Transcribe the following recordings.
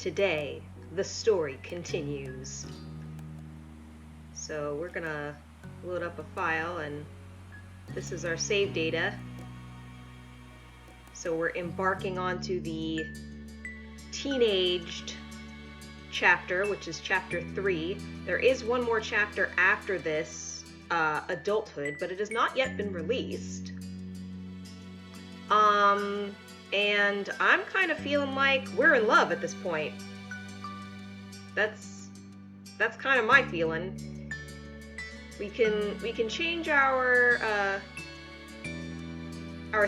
Today, the story continues. So we're gonna load up a file, and this is our save data. So we're embarking onto the teenaged chapter, which is chapter 3. There is one more chapter after this, adulthood, but it has not yet been released. And I'm kind of feeling like we're in love at this point. That's kind of my feeling. We can change our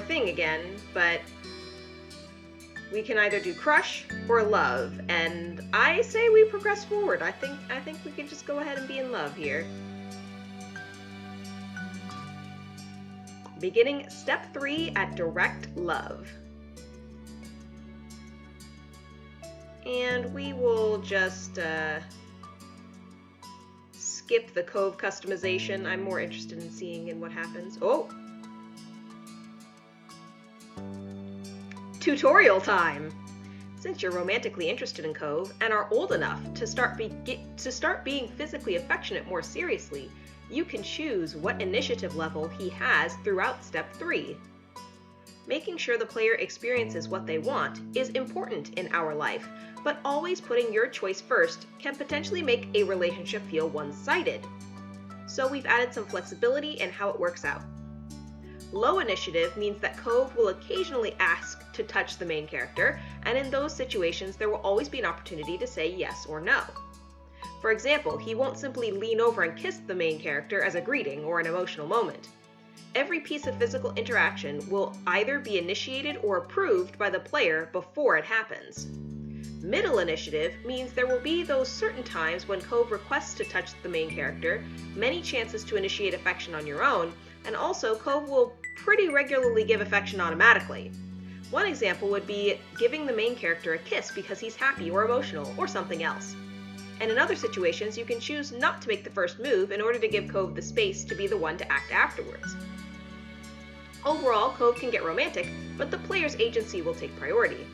thing again, but we can either do crush or love, and I say we progress forward. I think we can just go ahead and be in love here. Beginning step 3 at direct love. And we will just skip the Cove customization. I'm more interested in seeing in what happens. Oh! Tutorial time! Since you're romantically interested in Cove and are old enough to start being physically affectionate more seriously, you can choose what initiative level he has throughout Step 3. Making sure the player experiences what they want is important in our life, but always putting your choice first can potentially make a relationship feel one-sided. So we've added some flexibility in how it works out. Low initiative means that Cove will occasionally ask to touch the main character, and in those situations there will always be an opportunity to say yes or no. For example, he won't simply lean over and kiss the main character as a greeting or an emotional moment. Every piece of physical interaction will either be initiated or approved by the player before it happens. Middle initiative means there will be those certain times when Cove requests to touch the main character, many chances to initiate affection on your own, and also Cove will pretty regularly give affection automatically. One example would be giving the main character a kiss because he's happy or emotional, or something else. And in other situations, you can choose not to make the first move in order to give Cove the space to be the one to act afterwards. Overall, Cove can get romantic, but the player's agency will take priority.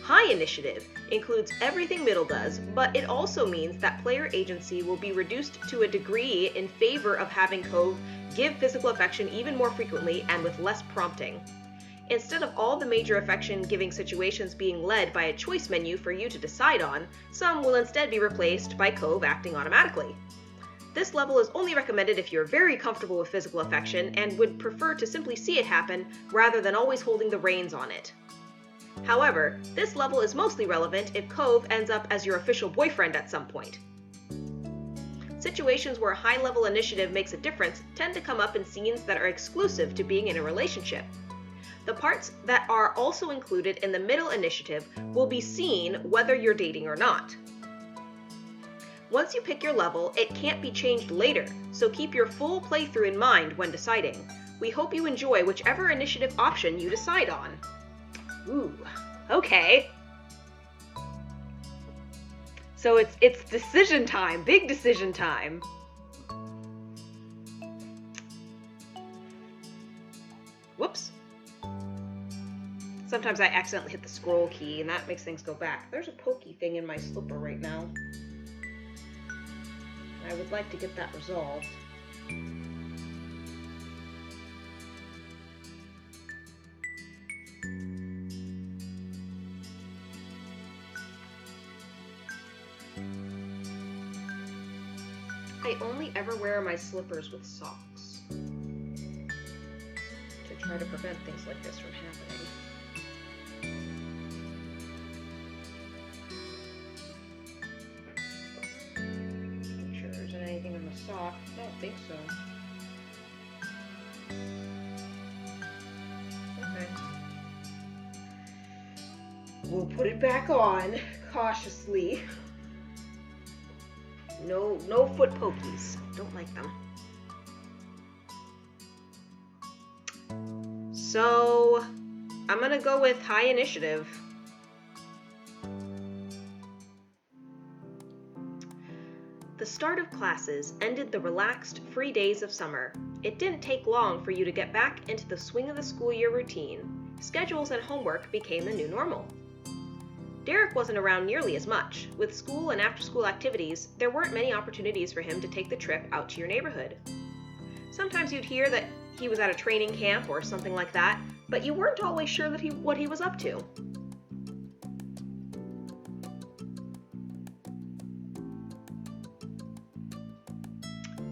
High initiative includes everything Middle does, but it also means that player agency will be reduced to a degree in favor of having Cove give physical affection even more frequently and with less prompting. Instead of all the major affection-giving situations being led by a choice menu for you to decide on, some will instead be replaced by Cove acting automatically. This level is only recommended if you're very comfortable with physical affection and would prefer to simply see it happen rather than always holding the reins on it. However, this level is mostly relevant if Cove ends up as your official boyfriend at some point. Situations where high-level initiative makes a difference tend to come up in scenes that are exclusive to being in a relationship. The parts that are also included in the middle initiative will be seen whether you're dating or not. Once you pick your level, it can't be changed later, so keep your full playthrough in mind when deciding. We hope you enjoy whichever initiative option you decide on. Ooh, okay. So it's decision time, big decision time. Whoops. Sometimes I accidentally hit the scroll key, and that makes things go back. There's a pokey thing in my slipper right now. I would like to get that resolved. I only ever wear my slippers with socks to try to prevent things like this from happening. Make sure there isn't anything in the sock. I don't think so. Okay. We'll put it back on cautiously. No foot pokies. Don't like them. So, I'm gonna go with high initiative. The start of classes ended the relaxed, free days of summer. It didn't take long for you to get back into the swing of the school year routine. Schedules and homework became the new normal. Derek wasn't around nearly as much. With school and after-school activities, there weren't many opportunities for him to take the trip out to your neighborhood. Sometimes you'd hear that he was at a training camp or something like that, but you weren't always sure what he was up to.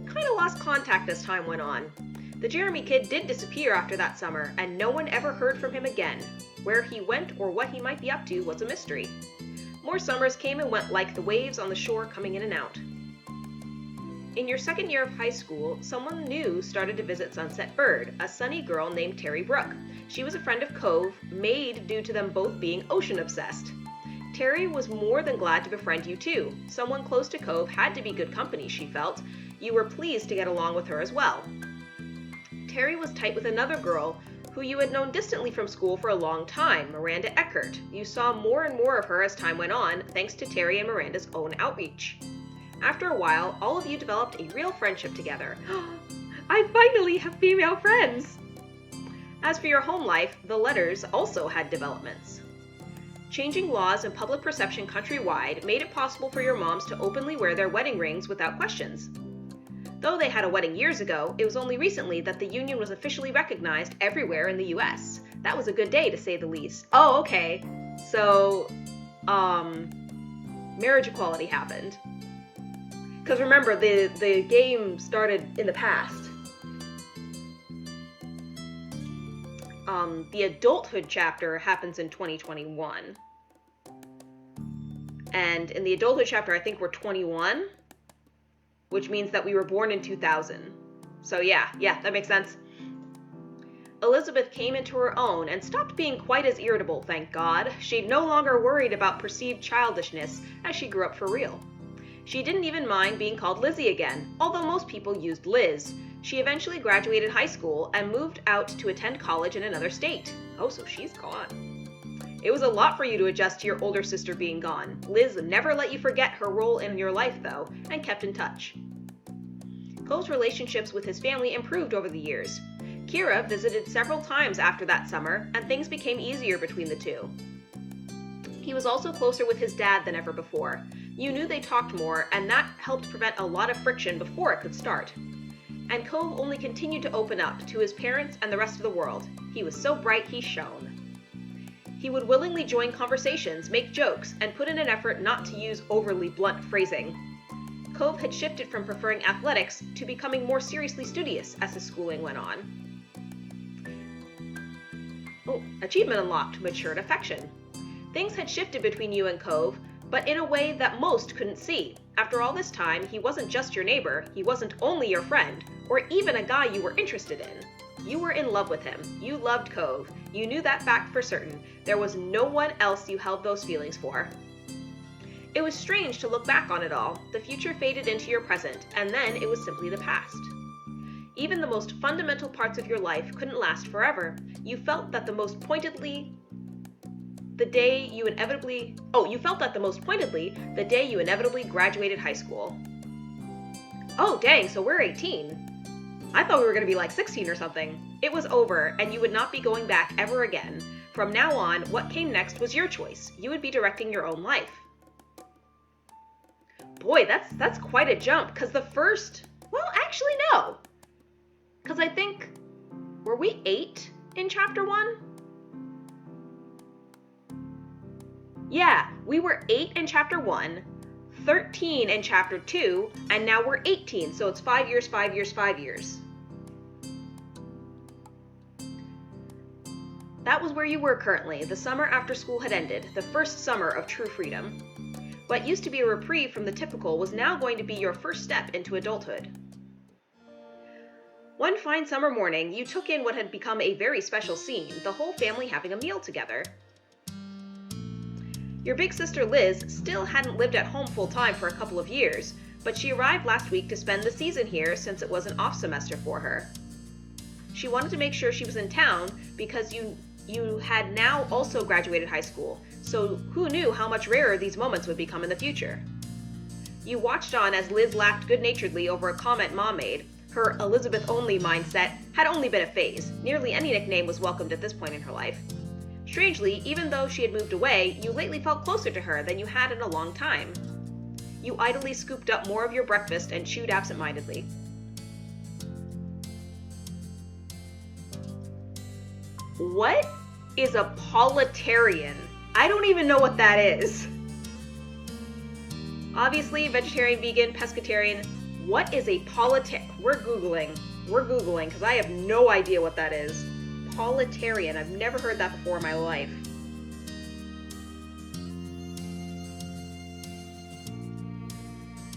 Kind of lost contact as time went on. The Jeremy kid did disappear after that summer, and no one ever heard from him again. Where he went or what he might be up to was a mystery. More summers came and went like the waves on the shore coming in and out. In your second year of high school, someone new started to visit Sunset Bird, a sunny girl named Terry Brooke. She was a friend of Cove, made due to them both being ocean-obsessed. Terry was more than glad to befriend you too. Someone close to Cove had to be good company, she felt. You were pleased to get along with her as well. Terry was tight with another girl who you had known distantly from school for a long time, Miranda Eckert. You saw more and more of her as time went on, thanks to Terry and Miranda's own outreach. After a while, all of you developed a real friendship together. I finally have female friends! As for your home life, the letters also had developments. Changing laws and public perception countrywide made it possible for your moms to openly wear their wedding rings without questions. Though they had a wedding years ago, it was only recently that the union was officially recognized everywhere in the US. That was a good day, to say the least. Oh, okay. So, marriage equality happened. Because remember, the game started in the past. The adulthood chapter happens in 2021. And in the adulthood chapter, I think we're 21. Which means that we were born in 2000. So yeah, that makes sense. Elizabeth came into her own and stopped being quite as irritable, thank God. She no longer worried about perceived childishness as she grew up for real. She didn't even mind being called Lizzie again, although most people used Liz. She eventually graduated high school and moved out to attend college in another state. Oh, so she's gone. It was a lot for you to adjust to your older sister being gone. Liz never let you forget her role in your life, though, and kept in touch. Cole's relationships with his family improved over the years. Kira visited several times after that summer, and things became easier between the two. He was also closer with his dad than ever before. You knew they talked more, and that helped prevent a lot of friction before it could start. And Cove only continued to open up to his parents and the rest of the world. He was so bright he shone. He would willingly join conversations, make jokes, and put in an effort not to use overly blunt phrasing. Cove had shifted from preferring athletics to becoming more seriously studious as his schooling went on. Oh, achievement unlocked, matured affection. Things had shifted between you and Cove, but in a way that most couldn't see. After all this time, he wasn't just your neighbor, he wasn't only your friend, or even a guy you were interested in. You were in love with him. You loved Cove. You knew that fact for certain. There was no one else you held those feelings for. It was strange to look back on it all. The future faded into your present, and then it was simply the past. Even the most fundamental parts of your life couldn't last forever. You felt that the most pointedly the day you inevitably graduated high school. Oh, dang, so we're 18. I thought we were going to be like 16 or something. It was over, and you would not be going back ever again. From now on, what came next was your choice. You would be directing your own life. Boy, that's quite a jump, because the first... Well, actually, no. Because I think... Were we 8 in Chapter 1? Yeah, we were 8 in Chapter 1, 13 in Chapter 2, and now we're 18, so it's 5 years, 5 years, 5 years. That was where you were currently, the summer after school had ended, the first summer of true freedom. What used to be a reprieve from the typical was now going to be your first step into adulthood. One fine summer morning, you took in what had become a very special scene, the whole family having a meal together. Your big sister Liz still hadn't lived at home full-time for a couple of years, but she arrived last week to spend the season here since it was an off semester for her. She wanted to make sure she was in town because you had now also graduated high school, so who knew how much rarer these moments would become in the future. You watched on as Liz laughed good-naturedly over a comment Mom made. Her Elizabeth-only mindset had only been a phase. Nearly any nickname was welcomed at this point in her life. Strangely, even though she had moved away, you lately felt closer to her than you had in a long time. You idly scooped up more of your breakfast and chewed absentmindedly. What is a politarian? I don't even know what that is. Obviously, vegetarian, vegan, pescatarian. What is a We're Googling because I have no idea what that is. Politarian. I've never heard that before in my life.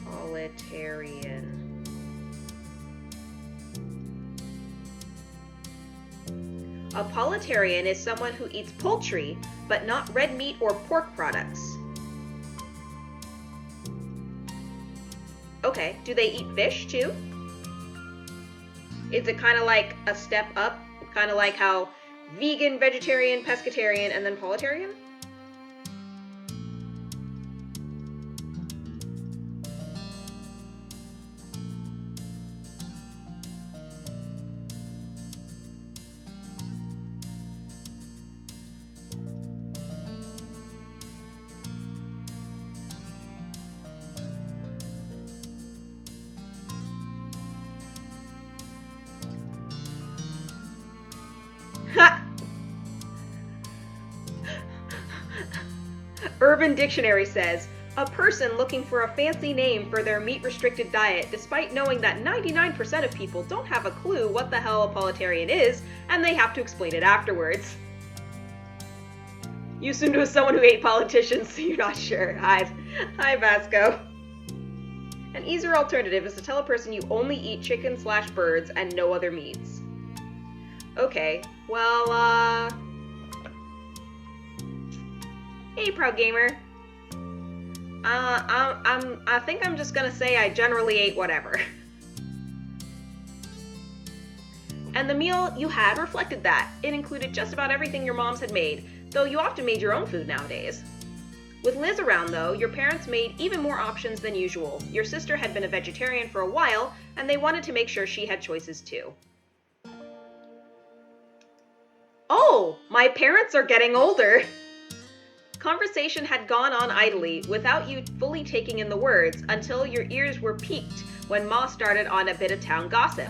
Politarian. A politarian is someone who eats poultry, but not red meat or pork products. Okay, do they eat fish too? Is it kind of like a step up? Kind of like how vegan, vegetarian, pescatarian, and then politarian? Urban Dictionary says, a person looking for a fancy name for their meat-restricted diet despite knowing that 99% of people don't have a clue what the hell a politarian is, and they have to explain it afterwards. You assumed it was someone who ate politicians, so you're not sure. Hi Vasco. An easier alternative is to tell a person you only eat chicken/birds and no other meats. Okay, well, hey, Proud Gamer. I think I'm just gonna say I generally ate whatever. And the meal you had reflected that. It included just about everything your moms had made, though you often made your own food nowadays. With Liz around, though, your parents made even more options than usual. Your sister had been a vegetarian for a while, and they wanted to make sure she had choices too. Oh, my parents are getting older! Conversation had gone on idly, without you fully taking in the words, until your ears were piqued when Ma started on a bit of town gossip.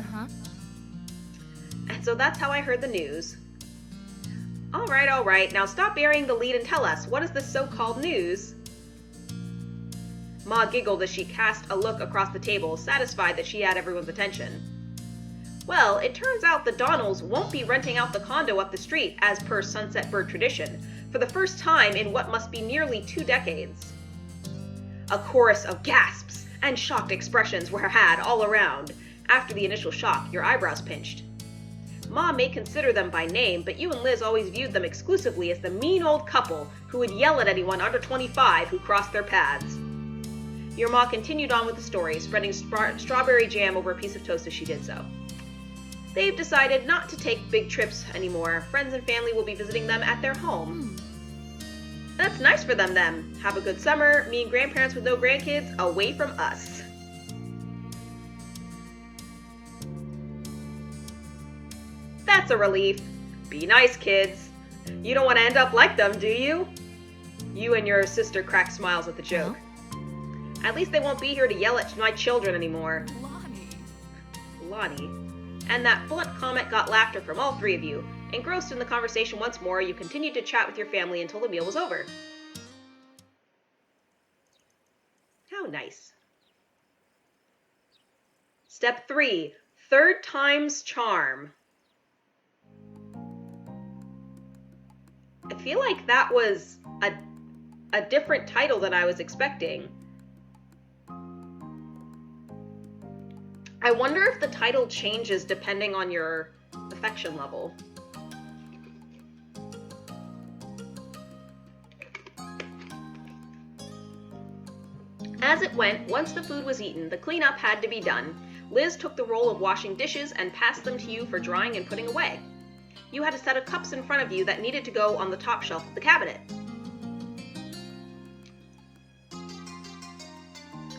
And so that's how I heard the news. All right, now stop burying the lead and tell us, what is this so-called news? Ma giggled as she cast a look across the table, satisfied that she had everyone's attention. Well, it turns out the Donnells won't be renting out the condo up the street, as per Sunset Bird tradition, for the first time in what must be nearly 2 decades. A chorus of gasps and shocked expressions were had all around. After the initial shock, your eyebrows pinched. Ma may consider them by name, but you and Liz always viewed them exclusively as the mean old couple who would yell at anyone under 25 who crossed their paths. Your Ma continued on with the story, spreading strawberry jam over a piece of toast as she did so. They've decided not to take big trips anymore. Friends and family will be visiting them at their home. That's nice for them then. Have a good summer. Me and grandparents with no grandkids away from us. That's a relief. Be nice, kids. You don't want to end up like them, do you? You and your sister cracked smiles at the joke. At least they won't be here to yell at my children anymore. Lonnie. And that blunt comment got laughter from all 3 of you. Engrossed in the conversation once more, you continued to chat with your family until the meal was over. How nice. Step 3. Third time's charm. I feel like that was a different title than I was expecting. I wonder if the title changes depending on your affection level. As it went, once the food was eaten, the cleanup had to be done. Liz took the role of washing dishes and passed them to you for drying and putting away. You had a set of cups in front of you that needed to go on the top shelf of the cabinet.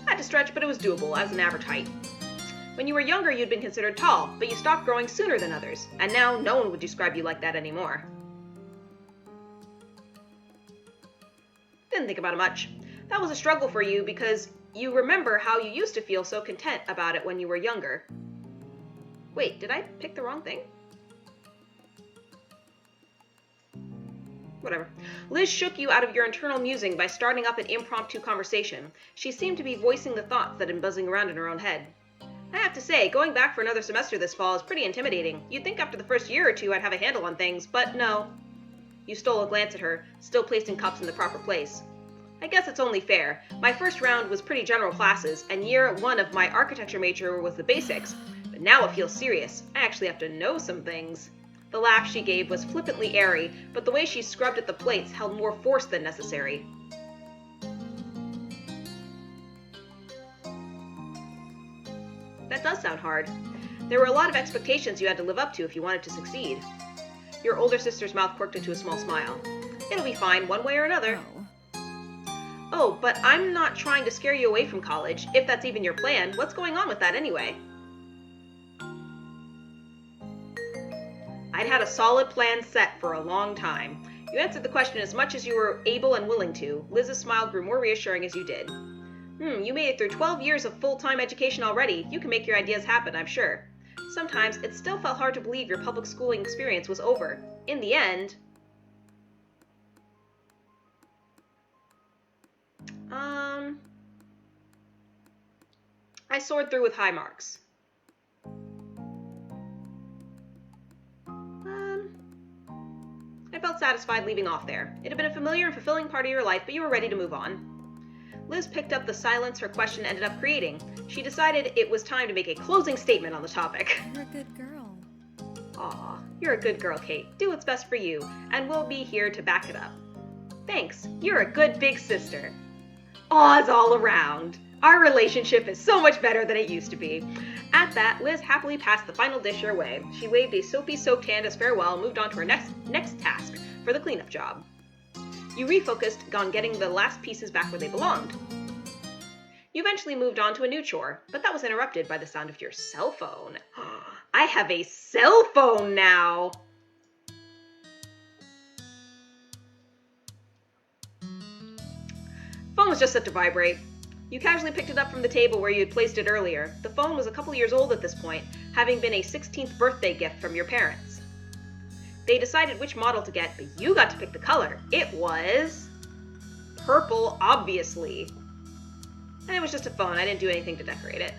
Had to stretch, but it was doable as an average height. When you were younger, you'd been considered tall, but you stopped growing sooner than others, and now no one would describe you like that anymore. Didn't think about it much. That was a struggle for you because you remember how you used to feel so content about it when you were younger. Wait, did I pick the wrong thing? Whatever. Liz shook you out of your internal musing by starting up an impromptu conversation. She seemed to be voicing the thoughts that had been buzzing around in her own head. I have to say, going back for another semester this fall is pretty intimidating. You'd think after the first year or two I'd have a handle on things, but no. You stole a glance at her, still placing cups in the proper place. I guess it's only fair. My first round was pretty general classes, and year 1 of my architecture major was the basics. But now it feels serious. I actually have to know some things. The laugh she gave was flippantly airy, but the way she scrubbed at the plates held more force than necessary. That does sound hard. There were a lot of expectations you had to live up to if you wanted to succeed. Your older sister's mouth quirked into a small smile. It'll be fine, one way or another. Oh, but I'm not trying to scare you away from college, if that's even your plan. What's going on with that anyway? I'd had a solid plan set for a long time. You answered the question as much as you were able and willing to. Liz's smile grew more reassuring as you did. You made it through 12 years of full-time education already. You can make your ideas happen, I'm sure. Sometimes it still felt hard to believe your public schooling experience was over. In the end... I soared through with high marks. I felt satisfied leaving off there. It had been a familiar and fulfilling part of your life, but you were ready to move on. Liz picked up the silence her question ended up creating. She decided it was time to make a closing statement on the topic. You're a good girl. Aw, you're a good girl, Kate. Do what's best for you, and we'll be here to back it up. Thanks. You're a good big sister. Awes all around. Our relationship is so much better than it used to be. At that, Liz happily passed the final dish her way. She waved a soapy-soaked hand as farewell and moved on to her next task for the cleanup job. You refocused on getting the last pieces back where they belonged. You eventually moved on to a new chore, but that was interrupted by the sound of your cell phone. I have a cell phone now! Phone was just set to vibrate. You casually picked it up from the table where you had placed it earlier. The phone was a couple years old at this point, having been a 16th birthday gift from your parents. They decided which model to get, but you got to pick the color. It was... purple, obviously. And it was just a phone. I didn't do anything to decorate it.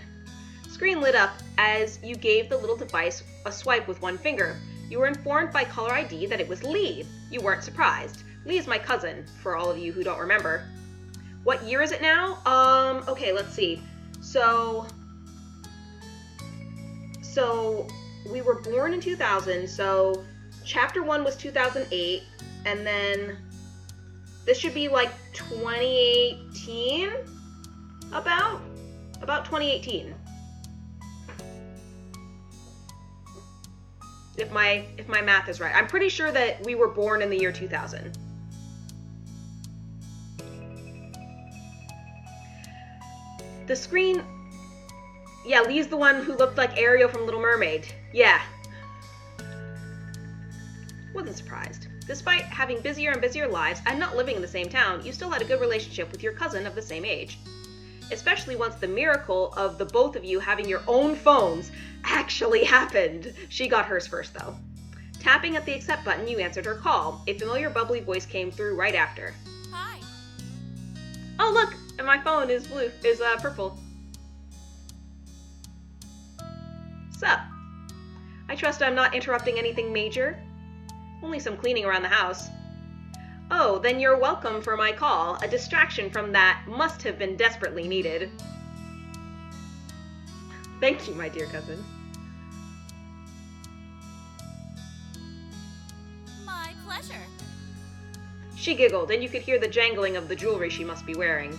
Screen lit up as you gave the little device a swipe with one finger. You were informed by caller ID that it was Lee. You weren't surprised. Lee is my cousin, for all of you who don't remember. What year is it now? Okay, let's see. So we were born in 2000, so chapter 1 was 2008, and then this should be like 2018? About 2018. If my math is right. I'm pretty sure that we were born in the year 2000. The screen... Yeah, Lee's the one who looked like Ariel from Little Mermaid. Yeah. Wasn't surprised. Despite having busier and busier lives and not living in the same town, you still had a good relationship with your cousin of the same age. Especially once the miracle of the both of you having your own phones actually happened. She got hers first, though. Tapping at the accept button, you answered her call. A familiar bubbly voice came through right after. Hi. Oh, look! And my phone is purple. Sup? I trust I'm not interrupting anything major? Only some cleaning around the house. Oh, then you're welcome for my call. A distraction from that must have been desperately needed. Thank you, my dear cousin. My pleasure. She giggled, and you could hear the jangling of the jewelry she must be wearing.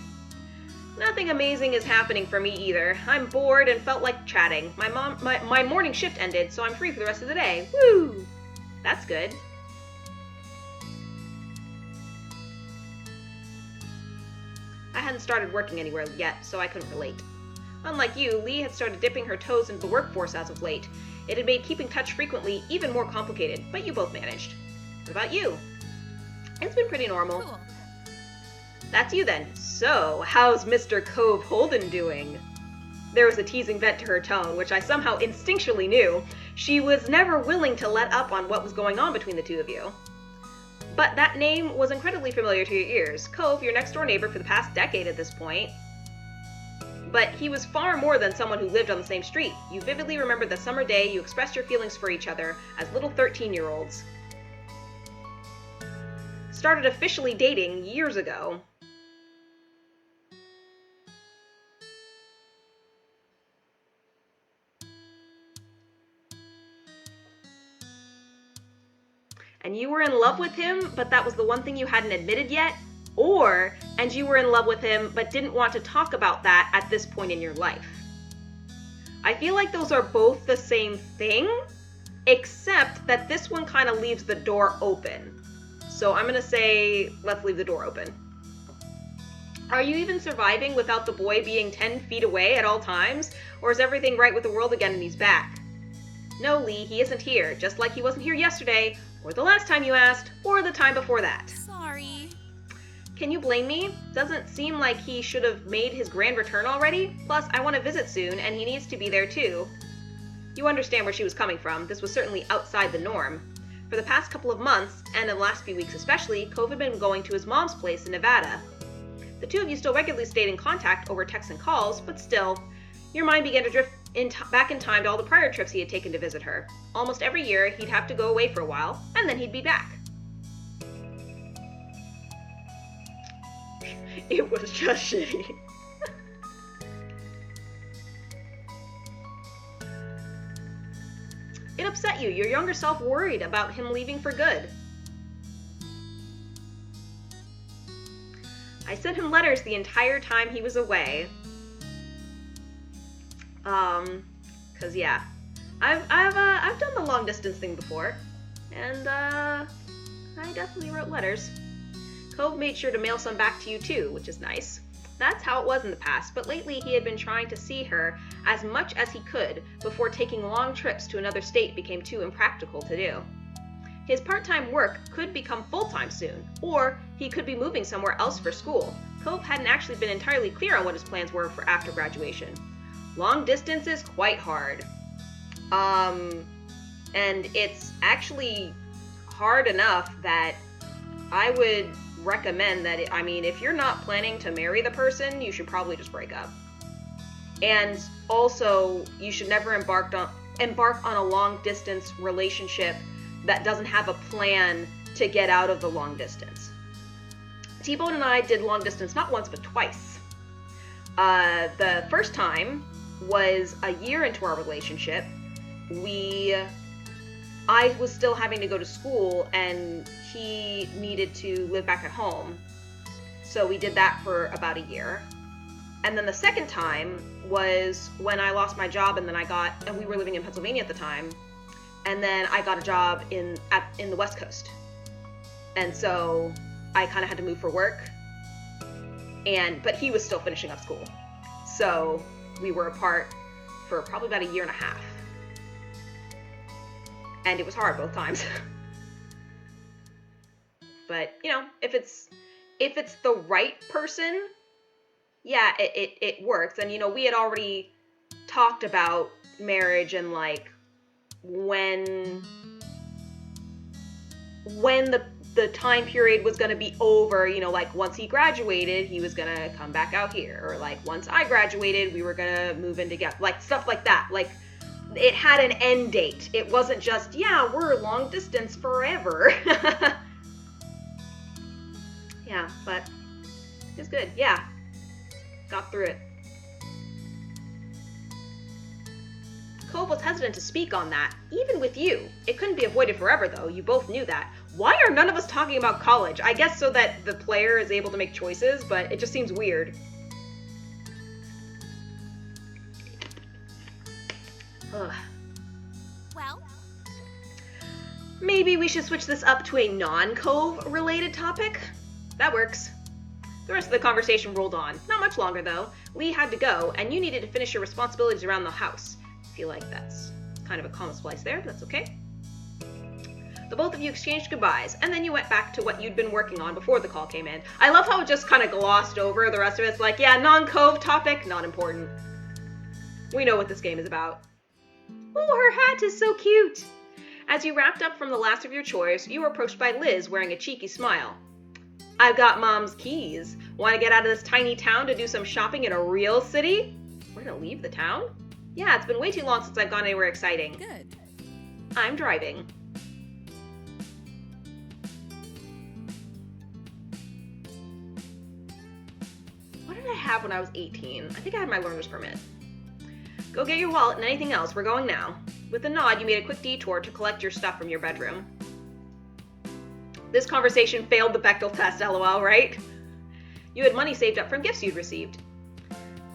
Nothing amazing is happening for me either. I'm bored and felt like chatting. My morning shift ended, so I'm free for the rest of the day. Woo! That's good. I hadn't started working anywhere yet, so I couldn't relate. Unlike you, Lee had started dipping her toes into the workforce as of late. It had made keeping touch frequently even more complicated, but you both managed. What about you? It's been pretty normal. Cool. That's you then. So, how's Mr. Cove Holden doing? There was a teasing vent to her tone, which I somehow instinctually knew. She was never willing to let up on what was going on between the two of you. But that name was incredibly familiar to your ears. Cove, your next door neighbor for the past decade at this point. But he was far more than someone who lived on the same street. You vividly remember the summer day you expressed your feelings for each other as little 13-year-olds. Started officially dating years ago. And you were in love with him, but that was the one thing you hadn't admitted yet? And you were in love with him, but didn't want to talk about that at this point in your life? I feel like those are both the same thing, except that this one kind of leaves the door open. So I'm gonna say, let's leave the door open. Are you even surviving without the boy being 10 feet away at all times? Or is everything right with the world again and he's back? No, Lee, he isn't here, just like he wasn't here yesterday, or the last time you asked, or the time before that. Sorry. Can you blame me? Doesn't seem like he should have made his grand return already. Plus, I want to visit soon, and he needs to be there too. You understand where she was coming from. This was certainly outside the norm. For the past couple of months, and in the last few weeks especially, Cove had been going to his mom's place in Nevada. The two of you still regularly stayed in contact over texts and calls, but still, your mind began to drift back in time to all the prior trips he had taken to visit her. Almost every year, he'd have to go away for a while, and then he'd be back. It was just shitty. It upset you. Your younger self worried about him leaving for good. I sent him letters the entire time he was away. 'Cause yeah, I've done the long distance thing before, and I definitely wrote letters. Cove made sure to mail some back to you too, which is nice. That's how it was in the past, but lately he had been trying to see her as much as he could before taking long trips to another state became too impractical to do. His part-time work could become full-time soon, or he could be moving somewhere else for school. Cove hadn't actually been entirely clear on what his plans were for after graduation. Long distance is quite hard. And it's actually hard enough that I would recommend that, if you're not planning to marry the person, you should probably just break up. And also, you should never embark on a long distance relationship that doesn't have a plan to get out of the long distance. T-Bone and I did long distance not once but twice. The first time was a year into our relationship. I was still having to go to school and he needed to live back at home. So we did that for about a year. And then the second time was when I lost my job and we were living in Pennsylvania at the time. And then I got a job in the West Coast. And so I kind of had to move for work. But he was still finishing up school. So we were apart for probably about a year and a half. And it was hard both times. But, if it's the right person, yeah, it works. And, we had already talked about marriage and, when the time period was going to be over, once he graduated, he was going to come back out here. Or, once I graduated, we were going to move in together. Stuff like that. It had an end date. It wasn't just, yeah, we're long distance forever. Yeah, but it was good. Yeah. Got through it. Cove was hesitant to speak on that, even with you. It couldn't be avoided forever, though. You both knew that. Why are none of us talking about college? I guess so that the player is able to make choices, but it just seems weird. Ugh. Well, maybe we should switch this up to a non-Cove related topic? That works. The rest of the conversation rolled on. Not much longer, though. Lee had to go, and you needed to finish your responsibilities around the house. I feel like that's kind of a comma splice there, but that's okay. The both of you exchanged goodbyes, and then you went back to what you'd been working on before the call came in. I love how it just kind of glossed over the rest of it. It's like, yeah, non-Cove topic, not important. We know what this game is about. Oh, her hat is so cute! As you wrapped up from the last of your chores, you were approached by Liz wearing a cheeky smile. I've got Mom's keys. Want to get out of this tiny town to do some shopping in a real city? We're gonna leave the town? Yeah, it's been way too long since I've gone anywhere exciting. Good. I'm driving. What did I have when I was 18? I think I had my learner's permit. Go get your wallet and anything else. We're going now. With a nod, you made a quick detour to collect your stuff from your bedroom. This conversation failed the Bechdel test, lol, right? You had money saved up from gifts you'd received.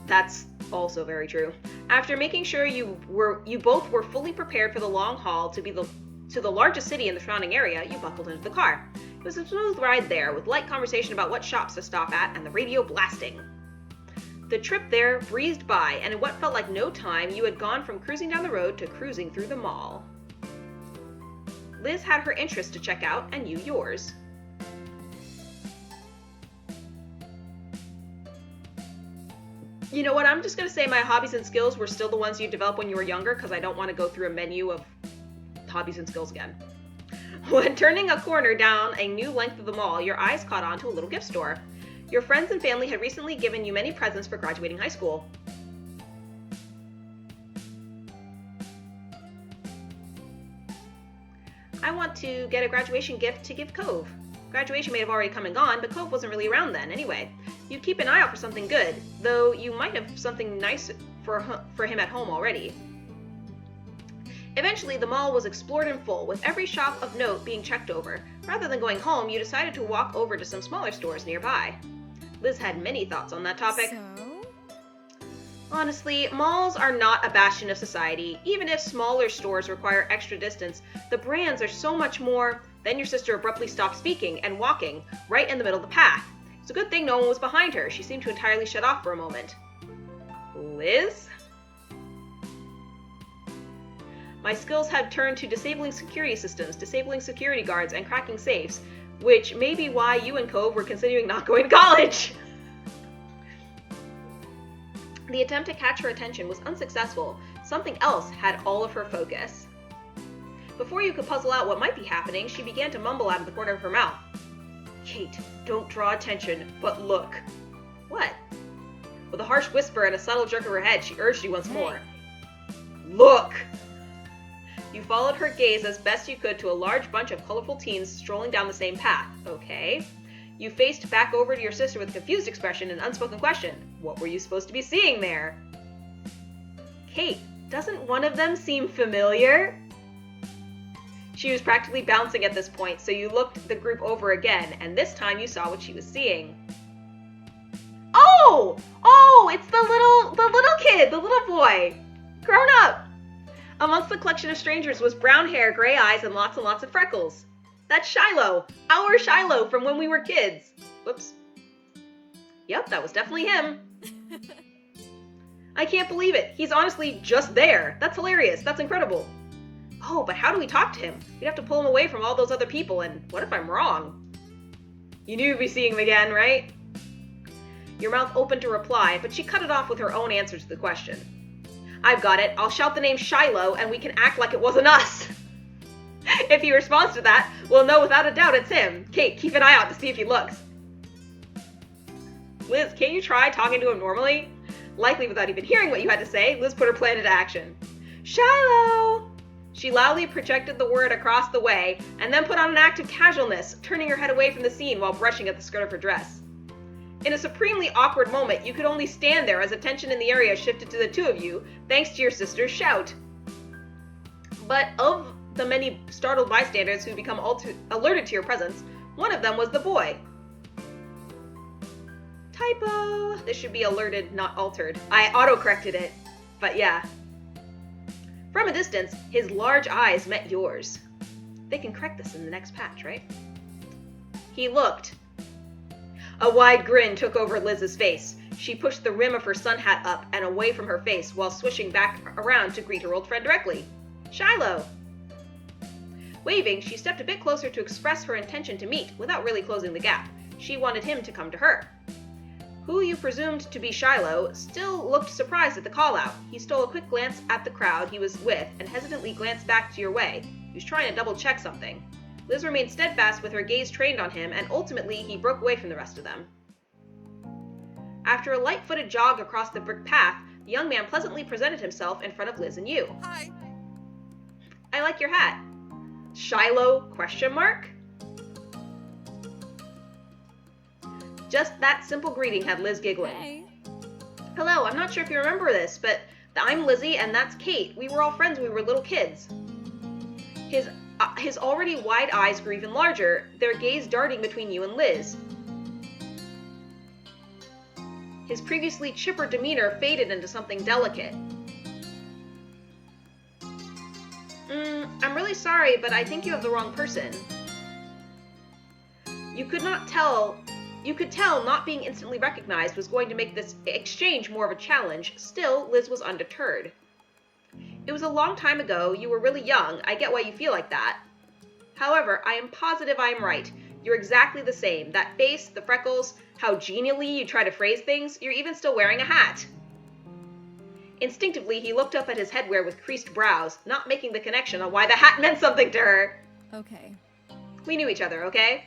That's also very true. After making sure you both were fully prepared for the long haul to the largest city in the surrounding area, you buckled into the car. It was a smooth ride there, with light conversation about what shops to stop at and the radio blasting. The trip there breezed by, and in what felt like no time, you had gone from cruising down the road to cruising through the mall. Liz had her interest to check out, and you yours. You know what, I'm just going to say my hobbies and skills were still the ones you developed when you were younger, because I don't want to go through a menu of hobbies and skills again. When turning a corner down a new length of the mall, your eyes caught on to a little gift store. Your friends and family had recently given you many presents for graduating high school. I want to get a graduation gift to give Cove. Graduation may have already come and gone, but Cove wasn't really around then anyway. You'd keep an eye out for something good, though you might have something nice for him at home already. Eventually, the mall was explored in full, with every shop of note being checked over. Rather than going home, you decided to walk over to some smaller stores nearby. Liz had many thoughts on that topic. So? Honestly, malls are not a bastion of society. Even if smaller stores require extra distance, the brands are so much more. Then your sister abruptly stopped speaking and walking, right in the middle of the path. It's a good thing no one was behind her. She seemed to entirely shut off for a moment. Liz? My skills had turned to disabling security systems, disabling security guards, and cracking safes, which may be why you and Cove were considering not going to college. The attempt to catch her attention was unsuccessful. Something else had all of her focus. Before you could puzzle out what might be happening, she began to mumble out of the corner of her mouth. Kate, don't draw attention, but look. What? With a harsh whisper and a subtle jerk of her head, she urged you once more. Look! You followed her gaze as best you could to a large bunch of colorful teens strolling down the same path. Okay. You faced back over to your sister with a confused expression and unspoken question. What were you supposed to be seeing there? Kate, doesn't one of them seem familiar? She was practically bouncing at this point, so you looked the group over again, and this time you saw what she was seeing. Oh! Oh, it's the little kid, the little boy. Grown up. Amongst the collection of strangers was brown hair, gray eyes, and lots of freckles. That's Shiloh, our Shiloh from when we were kids. Whoops. Yep, that was definitely him. I can't believe it. He's honestly just there. That's hilarious. That's incredible. Oh, but how do we talk to him? We'd have to pull him away from all those other people, and what if I'm wrong? You knew you'd be seeing him again, right? Your mouth opened to reply, but she cut it off with her own answer to the question. I've got it. I'll shout the name Shiloh, and we can act like it wasn't us. If he responds to that, we'll know without a doubt it's him. Kate, keep an eye out to see if he looks. Liz, can't you try talking to him normally? Likely without even hearing what you had to say, Liz put her plan into action. Shiloh! She loudly projected the word across the way, and then put on an act of casualness, turning her head away from the scene while brushing at the skirt of her dress. In a supremely awkward moment, you could only stand there as attention in the area shifted to the two of you, thanks to your sister's shout. But of the many startled bystanders who become alerted to your presence, one of them was the boy. Typo. This should be alerted, not altered. I auto-corrected it, but yeah. From a distance, his large eyes met yours. They can correct this in the next patch, right? He looked. A wide grin took over Liz's face. She pushed the rim of her sun hat up and away from her face while swishing back around to greet her old friend directly. Shiloh! Waving, she stepped a bit closer to express her intention to meet, without really closing the gap. She wanted him to come to her. Who you presumed to be Shiloh still looked surprised at the call-out. He stole a quick glance at the crowd he was with and hesitantly glanced back to your way. He was trying to double-check something. Liz remained steadfast with her gaze trained on him, and ultimately he broke away from the rest of them. After a light-footed jog across the brick path, the young man pleasantly presented himself in front of Liz and you. Hi. I like your hat. Shiloh ? Just that simple greeting had Liz giggling. Hey. Hello, I'm not sure if you remember this, but I'm Lizzie and that's Kate. We were all friends when we were little kids. His already wide eyes grew even larger, their gaze darting between you and Liz. His previously chipper demeanor faded into something delicate. I'm really sorry, but I think you have the wrong person. You could tell not being instantly recognized was going to make this exchange more of a challenge. Still, Liz was undeterred. It was a long time ago, you were really young, I get why you feel like that. However, I am positive I am right. You're exactly the same. That face, the freckles, how genially you try to phrase things, you're even still wearing a hat. Instinctively, he looked up at his headwear with creased brows, not making the connection on why the hat meant something to her. Okay. We knew each other, okay?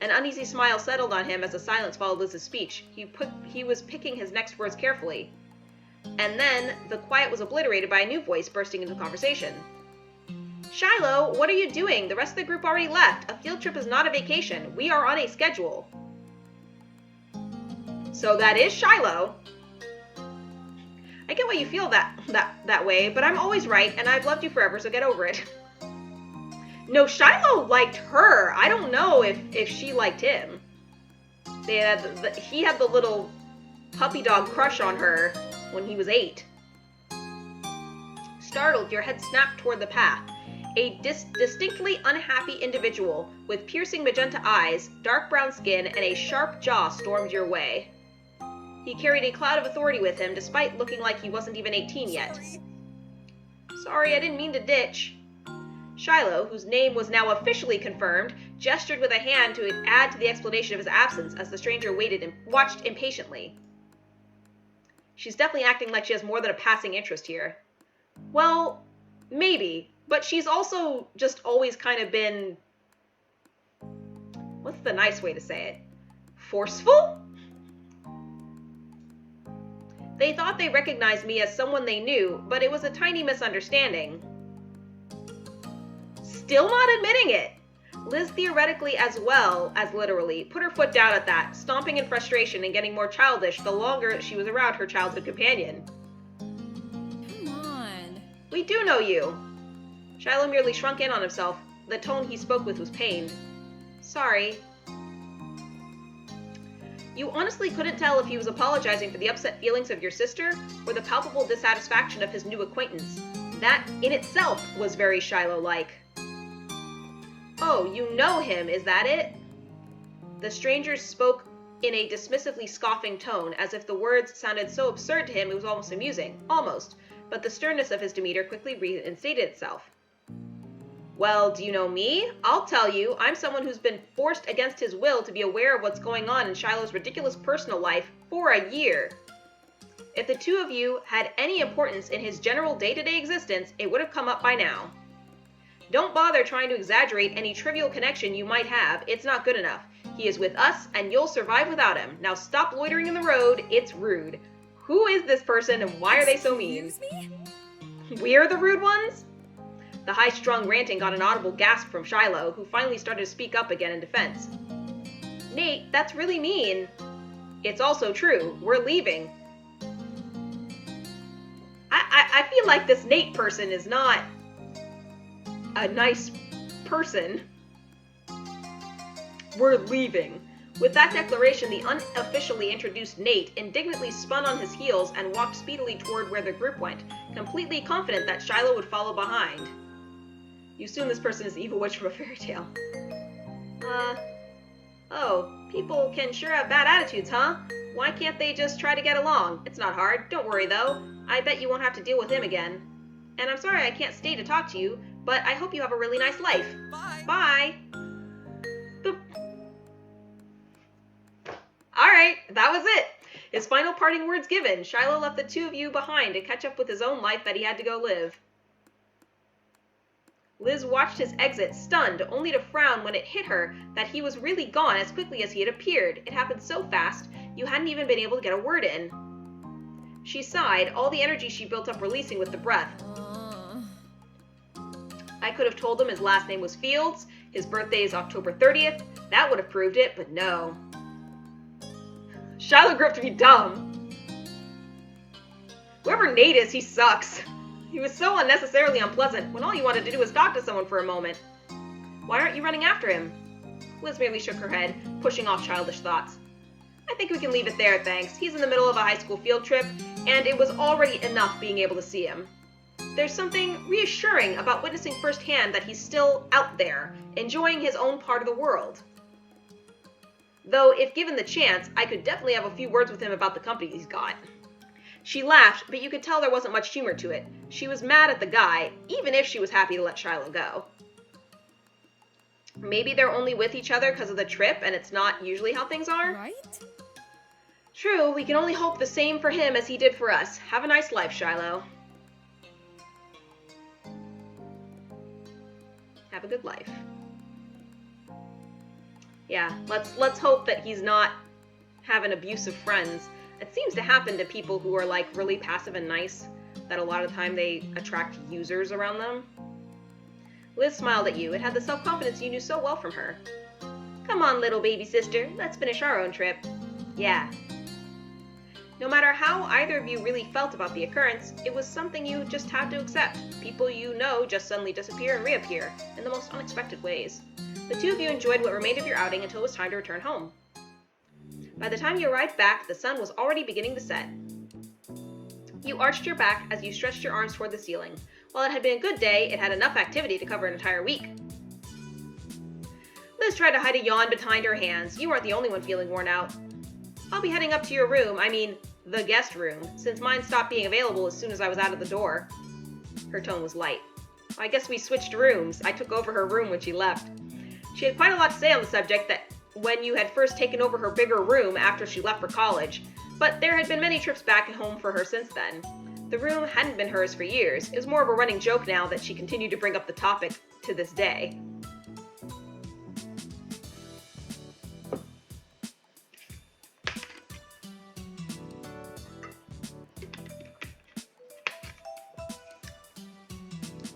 An uneasy smile settled on him as the silence followed Liz's speech. He was picking his next words carefully. And then, the quiet was obliterated by a new voice bursting into the conversation. Shiloh, what are you doing? The rest of the group already left. A field trip is not a vacation. We are on a schedule. So that is Shiloh. I get why you feel that way, but I'm always right, and I've loved you forever, so get over it. No, Shiloh liked her. I don't know if she liked him. He had the little puppy dog crush on her when he was 8. Startled, your head snapped toward the path. A distinctly unhappy individual with piercing magenta eyes, dark brown skin, and a sharp jaw stormed your way. He carried a cloud of authority with him, despite looking like he wasn't even 18 yet. Sorry, I didn't mean to ditch. Shiloh, whose name was now officially confirmed, gestured with a hand to add to the explanation of his absence as the stranger waited and watched impatiently. She's definitely acting like she has more than a passing interest here. Well, maybe, but she's also just always kind of been... What's the nice way to say it? Forceful? They thought they recognized me as someone they knew, but it was a tiny misunderstanding. Still not admitting it! Liz theoretically as well as literally put her foot down at that, stomping in frustration and getting more childish the longer she was around her childhood companion. Come on. We do know you. Shiloh merely shrunk in on himself. The tone he spoke with was pained. Sorry. You honestly couldn't tell if he was apologizing for the upset feelings of your sister or the palpable dissatisfaction of his new acquaintance. That in itself was very Shiloh-like. Oh, you know him, is that it? The stranger spoke in a dismissively scoffing tone, as if the words sounded so absurd to him it was almost amusing. Almost. But the sternness of his demeanor quickly reinstated itself. Well, do you know me? I'll tell you, I'm someone who's been forced against his will to be aware of what's going on in Shiloh's ridiculous personal life for a year. If the two of you had any importance in his general day-to-day existence, it would have come up by now. Don't bother trying to exaggerate any trivial connection you might have. It's not good enough. He is with us, and you'll survive without him. Now stop loitering in the road. It's rude. Who is this person, and why are they so mean? Excuse me? We're the rude ones? The high-strung ranting got an audible gasp from Shiloh, who finally started to speak up again in defense. Nate, that's really mean. It's also true. We're leaving. I feel like this Nate person is not a nice person. We're leaving. With that declaration, the unofficially introduced Nate indignantly spun on his heels and walked speedily toward where the group went, completely confident that Shiloh would follow behind. You assume this person is the evil witch from a fairy tale. Oh, people can sure have bad attitudes, huh? Why can't they just try to get along? It's not hard. Don't worry, though. I bet you won't have to deal with him again. And I'm sorry I can't stay to talk to you, But I hope you have a really nice life. Bye. Bye. Boop. Alright, that was it. His final parting words given, Shiloh left the two of you behind to catch up with his own life that he had to go live. Liz watched his exit, stunned, only to frown when it hit her that he was really gone as quickly as he had appeared. It happened so fast, you hadn't even been able to get a word in. She sighed, all the energy she built up releasing with the breath. I could have told him his last name was Fields, his birthday is October 30th. That would have proved it, but no. Shiloh grew up to be dumb. Whoever Nate is, he sucks. He was so unnecessarily unpleasant when all you wanted to do was talk to someone for a moment. Why aren't you running after him? Liz merely shook her head, pushing off childish thoughts. I think we can leave it there, thanks. He's in the middle of a high school field trip, and it was already enough being able to see him. There's something reassuring about witnessing firsthand that he's still out there, enjoying his own part of the world. Though, if given the chance, I could definitely have a few words with him about the company he's got. She laughed, but you could tell there wasn't much humor to it. She was mad at the guy, even if she was happy to let Shiloh go. Maybe they're only with each other because of the trip, and it's not usually how things are? Right? True, we can only hope the same for him as he did for us. Have a nice life, Shiloh. Have a good life. Yeah, let's hope that he's not having abusive friends. It seems to happen to people who are like really passive and nice, that a lot of the time they attract users around them. Liz smiled at you. It had the self-confidence you knew so well from her. Come on, little baby sister. Let's finish our own trip. Yeah. No matter how either of you really felt about the occurrence, it was something you just had to accept. People you know just suddenly disappear and reappear in the most unexpected ways. The two of you enjoyed what remained of your outing until it was time to return home. By the time you arrived back, the sun was already beginning to set. You arched your back as you stretched your arms toward the ceiling. While it had been a good day, it had enough activity to cover an entire week. Liz tried to hide a yawn behind her hands. You weren't the only one feeling worn out. I'll be heading up to your room, the guest room, since mine stopped being available as soon as I was out of the door. Her tone was light. I guess we switched rooms. I took over her room when she left. She had quite a lot to say on the subject that when you had first taken over her bigger room after she left for college, but there had been many trips back at home for her since then. The room hadn't been hers for years. It was more of a running joke now that she continued to bring up the topic to this day.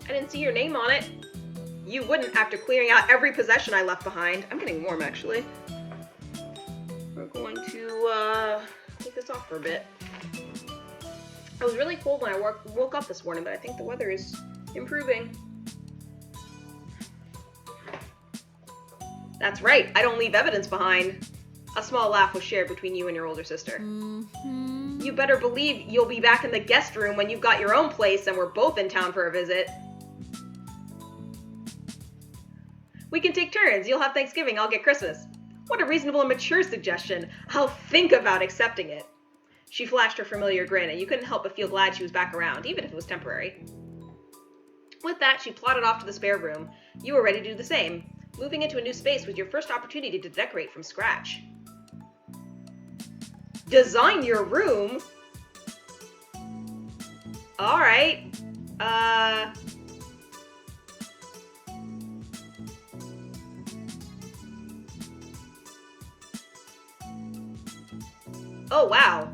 I didn't see your name on it. You wouldn't after clearing out every possession I left behind. I'm getting warm, actually. We're going to take this off for a bit. It was really cold when I woke up this morning, but I think the weather is improving. That's right, I don't leave evidence behind. A small laugh was shared between you and your older sister. Mm-hmm. You better believe you'll be back in the guest room when you've got your own place and we're both in town for a visit. We can take turns. You'll have Thanksgiving, I'll get Christmas. What a reasonable and mature suggestion. I'll think about accepting it. She flashed her familiar grin, and you couldn't help but feel glad she was back around, even if it was temporary. With that, she plodded off to the spare room. You were ready to do the same. Moving into a new space was your first opportunity to decorate from scratch. Design your room? Alright. Oh, wow.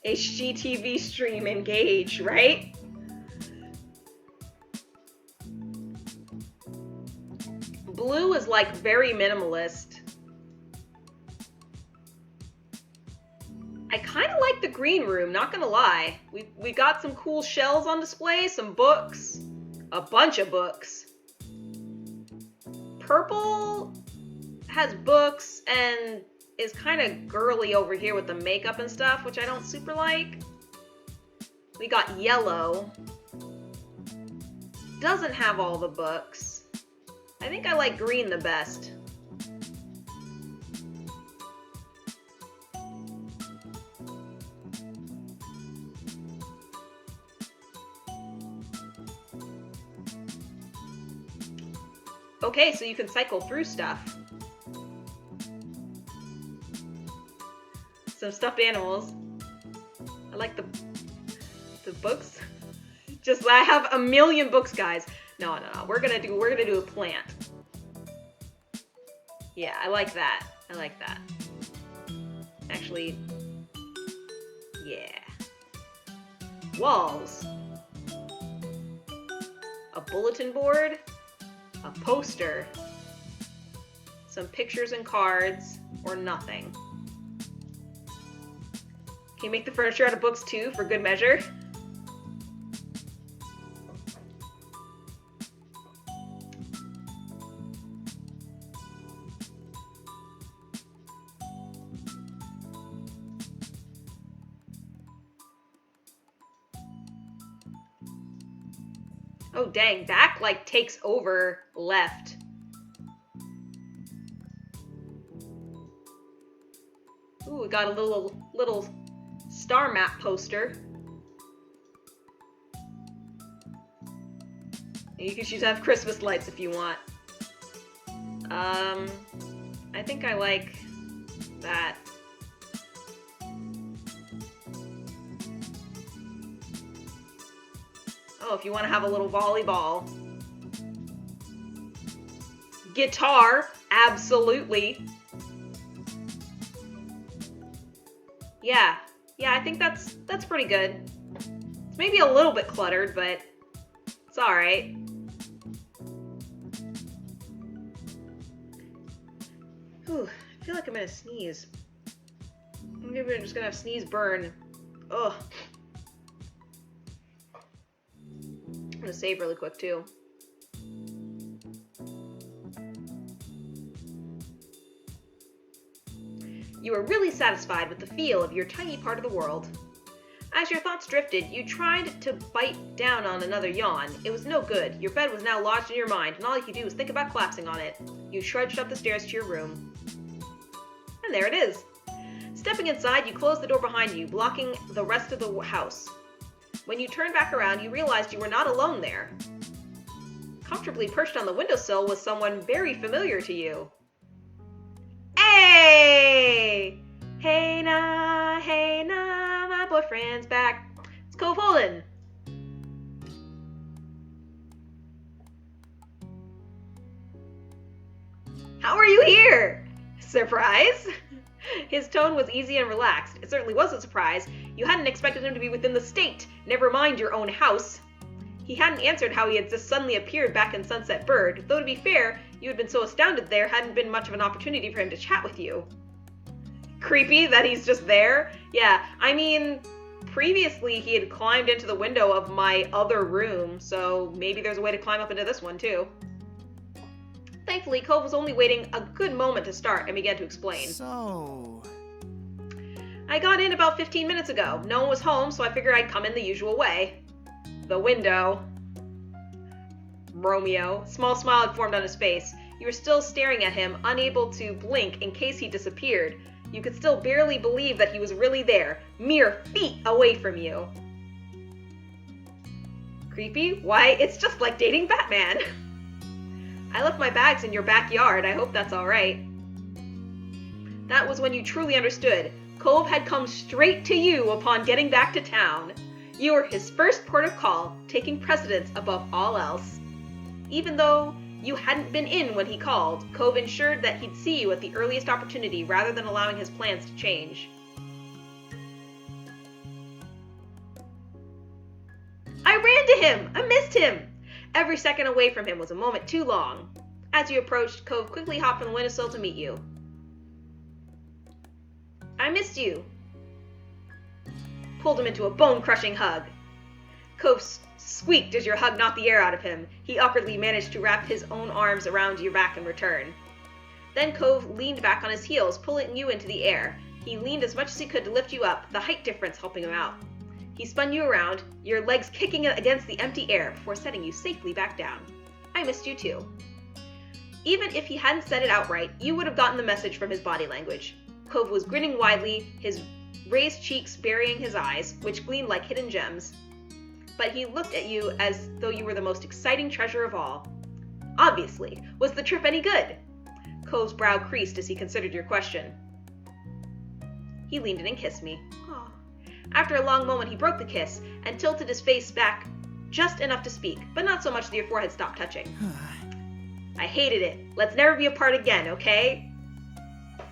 HGTV stream engage, right? Blue is like very minimalist. I kind of like the green room, not gonna lie. We got some cool shelves on display, some books, a bunch of books. Purple has books and is kind of girly over here with the makeup and stuff, which I don't super like. We got yellow. Doesn't have all the books. I think I like green the best. Okay, so you can cycle through stuff. Some stuffed animals. I like the books. Just I have a million books, guys. No. We're gonna do a plant. Yeah, I like that. Actually, yeah. Walls. A bulletin board. A poster. Some pictures and cards, or nothing. Can you make the furniture out of books too, for good measure? Oh dang, back like takes over left. Ooh, we got a little star map poster. You can choose to have Christmas lights if you want. I think I like that. Oh, if you want to have a little volleyball. Guitar, absolutely. Yeah, I think that's pretty good. It's maybe a little bit cluttered, but it's alright. Ooh, I feel like I'm gonna sneeze. Maybe I'm just gonna have sneeze burn. Ugh. I'm gonna save really quick too. You were really satisfied with the feel of your tiny part of the world. As your thoughts drifted, you tried to bite down on another yawn. It was no good. Your bed was now lodged in your mind, and all you could do was think about collapsing on it. You trudged up the stairs to your room. And there it is. Stepping inside, you closed the door behind you, blocking the rest of the house. When you turned back around, you realized you were not alone there. Comfortably perched on the windowsill was someone very familiar to you. Hey! Hey na, my boyfriend's back. It's Cove Holden. How are you here? Surprise? His tone was easy and relaxed. It certainly was a surprise. You hadn't expected him to be within the state, never mind your own house. He hadn't answered how he had just suddenly appeared back in Sunset Bird, though to be fair, you had been so astounded there hadn't been much of an opportunity for him to chat with you. Creepy that he's just there? Yeah, I mean, previously he had climbed into the window of my other room, so maybe there's a way to climb up into this one too. Thankfully, Cove was only waiting a good moment to start and began to explain. So... I got in about 15 minutes ago. No one was home, so I figured I'd come in the usual way. The window. Romeo. Small smile had formed on his face. You were still staring at him, unable to blink in case he disappeared. You could still barely believe that he was really there, mere feet away from you. Creepy? Why, it's just like dating Batman. I left my bags in your backyard. I hope that's alright. That was when you truly understood. Cove had come straight to you upon getting back to town. You were his first port of call, taking precedence above all else. Even though you hadn't been in when he called, Cove ensured that he'd see you at the earliest opportunity rather than allowing his plans to change. I ran to him! I missed him! Every second away from him was a moment too long. As you approached, Cove quickly hopped from the windowsill to meet you. I missed you. Pulled him into a bone-crushing hug. Cove squeaked as your hug knocked the air out of him. He awkwardly managed to wrap his own arms around your back in return. Then Cove leaned back on his heels, pulling you into the air. He leaned as much as he could to lift you up, the height difference helping him out. He spun you around, your legs kicking against the empty air before setting you safely back down. I missed you too. Even if he hadn't said it outright, you would have gotten the message from his body language. Cove was grinning widely, his raised cheeks burying his eyes, which gleamed like hidden gems. But he looked at you as though you were the most exciting treasure of all. Obviously. Was the trip any good? Cove's brow creased as he considered your question. He leaned in and kissed me. Aww. After a long moment, he broke the kiss and tilted his face back just enough to speak, but not so much that your forehead stopped touching. I hated it. Let's never be apart again, okay?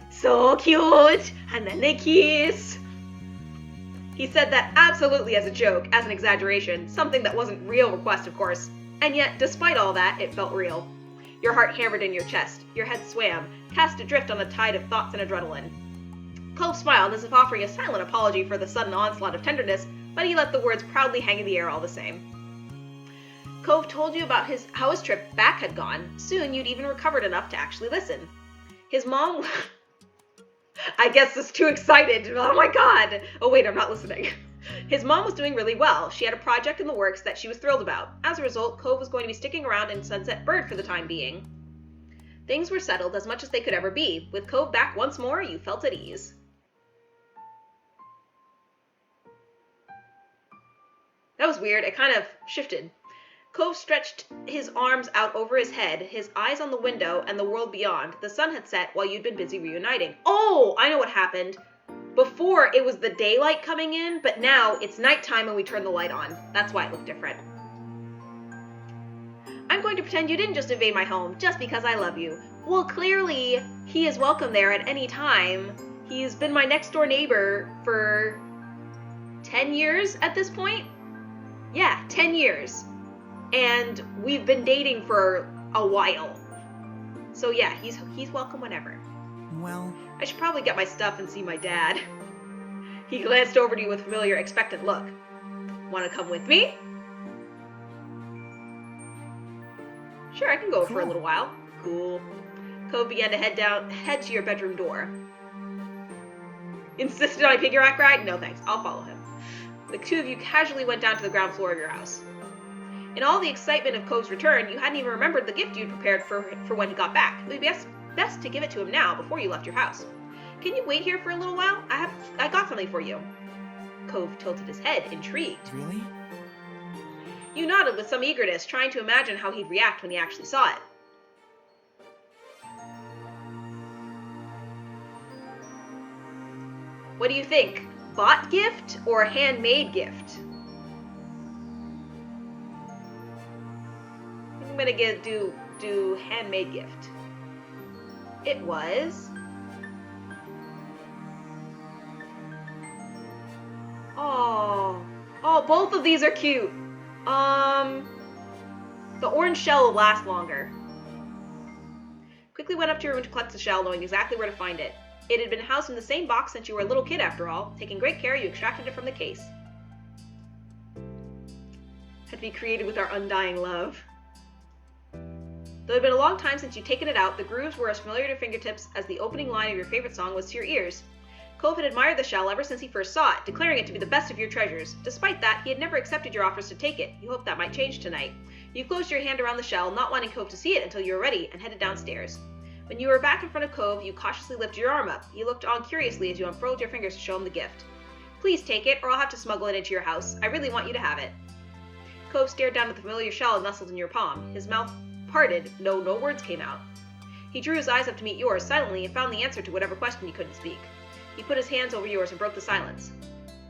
So cute! And then they kiss. He said that absolutely as a joke, as an exaggeration, something that wasn't real request, of course. And yet, despite all that, it felt real. Your heart hammered in your chest. Your head swam, cast adrift on the tide of thoughts and adrenaline. Cove smiled as if offering a silent apology for the sudden onslaught of tenderness, but he let the words proudly hang in the air all the same. Cove told you about how his trip back had gone. Soon you'd even recovered enough to actually listen. His mom... I guess was too excited. Oh my god! Oh wait, I'm not listening. His mom was doing really well. She had a project in the works that she was thrilled about. As a result, Cove was going to be sticking around in Sunset Bird for the time being. Things were settled as much as they could ever be. With Cove back once more, you felt at ease. That was weird. It kind of shifted. Cove stretched his arms out over his head, his eyes on the window and the world beyond. The sun had set while you'd been busy reuniting. Oh, I know what happened. Before, it was the daylight coming in, but now it's nighttime and we turn the light on. That's why it looked different. I'm going to pretend you didn't just invade my home just because I love you. Well, clearly, he is welcome there at any time. He's been my next door neighbor for 10 years at this point? Yeah, 10 years. And we've been dating for a while. So yeah, he's welcome whenever. Well... I should probably get my stuff and see my dad. He glanced over to you with a familiar, expectant look. Want to come with me? Sure, I can go for a little while. Cool. Cove began to head to your bedroom door. Insisted on a piggyback ride? No thanks, I'll follow him. The two of you casually went down to the ground floor of your house. In all the excitement of Cove's return, you hadn't even remembered the gift you'd prepared for when he got back. It would be best to give it to him now before you left your house. Can you wait here for a little while? I got something for you. Cove tilted his head, intrigued. Really? You nodded with some eagerness, trying to imagine how he'd react when he actually saw it. What do you think? Bought gift or handmade gift? I'm gonna do handmade gift. It was... Oh, both of these are cute. The orange shell will last longer. Quickly went up to your room to collect the shell, knowing exactly where to find it. It had been housed in the same box since you were a little kid, after all. Taking great care, you extracted it from the case. Had to be created with our undying love. Though it had been a long time since you'd taken it out, the grooves were as familiar to your fingertips as the opening line of your favorite song was to your ears. Cove had admired the shell ever since he first saw it, declaring it to be the best of your treasures. Despite that, he had never accepted your offers to take it. You hoped that might change tonight. You closed your hand around the shell, not wanting Cove to see it until you were ready, and headed downstairs. When you were back in front of Cove, you cautiously lifted your arm up. He looked on curiously as you unfurled your fingers to show him the gift. Please take it, or I'll have to smuggle it into your house. I really want you to have it. Cove stared down at the familiar shell nestled in your palm. His mouth parted, no words came out. He drew his eyes up to meet yours silently and found the answer to whatever question he couldn't speak. He put his hands over yours and broke the silence.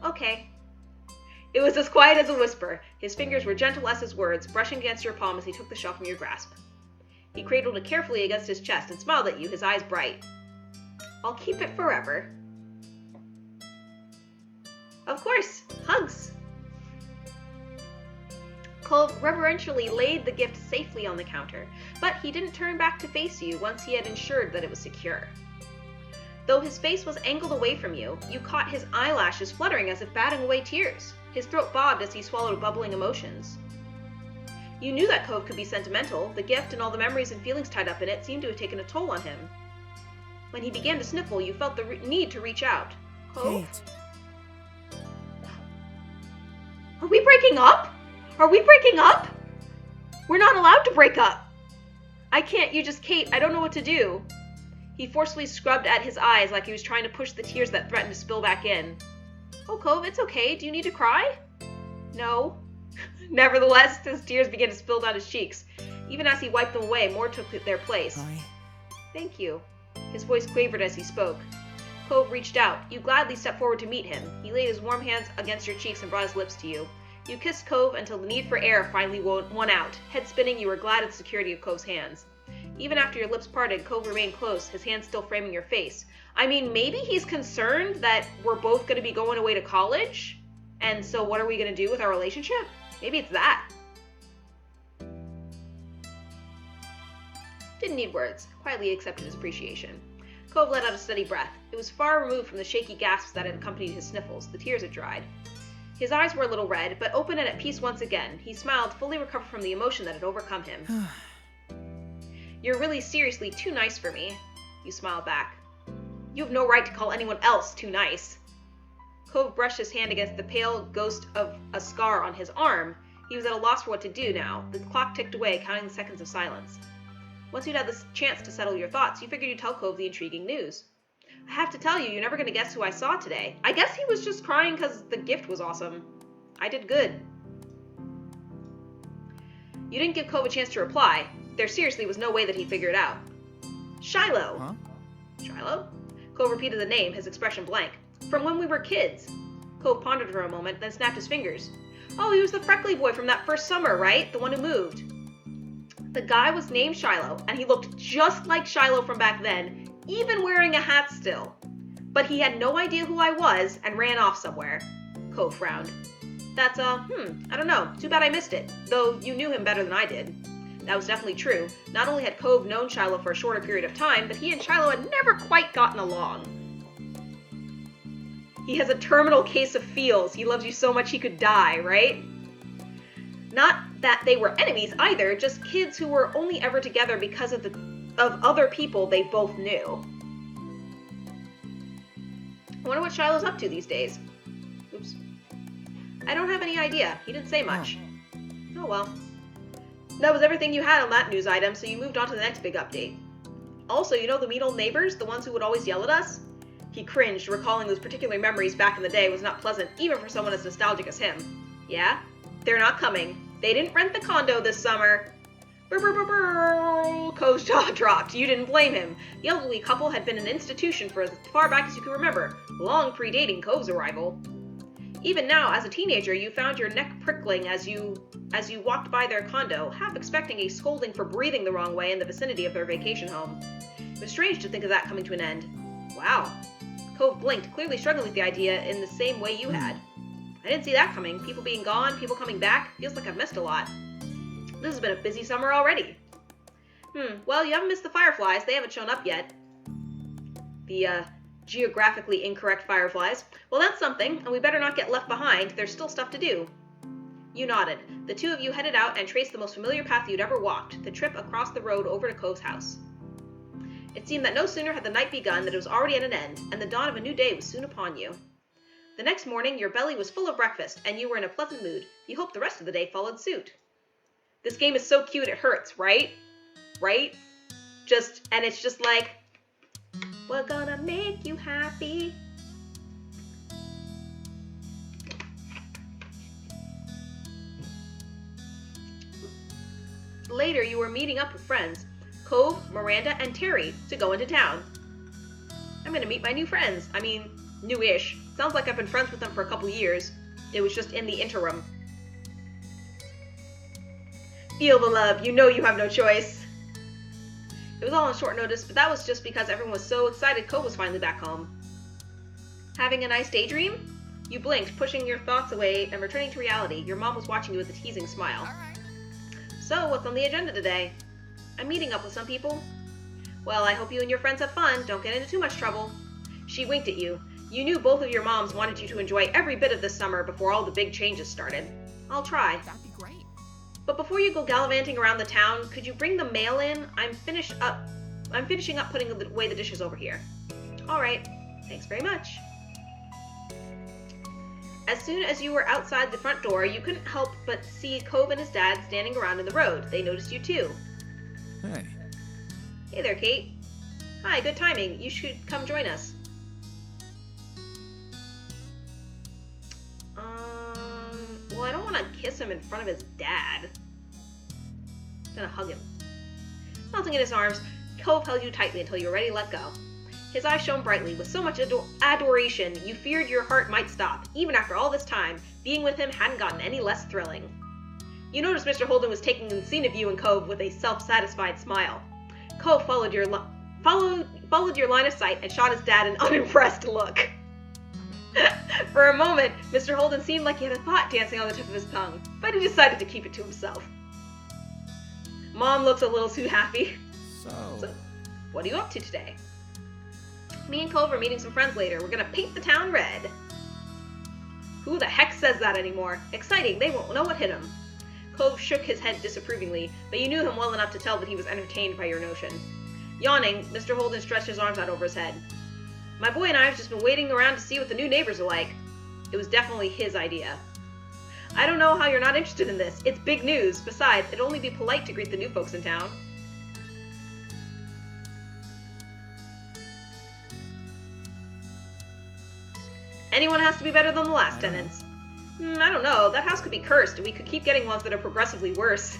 Okay. It was as quiet as a whisper. His fingers were gentle as his words, brushing against your palm as he took the shell from your grasp. He cradled it carefully against his chest and smiled at you, his eyes bright. I'll keep it forever. Of course. Hugs. Cove reverentially laid the gift safely on the counter, but he didn't turn back to face you once he had ensured that it was secure. Though his face was angled away from you, you caught his eyelashes fluttering as if batting away tears. His throat bobbed as he swallowed bubbling emotions. You knew that Cove could be sentimental. The gift and all the memories and feelings tied up in it seemed to have taken a toll on him. When he began to sniffle, you felt the need to reach out. Cove? Kate. Are we breaking up? Are we breaking up? We're not allowed to break up. I can't, you just, Kate, I don't know what to do. He forcefully scrubbed at his eyes like he was trying to push the tears that threatened to spill back in. Oh, Cove, it's okay. Do you need to cry? No. Nevertheless, his tears began to spill down his cheeks. Even as he wiped them away, more took their place. I... Thank you. His voice quavered as he spoke. Cove reached out. You gladly stepped forward to meet him. He laid his warm hands against your cheeks and brought his lips to you. You kissed Cove until the need for air finally won out. Head spinning, you were glad at the security of Cove's hands. Even after your lips parted, Cove remained close, his hands still framing your face. I mean, maybe he's concerned that we're both going to be going away to college? And so what are we going to do with our relationship? Maybe it's that. Didn't need words. Quietly accepted his appreciation. Cove let out a steady breath. It was far removed from the shaky gasps that had accompanied his sniffles. The tears had dried. His eyes were a little red, but open and at peace once again. He smiled, fully recovered from the emotion that had overcome him. You're really seriously too nice for me. You smiled back. You have no right to call anyone else too nice. Cove brushed his hand against the pale ghost of a scar on his arm. He was at a loss for what to do now. The clock ticked away, counting the seconds of silence. Once you'd had the chance to settle your thoughts, you figured you'd tell Cove the intriguing news. I have to tell you, you're never going to guess who I saw today. I guess he was just crying because the gift was awesome. I did good. You didn't give Cove a chance to reply. There seriously was no way that he'd figure it out. Shiloh. Huh? Shiloh? Cove repeated the name, his expression blank. From when we were kids. Cove pondered for a moment, then snapped his fingers. Oh, he was the freckly boy from that first summer, right? The one who moved. The guy was named Shiloh, and he looked just like Shiloh from back then, even wearing a hat still. But he had no idea who I was and ran off somewhere. Cove frowned. That's, I don't know. Too bad I missed it, though you knew him better than I did. That was definitely true. Not only had Cove known Shiloh for a shorter period of time, but he and Shiloh had never quite gotten along. He has a terminal case of feels. He loves you so much he could die, right? Not that they were enemies either, just kids who were only ever together because of other people they both knew. I wonder what Shiloh's up to these days. Oops. I don't have any idea. He didn't say much. Oh well. That was everything you had on that news item, so you moved on to the next big update. Also, you know the mean old neighbors, the ones who would always yell at us? He cringed, recalling those particular memories back in the day was not pleasant, even for someone as nostalgic as him. Yeah? They're not coming. They didn't rent the condo this summer. Brr, brr, brr, brr. Cove's jaw dropped. You didn't blame him. The elderly couple had been an institution for as far back as you can remember, long predating Cove's arrival. Even now, as a teenager, you found your neck prickling as you walked by their condo, half expecting a scolding for breathing the wrong way in the vicinity of their vacation home. It was strange to think of that coming to an end. Wow. Cove blinked, clearly struggling with the idea in the same way you had. I didn't see that coming. People being gone, people coming back. Feels like I've missed a lot. This has been a busy summer already. Well, you haven't missed the fireflies. They haven't shown up yet. The, geographically incorrect fireflies. Well, that's something, and we better not get left behind. There's still stuff to do. You nodded. The two of you headed out and traced the most familiar path you'd ever walked, the trip across the road over to Cove's house. It seemed that no sooner had the night begun than it was already at an end, and the dawn of a new day was soon upon you. The next morning, your belly was full of breakfast, and you were in a pleasant mood. You hoped the rest of the day followed suit. This game is so cute it hurts, right? Right? And it's just like, we're gonna make you happy. Later, you were meeting up with friends, Cove, Miranda, and Terry, to go into town. I'm gonna meet my new friends. I mean, new-ish. Sounds like I've been friends with them for a couple years. It was just in the interim. Feel the love. You know you have no choice. It was all on short notice, but that was just because everyone was so excited Cove was finally back home. Having a nice daydream? You blinked, pushing your thoughts away and returning to reality. Your mom was watching you with a teasing smile. So, what's on the agenda today? I'm meeting up with some people. Well, I hope you and your friends have fun. Don't get into too much trouble. She winked at you. You knew both of your moms wanted you to enjoy every bit of this summer before all the big changes started. I'll try. That'd be great. But before you go gallivanting around the town, could you bring the mail in? I'm finishing up putting away the dishes over here. All right. Thanks very much. As soon as you were outside the front door, you couldn't help but see Cove and his dad standing around in the road. They noticed you too. Hey. Hey there, Kate. Hi, good timing. You should come join us. Well, I don't want to kiss him in front of his dad. gonna hug him. Melting in his arms, Cove held you tightly until you were ready to let go. His eyes shone brightly with so much adoration you feared your heart might stop. Even after all this time, being with him hadn't gotten any less thrilling. You noticed Mr. Holden was taking in the scene of you and Cove with a self-satisfied smile. Cove followed your line of sight and shot his dad an unimpressed look. For a moment, Mr. Holden seemed like he had a thought dancing on the tip of his tongue, but he decided to keep it to himself. Mom looks a little too happy. So, what are you up to today? Me and Cove are meeting some friends later. We're gonna paint the town red. Who the heck says that anymore? Exciting, they won't know what hit him. Cove shook his head disapprovingly, but you knew him well enough to tell that he was entertained by your notion. Yawning, Mr. Holden stretched his arms out over his head. My boy and I have just been waiting around to see what the new neighbors are like. It was definitely his idea. I don't know how you're not interested in this. It's big news. Besides, it'd only be polite to greet the new folks in town. Anyone has to be better than the last tenants. I don't know. That house could be cursed, and we could keep getting ones that are progressively worse.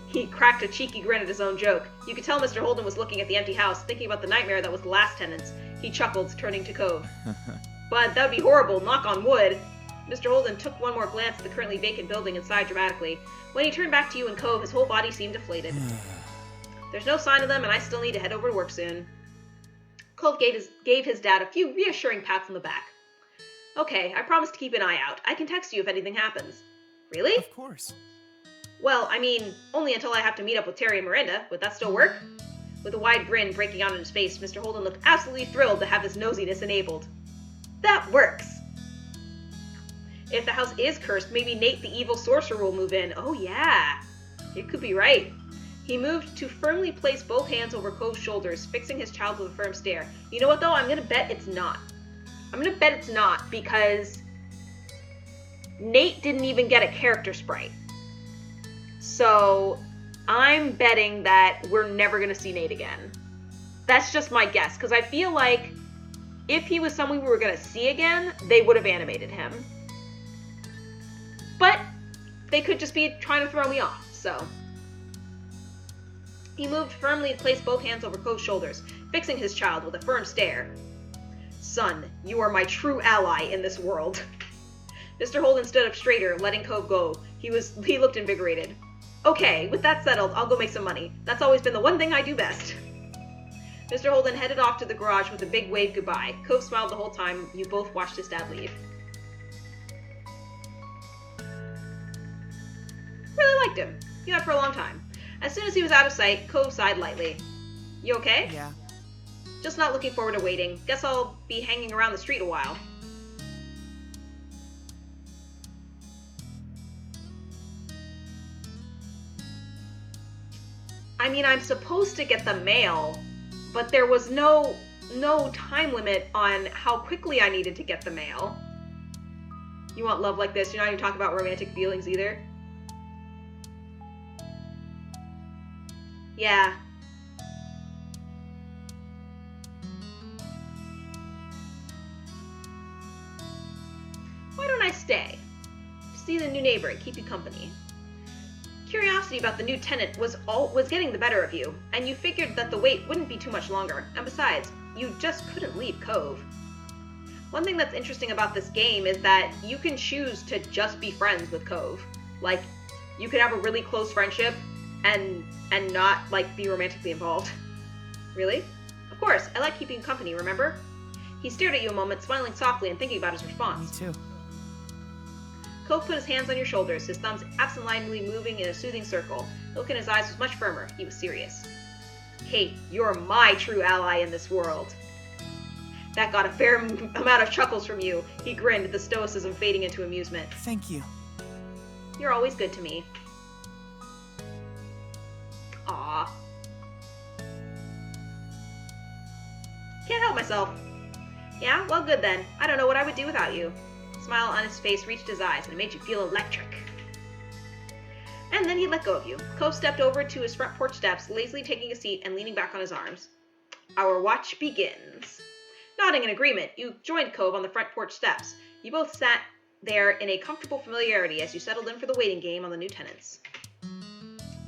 He cracked a cheeky grin at his own joke. You could tell Mr. Holden was looking at the empty house, thinking about the nightmare that was the last tenants. He chuckled, turning to Cove. But that would be horrible, knock on wood. Mr. Holden took one more glance at the currently vacant building and sighed dramatically. When he turned back to you and Cove, his whole body seemed deflated. There's no sign of them, and I still need to head over to work soon. Cove gave his dad a few reassuring pats on the back. Okay, I promise to keep an eye out. I can text you if anything happens. Really? Of course. Well, I mean, only until I have to meet up with Terry and Miranda. Would that still work? With a wide grin breaking out in his face, Mr. Holden looked absolutely thrilled to have his nosiness enabled. That works! If the house is cursed, maybe Nate the evil sorcerer will move in. Oh yeah! It could be right. He moved to firmly place both hands over Cove's shoulders, fixing his child with a firm stare. You know what though? I'm gonna bet it's not. I'm gonna bet it's not because Nate didn't even get a character sprite. So I'm betting that we're never gonna see Nate again. That's just my guess, because I feel like if he was someone we were gonna see again, they would have animated him. But they could just be trying to throw me off, so. He moved firmly and placed both hands over Cove's shoulders, fixing his child with a firm stare. Son, you are my true ally in this world. Mr. Holden stood up straighter, letting Cove go. He looked invigorated. Okay, with that settled, I'll go make some money. That's always been the one thing I do best. Mr. Holden headed off to the garage with a big wave goodbye. Cove smiled the whole time you both watched his dad leave. Really liked him. You had for a long time. As soon as he was out of sight, Cove sighed lightly. You okay? Yeah. Just not looking forward to waiting. Guess I'll be hanging around the street a while. I mean, I'm supposed to get the mail, but there was no time limit on how quickly I needed to get the mail. You want love like this? You're not even talking about romantic feelings either? Yeah. Why don't I stay? See the new neighbor and keep you company. Curiosity about the new tenant was getting the better of you, and you figured that the wait wouldn't be too much longer, and besides, you just couldn't leave Cove. One thing that's interesting about this game is that you can choose to just be friends with Cove. Like, you could have a really close friendship and not, like, be romantically involved. Really? Of course, I like keeping you company, remember? He stared at you a moment, smiling softly and thinking about his response. Me too. Cove put his hands on your shoulders, his thumbs absentmindedly moving in a soothing circle. The look in his eyes was much firmer. He was serious. Kate, you're my true ally in this world. That got a fair amount of chuckles from you. He grinned, the stoicism fading into amusement. Thank you. You're always good to me. Aw. Can't help myself. Yeah? Well, good then. I don't know what I would do without you. A smile on his face reached his eyes, and it made you feel electric. And then he let go of you. Cove stepped over to his front porch steps, lazily taking a seat and leaning back on his arms. Our watch begins. Nodding in agreement, you joined Cove on the front porch steps. You both sat there in a comfortable familiarity as you settled in for the waiting game on the new tenants.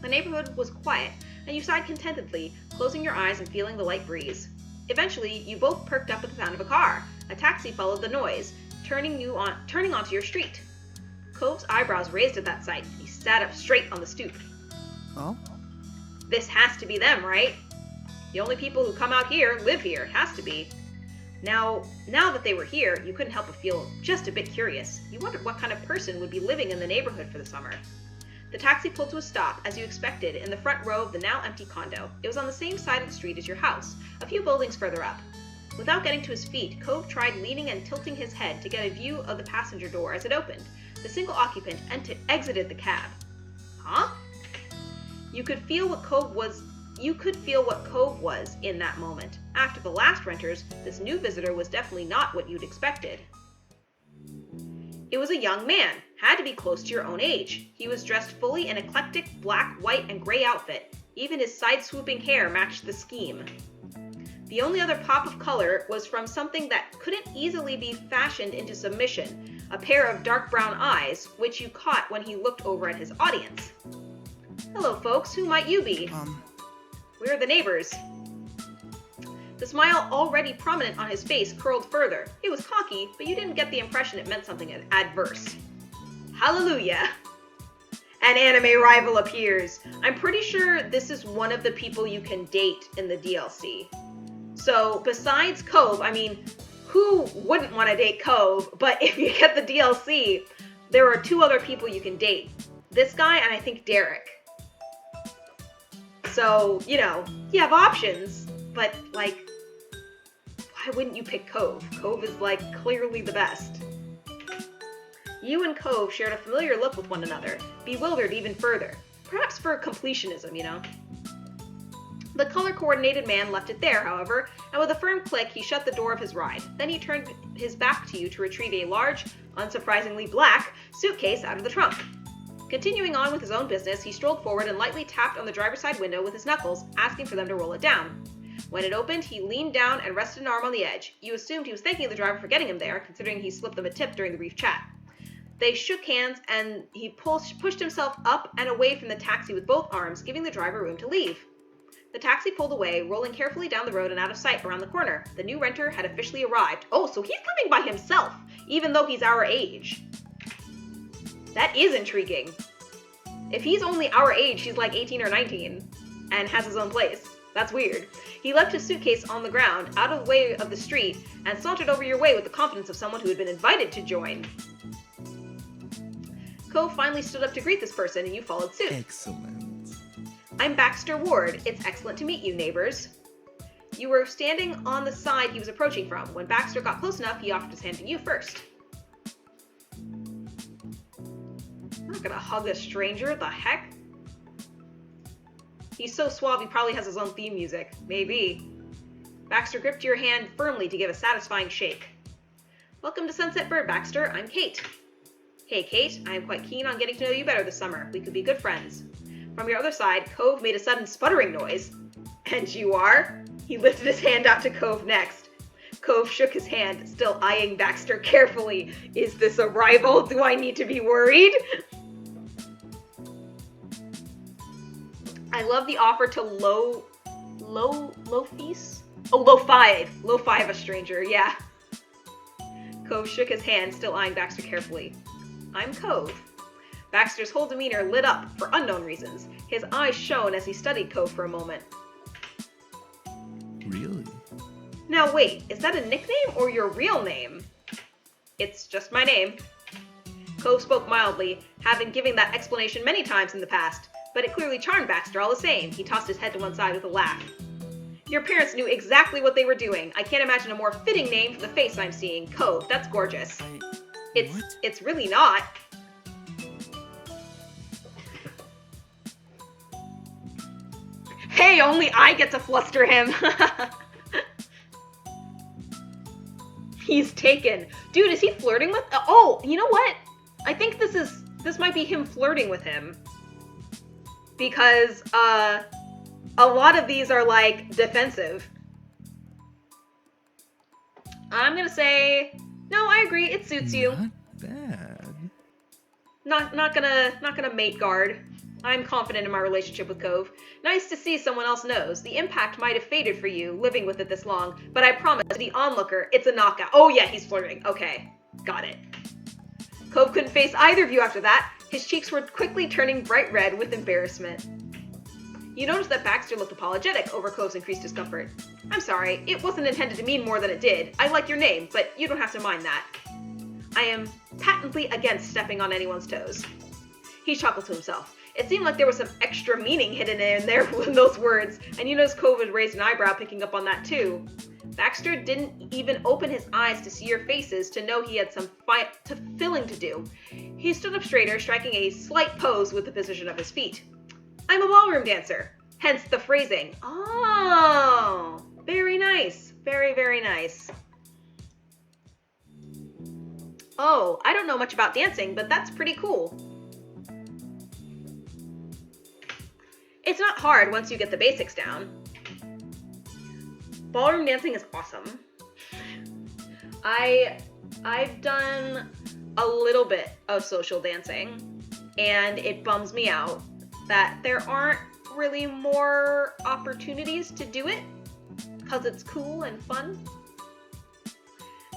The neighborhood was quiet, and you sighed contentedly, closing your eyes and feeling the light breeze. Eventually, you both perked up at the sound of a car. A taxi followed the noise, turning onto your street. Cove's eyebrows raised at that sight. He sat up straight on the stoop. Oh? This has to be them, right? The only people who come out here live here. It has to be. Now that they were here, you couldn't help but feel just a bit curious. You wondered what kind of person would be living in the neighborhood for the summer. The taxi pulled to a stop, as you expected, in the front row of the now empty condo. It was on the same side of the street as your house, a few buildings further up. Without getting to his feet, Cove tried leaning and tilting his head to get a view of the passenger door as it opened. The single occupant exited the cab. Huh? You could feel what Cove was in that moment. After the last renters, this new visitor was definitely not what you'd expected. It was a young man, had to be close to your own age. He was dressed fully in eclectic black, white, and gray outfit. Even his side-swooping hair matched the scheme. The only other pop of color was from something that couldn't easily be fashioned into submission, a pair of dark brown eyes, which you caught when he looked over at his audience. Hello, folks. Who might you be? We're the neighbors. The smile, already prominent on his face, curled further. It was cocky, but you didn't get the impression it meant something adverse. Hallelujah! An anime rival appears. I'm pretty sure this is one of the people you can date in the DLC. So, besides Cove, I mean, who wouldn't want to date Cove? But if you get the DLC, there are two other people you can date. This guy and I think Derek. So, you know, you have options, but, like, why wouldn't you pick Cove? Cove is, like, clearly the best. You and Cove shared a familiar look with one another, bewildered even further. Perhaps for completionism, you know? The color-coordinated man left it there, however, and with a firm click, he shut the door of his ride. Then he turned his back to you to retrieve a large, unsurprisingly black, suitcase out of the trunk. Continuing on with his own business, he strolled forward and lightly tapped on the driver's side window with his knuckles, asking for them to roll it down. When it opened, he leaned down and rested an arm on the edge. You assumed he was thanking the driver for getting him there, considering he slipped them a tip during the brief chat. They shook hands, and he pushed himself up and away from the taxi with both arms, giving the driver room to leave. The taxi pulled away, rolling carefully down the road and out of sight around the corner. The new renter had officially arrived. Oh, so he's living by himself, even though he's our age. That is intriguing. If he's only our age, he's like 18 or 19, and has his own place. That's weird. He left his suitcase on the ground, out of the way of the street, and sauntered over your way with the confidence of someone who had been invited to join. Cove finally stood up to greet this person, and you followed suit. Excellent. I'm Baxter Ward. It's excellent to meet you, neighbors. You were standing on the side he was approaching from. When Baxter got close enough, he offered his hand to you first. I'm not gonna hug a stranger, the heck? He's so suave he probably has his own theme music. Maybe. Baxter gripped your hand firmly to give a satisfying shake. Welcome to Sunset Bird, Baxter. I'm Kate. Hey, Kate. I am quite keen on getting to know you better this summer. We could be good friends. From your other side, Cove made a sudden sputtering noise. And you are? He lifted his hand out to Cove next. Cove shook his hand, still eyeing Baxter carefully. Is this a rival? Do I need to be worried? I love the offer to low fees? Oh, low five a stranger, yeah. Cove shook his hand, still eyeing Baxter carefully. I'm Cove. Baxter's whole demeanor lit up for unknown reasons. His eyes shone as he studied Cove for a moment. Really? Now wait, is that a nickname or your real name? It's just my name. Cove spoke mildly, having given that explanation many times in the past, but it clearly charmed Baxter all the same. He tossed his head to one side with a laugh. Your parents knew exactly what they were doing. I can't imagine a more fitting name for the face I'm seeing. Cove, that's gorgeous. It's really not. Hey, only I get to fluster him. He's taken. Dude, is he flirting with... Oh, you know what? I think this might be him flirting with him. Because, a lot of these are, like, defensive. I'm gonna say... No, I agree. It suits you. Not bad. Not gonna mate guard. I'm confident in my relationship with Cove. Nice to see someone else knows. The impact might have faded for you, living with it this long, but I promise, to the onlooker, it's a knockout. Oh yeah, he's flirting. Okay, got it. Cove couldn't face either of you after that. His cheeks were quickly turning bright red with embarrassment. You noticed that Baxter looked apologetic over Cove's increased discomfort. I'm sorry, it wasn't intended to mean more than it did. I like your name, but you don't have to mind that. I am patently against stepping on anyone's toes. He chuckled to himself. It seemed like there was some extra meaning hidden in there in those words, and you noticed Cove had raised an eyebrow picking up on that too. Baxter didn't even open his eyes to see your faces to know he had some filling to do. He stood up straighter, striking a slight pose with the position of his feet. I'm a ballroom dancer, hence the phrasing. Oh, very nice. Very, very nice. Oh, I don't know much about dancing, but that's pretty cool. It's not hard once you get the basics down. Ballroom dancing is awesome. I've done a little bit of social dancing, and it bums me out that there aren't really more opportunities to do it, because it's cool and fun.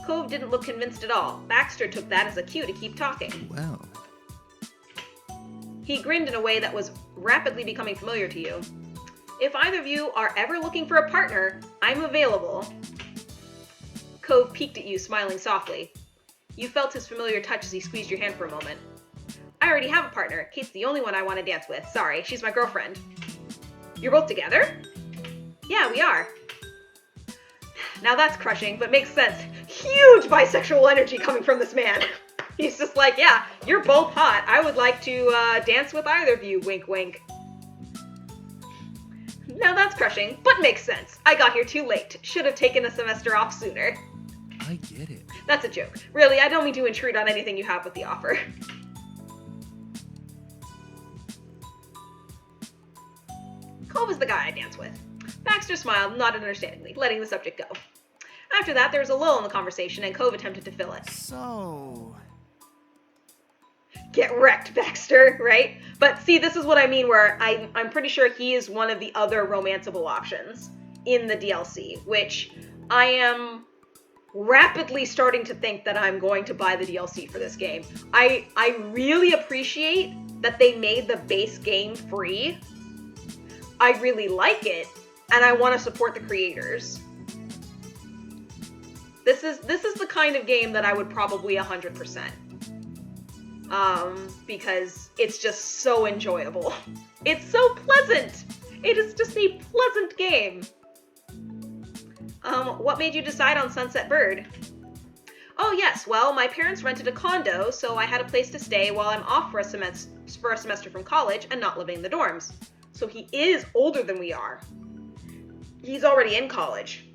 Cove didn't look convinced at all. Baxter took that as a cue to keep talking. Well. He grinned in a way that was rapidly becoming familiar to you. If either of you are ever looking for a partner, I'm available. Cove peeked at you, smiling softly. You felt his familiar touch as he squeezed your hand for a moment. I already have a partner. Kate's the only one I want to dance with. Sorry, she's my girlfriend. You're both together? Yeah, we are. Now that's crushing, but makes sense. Huge bisexual energy coming from this man. He's just like, yeah, you're both hot. I would like to dance with either of you, wink wink. Now that's crushing, but makes sense. I got here too late. Should have taken a semester off sooner. I get it. That's a joke. Really, I don't mean to intrude on anything you have with the offer. Cove is the guy I dance with. Baxter smiled, nodded understandingly, letting the subject go. After that, there was a lull in the conversation, and Cove attempted to fill it. So... Get wrecked, Baxter, right? But see, this is what I mean, where I'm pretty sure he is one of the other romanceable options in the DLC, which I am rapidly starting to think that I'm going to buy the DLC for this game. I really appreciate that they made the base game free. I really like it, and I want to support the creators. This is the kind of game that I would probably 100%. Because it's just so enjoyable. It's so pleasant! It is just a pleasant game. What made you decide on Sunset Bird? Oh yes, well, my parents rented a condo, so I had a place to stay while I'm off for a semester from college and not living in the dorms. So he is older than we are. He's already in college.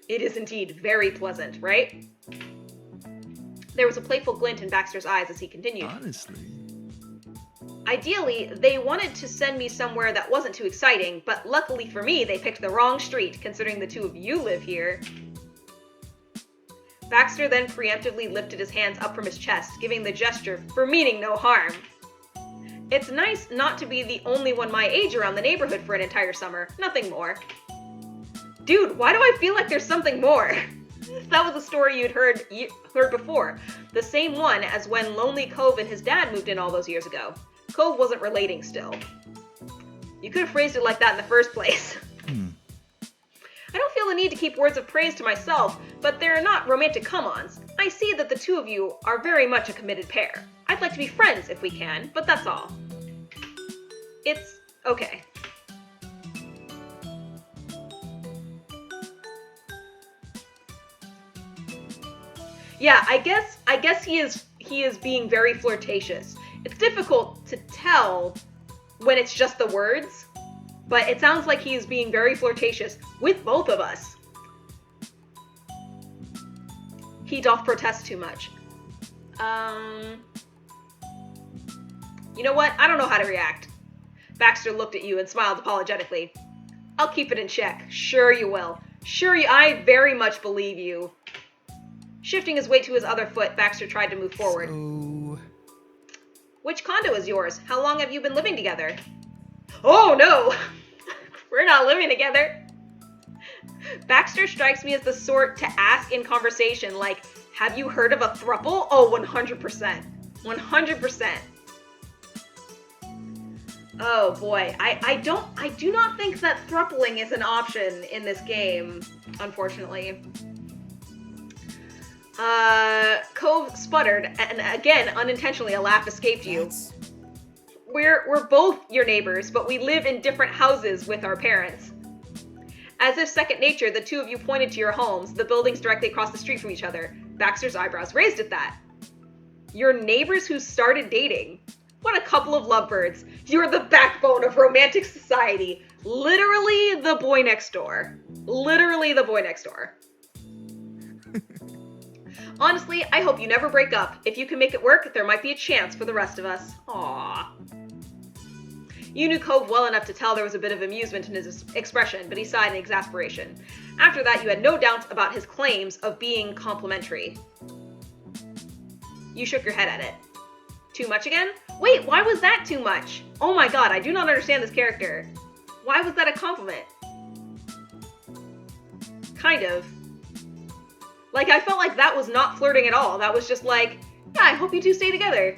It is indeed very pleasant, right? There was a playful glint in Baxter's eyes as he continued. Honestly. Ideally, they wanted to send me somewhere that wasn't too exciting, but luckily for me, they picked the wrong street, considering the two of you live here. Baxter then preemptively lifted his hands up from his chest, giving the gesture for meaning no harm. It's nice not to be the only one my age around the neighborhood for an entire summer. Nothing more. Dude, why do I feel like there's something more? That was a story you'd heard before. The same one as when Lonely Cove and his dad moved in all those years ago. Cove wasn't relating still. You could have phrased it like that in the first place. I don't feel the need to keep words of praise to myself, but they're not romantic come-ons. I see that the two of you are very much a committed pair. I'd like to be friends if we can, but that's all. It's okay. Yeah, I guess he is being very flirtatious. It's difficult to tell when it's just the words, but it sounds like he is being very flirtatious with both of us. He doth protest too much. You know what? I don't know how to react. Baxter looked at you and smiled apologetically. I'll keep it in check. Sure you will. I very much believe you. Shifting his weight to his other foot, Baxter tried to move forward. So... Which condo is yours? How long have you been living together? Oh no! We're not living together. Baxter strikes me as the sort to ask in conversation, like, have you heard of a throuple? Oh, 100%. 100%. Oh boy, I do not think that throupling is an option in this game, unfortunately. Cove sputtered, and again, unintentionally, a laugh escaped you. We're both your neighbors, but we live in different houses with our parents. As if second nature, the two of you pointed to your homes, the buildings directly across the street from each other. Baxter's eyebrows raised at that. Your neighbors who started dating. What a couple of lovebirds. You're the backbone of romantic society. Literally the boy next door. Literally the boy next door. Honestly, I hope you never break up. If you can make it work, there might be a chance for the rest of us. Aww. You knew Cove well enough to tell there was a bit of amusement in his expression, but he sighed in exasperation. After that, you had no doubt about his claims of being complimentary. You shook your head at it. Too much again? Wait, why was that too much? Oh my god, I do not understand this character. Why was that a compliment? Kind of. Like, I felt like that was not flirting at all. That was just like, yeah, I hope you two stay together.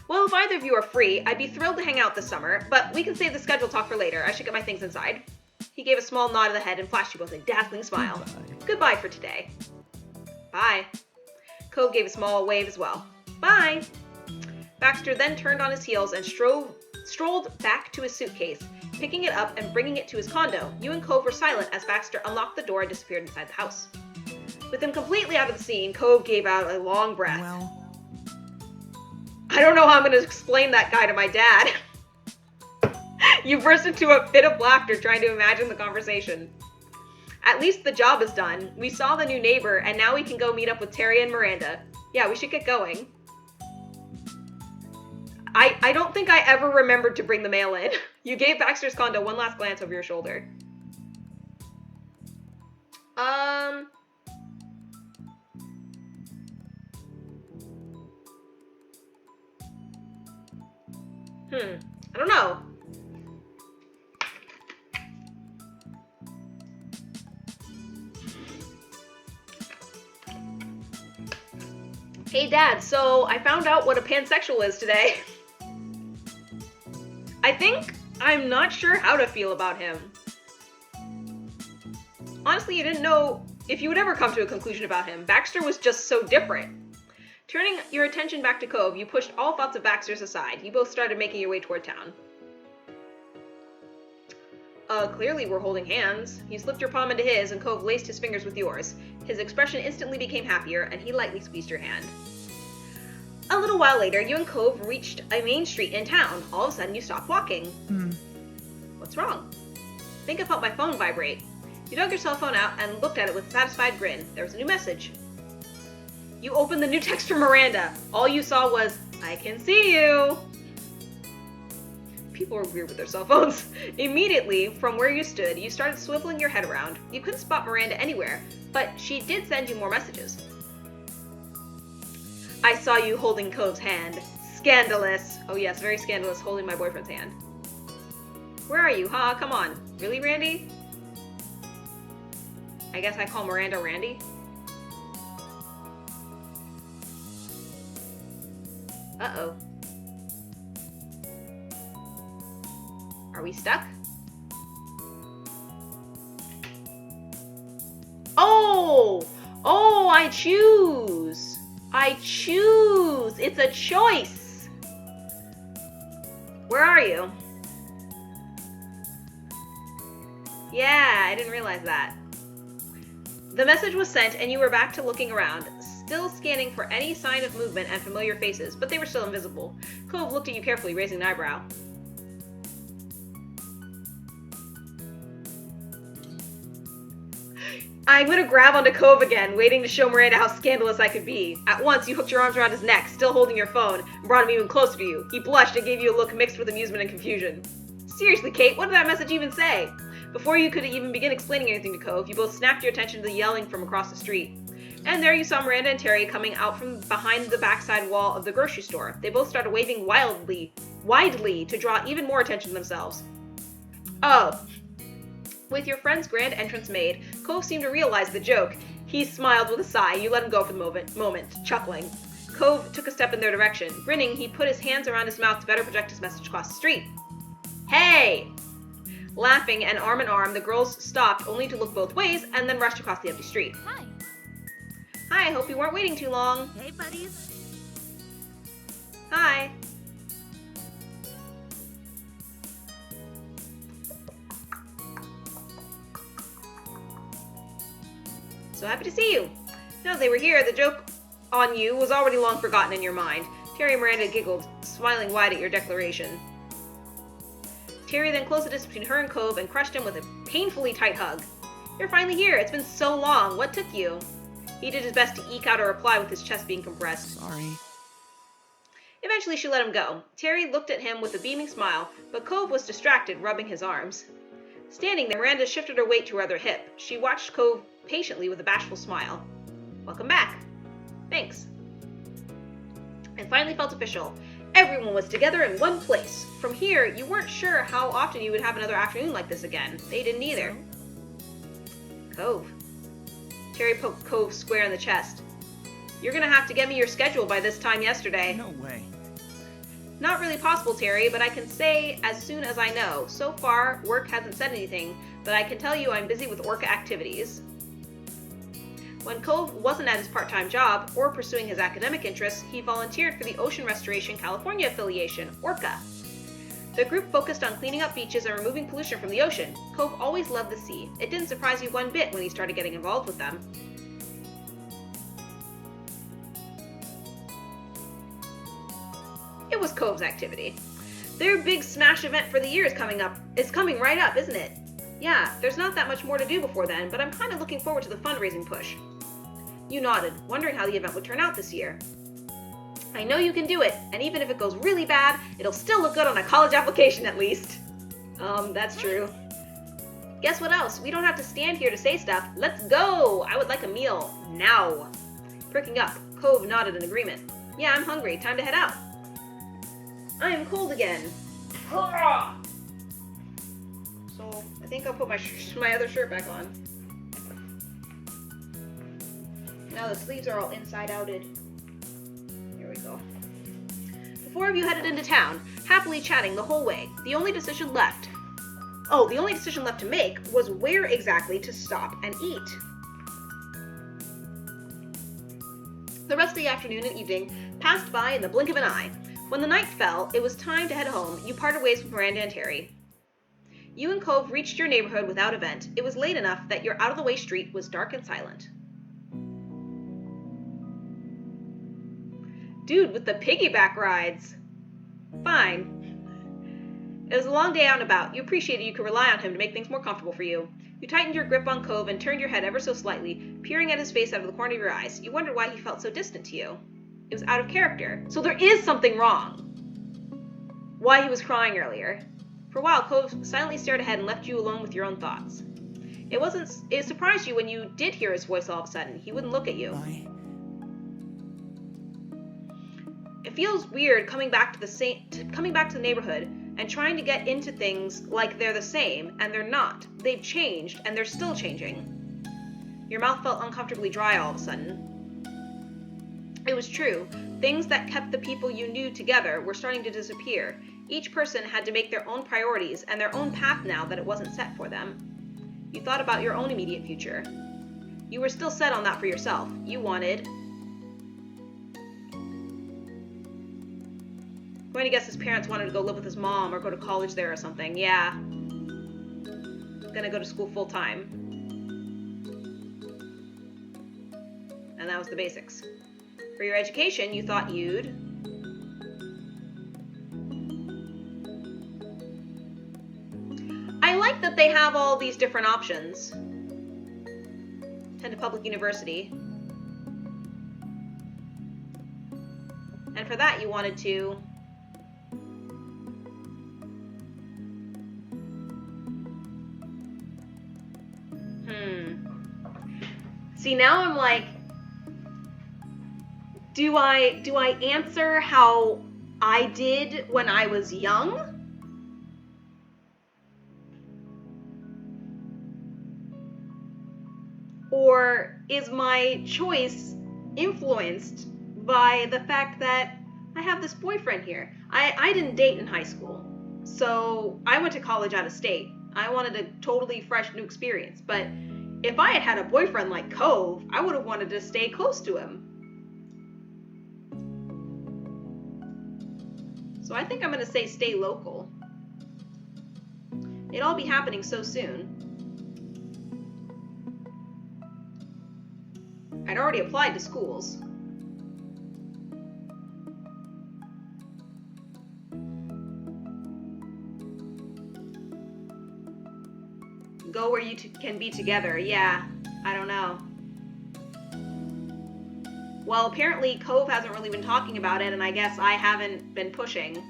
Well, if either of you are free, I'd be thrilled to hang out this summer, but we can save the schedule talk for later. I should get my things inside. He gave a small nod of the head and flashed you both a dazzling smile. Goodbye for today. Bye. Cove gave a small wave as well. Bye. Baxter then turned on his heels and strolled back to his suitcase, picking it up and bringing it to his condo. You and Cove were silent as Baxter unlocked the door and disappeared inside the house. With him completely out of the scene, Cove gave out a long breath. Well, I don't know how I'm going to explain that guy to my dad. You burst into a fit of laughter trying to imagine the conversation. At least the job is done. We saw the new neighbor, and now we can go meet up with Terry and Miranda. Yeah, we should get going. I don't think I ever remembered to bring the mail in. You gave Baxter's condo one last glance over your shoulder. I don't know. Hey Dad, so I found out what a pansexual is today. I think I'm not sure how to feel about him. Honestly, you didn't know if you would ever come to a conclusion about him. Baxter was just so different. Turning your attention back to Cove, you pushed all thoughts of Baxter's aside. You both started making your way toward town. Clearly we're holding hands. You slipped your palm into his, and Cove laced his fingers with yours. His expression instantly became happier, and he lightly squeezed your hand. A little while later, you and Cove reached a main street in town. All of a sudden, you stopped walking. What's wrong? I think I felt my phone vibrate. You dug your cell phone out and looked at it with a satisfied grin. There was a new message. You opened the new text from Miranda. All you saw was, I can see you. People are weird with their cell phones. Immediately, from where you stood, you started swiveling your head around. You couldn't spot Miranda anywhere, but she did send you more messages. I saw you holding Cove's hand. Scandalous. Oh yes, very scandalous, holding my boyfriend's hand. Where are you, huh? Come on. Really, Randy? I guess I call Miranda Randy? Uh-oh. Are we stuck? Oh! Oh, I choose! I choose! It's a choice! Where are you? Yeah, I didn't realize that. The message was sent and you were back to looking around, still scanning for any sign of movement and familiar faces, but they were still invisible. Cove looked at you carefully, raising an eyebrow. I'm gonna grab onto Cove again, waiting to show Miranda how scandalous I could be. At once, you hooked your arms around his neck, still holding your phone, and brought him even closer to you. He blushed and gave you a look mixed with amusement and confusion. Seriously, Kate, what did that message even say? Before you could even begin explaining anything to Cove, you both snapped your attention to the yelling from across the street. And there you saw Miranda and Terry coming out from behind the backside wall of the grocery store. They both started waving widely to draw even more attention to themselves. Oh. With your friend's grand entrance made, Cove seemed to realize the joke. He smiled with a sigh. You let him go for the moment, chuckling. Cove took a step in their direction. Grinning, he put his hands around his mouth to better project his message across the street. Hey! Laughing and arm in arm, the girls stopped only to look both ways and then rushed across the empty street. Hi. Hi, hope you weren't waiting too long. Hey, buddies. Hi. So happy to see you. Now that they were here, the joke on you was already long forgotten in your mind. Terry and Miranda giggled, smiling wide at your declaration. Terry then closed the distance between her and Cove and crushed him with a painfully tight hug. You're finally here. It's been so long. What took you? He did his best to eke out a reply with his chest being compressed. Sorry. Eventually, she let him go. Terry looked at him with a beaming smile, but Cove was distracted, rubbing his arms. Standing there, Miranda shifted her weight to her other hip. She watched Cove patiently with a bashful smile. Welcome back. Thanks. And finally felt official. Everyone was together in one place. From here, you weren't sure how often you would have another afternoon like this again. They didn't either. Cove. Terry poked Cove square in the chest. You're gonna have to get me your schedule by this time yesterday. No way. Not really possible, Terry, but I can say as soon as I know. So far, work hasn't said anything, but I can tell you I'm busy with Orca activities. When Cove wasn't at his part-time job or pursuing his academic interests, he volunteered for the Ocean Restoration California affiliation, Orca. The group focused on cleaning up beaches and removing pollution from the ocean. Cove always loved the sea. It didn't surprise me one bit when he started getting involved with them. It was Cove's activity. Their big smash event for the year is coming right up, isn't it? Yeah, there's not that much more to do before then, but I'm kind of looking forward to the fundraising push. You nodded, wondering how the event would turn out this year. I know you can do it, and even if it goes really bad, it'll still look good on a college application at least. That's true. Guess what else? We don't have to stand here to say stuff. Let's go! I would like a meal. Now. Pricking up, Cove nodded in agreement. Yeah, I'm hungry. Time to head out. I am cold again. So, I think I'll put my other shirt back on. Now the sleeves are all inside-outed. Here we go. The four of you headed into town, happily chatting the whole way. The only decision left to make was where exactly to stop and eat. The rest of the afternoon and evening passed by in the blink of an eye. When the night fell, it was time to head home. You parted ways with Miranda and Terry. You and Cove reached your neighborhood without event. It was late enough that your out-of-the-way street was dark and silent. Dude with the piggyback rides. Fine. It was a long day out and about. You appreciated you could rely on him to make things more comfortable for you. You tightened your grip on Cove and turned your head ever so slightly, peering at his face out of the corner of your eyes. You wondered why he felt so distant to you. It was out of character. So there is something wrong. Why he was crying earlier. For a while, Cove silently stared ahead and left you alone with your own thoughts. It surprised you when you did hear his voice all of a sudden. He wouldn't look at you. Why? It feels weird coming back to the neighborhood and trying to get into things like they're the same, and they're not. They've changed, and they're still changing. Your mouth felt uncomfortably dry all of a sudden. It was true. Things that kept the people you knew together were starting to disappear. Each person had to make their own priorities and their own path now that it wasn't set for them. You thought about your own immediate future. You were still set on that for yourself. You wanted... I'm going to guess his parents wanted to go live with his mom or go to college there or something. Yeah. Gonna go to school full time. And that was the basics. For your education, you thought you'd... I like that they have all these different options. Attend a public university. And for that, you wanted to... See, now I'm like, Do I answer how I did when I was young? Or is my choice influenced by the fact that I have this boyfriend here? I didn't date in high school, so I went to college out of state. I wanted a totally fresh new experience, but if I had had a boyfriend like Cove, I would have wanted to stay close to him. So I think I'm going to say stay local. It'll all be happening so soon. I'd already applied to schools. Go where you can be together. Yeah, I don't know. Well, apparently Cove hasn't really been talking about it, and I guess I haven't been pushing.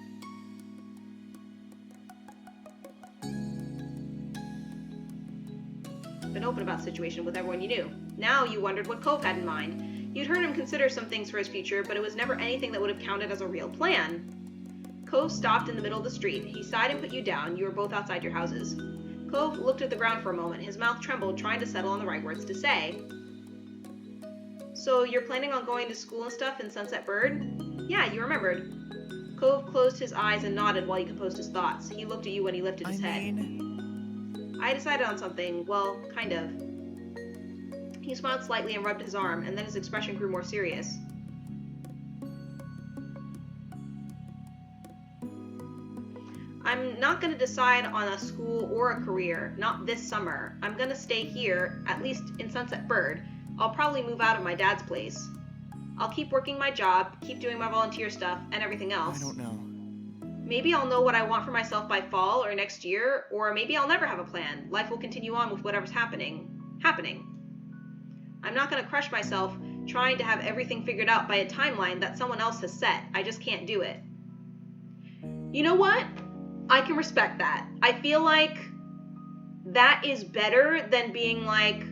Been open about the situation with everyone you knew. Now you wondered what Cove had in mind. You'd heard him consider some things for his future, but it was never anything that would have counted as a real plan. Cove stopped in the middle of the street. He sighed and put you down. You were both outside your houses. Cove looked at the ground for a moment. His mouth trembled, trying to settle on the right words to say. So you're planning on going to school and stuff in Sunset Bird? Yeah, you remembered. Cove closed his eyes and nodded while he composed his thoughts. He looked at you when he lifted his head. I decided on something. Well, kind of. He smiled slightly and rubbed his arm, and then his expression grew more serious. I'm not going to decide on a school or a career, not this summer. I'm going to stay here, at least in Sunset Bird. I'll probably move out of my dad's place. I'll keep working my job, keep doing my volunteer stuff, and everything else. I don't know. Maybe I'll know what I want for myself by fall or next year, or maybe I'll never have a plan. Life will continue on with whatever's happening. I'm not going to crush myself trying to have everything figured out by a timeline that someone else has set. I just can't do it. You know what? I can respect that. I feel like that is better than being like,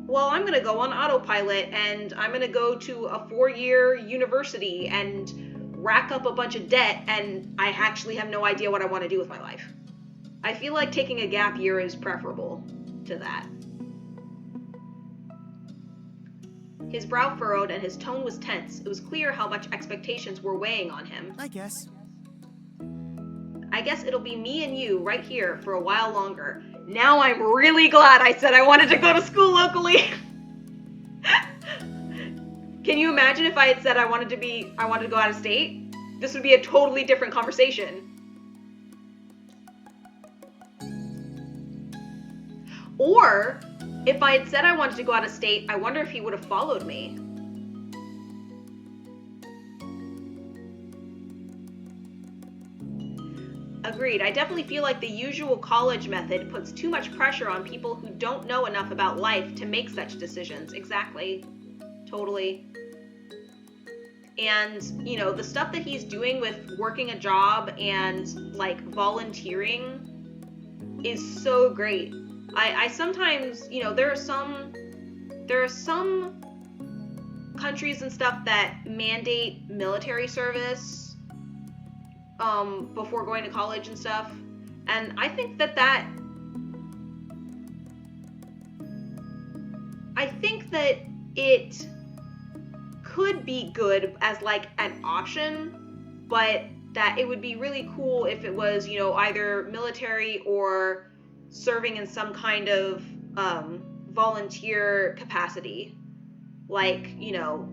well, I'm going to go on autopilot and I'm going to go to a 4-year university and rack up a bunch of debt and I actually have no idea what I want to do with my life. I feel like taking a gap year is preferable to that. His brow furrowed and his tone was tense. It was clear how much expectations were weighing on him. I guess it'll be me and you right here for a while longer. Now I'm really glad I said I wanted to go to school locally. Can you imagine if I had said I wanted to go out of state? This would be a totally different conversation. Or if I had said I wanted to go out of state, I wonder if he would have followed me. Agreed. I definitely feel like the usual college method puts too much pressure on people who don't know enough about life to make such decisions. Exactly. Totally. And, you know, the stuff that he's doing with working a job and, like, volunteering is so great. I sometimes, you know, there are some countries and stuff that mandate military service before going to college and stuff, and I think that it could be good as like an option, but that it would be really cool if it was, you know, either military or serving in some kind of volunteer capacity. Like, you know,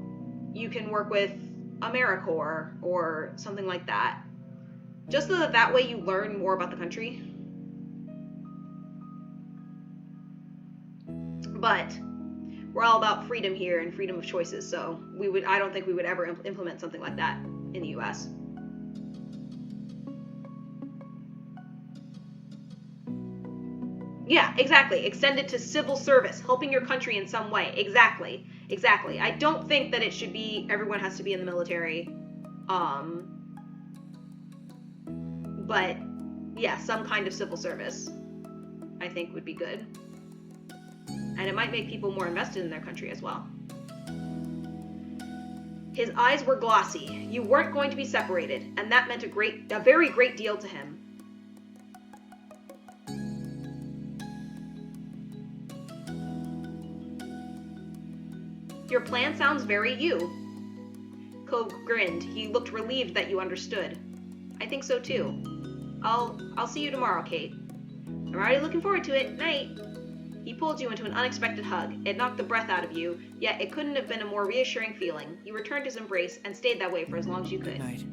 you can work with AmeriCorps or something like that. Just so that way you learn more about the country. But we're all about freedom here and freedom of choices, so I don't think we would ever implement something like that in the US. Yeah, exactly. Extend it to civil service, helping your country in some way. Exactly. I don't think that it should be everyone has to be in the military. But yeah, some kind of civil service I think would be good. And it might make people more invested in their country as well. His eyes were glossy. You weren't going to be separated, and that meant a very great deal to him. Your plan sounds very you. Cove grinned. He looked relieved that you understood. I think so too. I'll see you tomorrow, Kate. I'm already looking forward to it. Night. He pulled you into an unexpected hug. It knocked the breath out of you, yet it couldn't have been a more reassuring feeling. You returned his embrace and stayed that way for as long as you could. Night.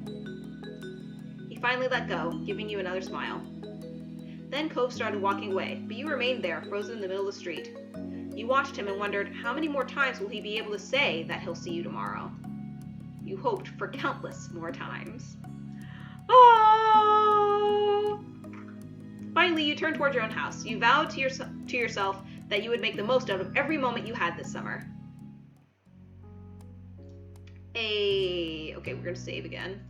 He finally let go, giving you another smile. Then Cove started walking away, but you remained there, frozen in the middle of the street. You watched him and wondered, how many more times will he be able to say that he'll see you tomorrow? You hoped for countless more times. Oh! Finally, you turned toward your own house. You vowed to yourself that you would make the most out of every moment you had this summer. Okay, we're gonna save again.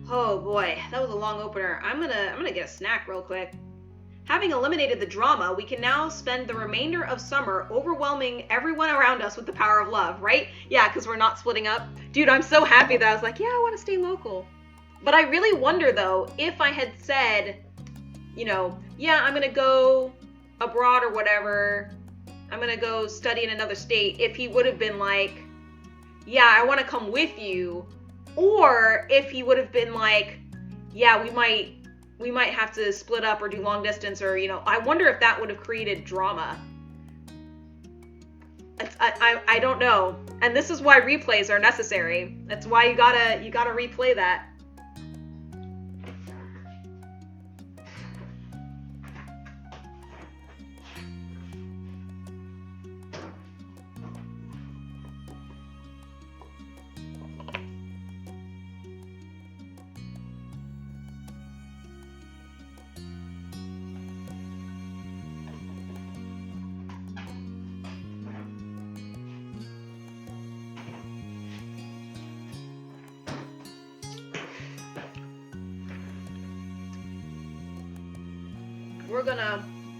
Oh boy, that was a long opener. I'm gonna get a snack real quick. Having eliminated the drama, we can now spend the remainder of summer overwhelming everyone around us with the power of love, right? Yeah, because we're not splitting up. Dude, I'm so happy that I was like, yeah, I want to stay local. But I really wonder, though, if I had said, you know, yeah, I'm going to go abroad or whatever, I'm going to go study in another state, if he would have been like, yeah, I want to come with you. Or if he would have been like, yeah, we might have to split up or do long distance, or, you know, I wonder if that would have created drama. I don't know. And this is why replays are necessary. That's why you gotta replay that.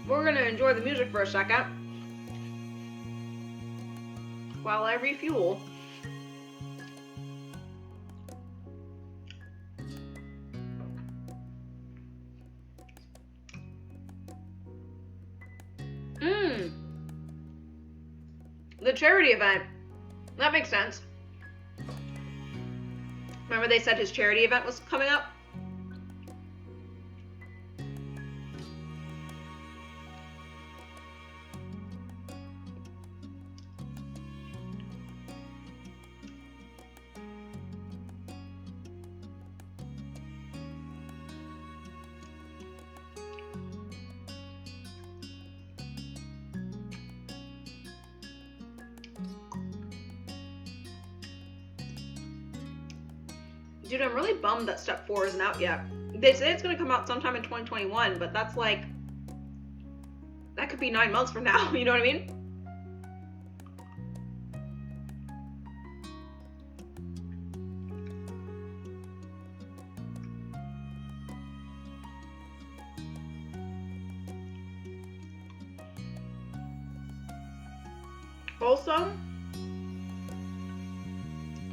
We're gonna enjoy the music for a second while I refuel. The charity event. That makes sense. Remember they said his charity event was coming up? Dude, I'm really bummed that Step 4 isn't out yet. They say it's going to come out sometime in 2021, but that's like... that could be 9 months from now, you know what I mean? Also,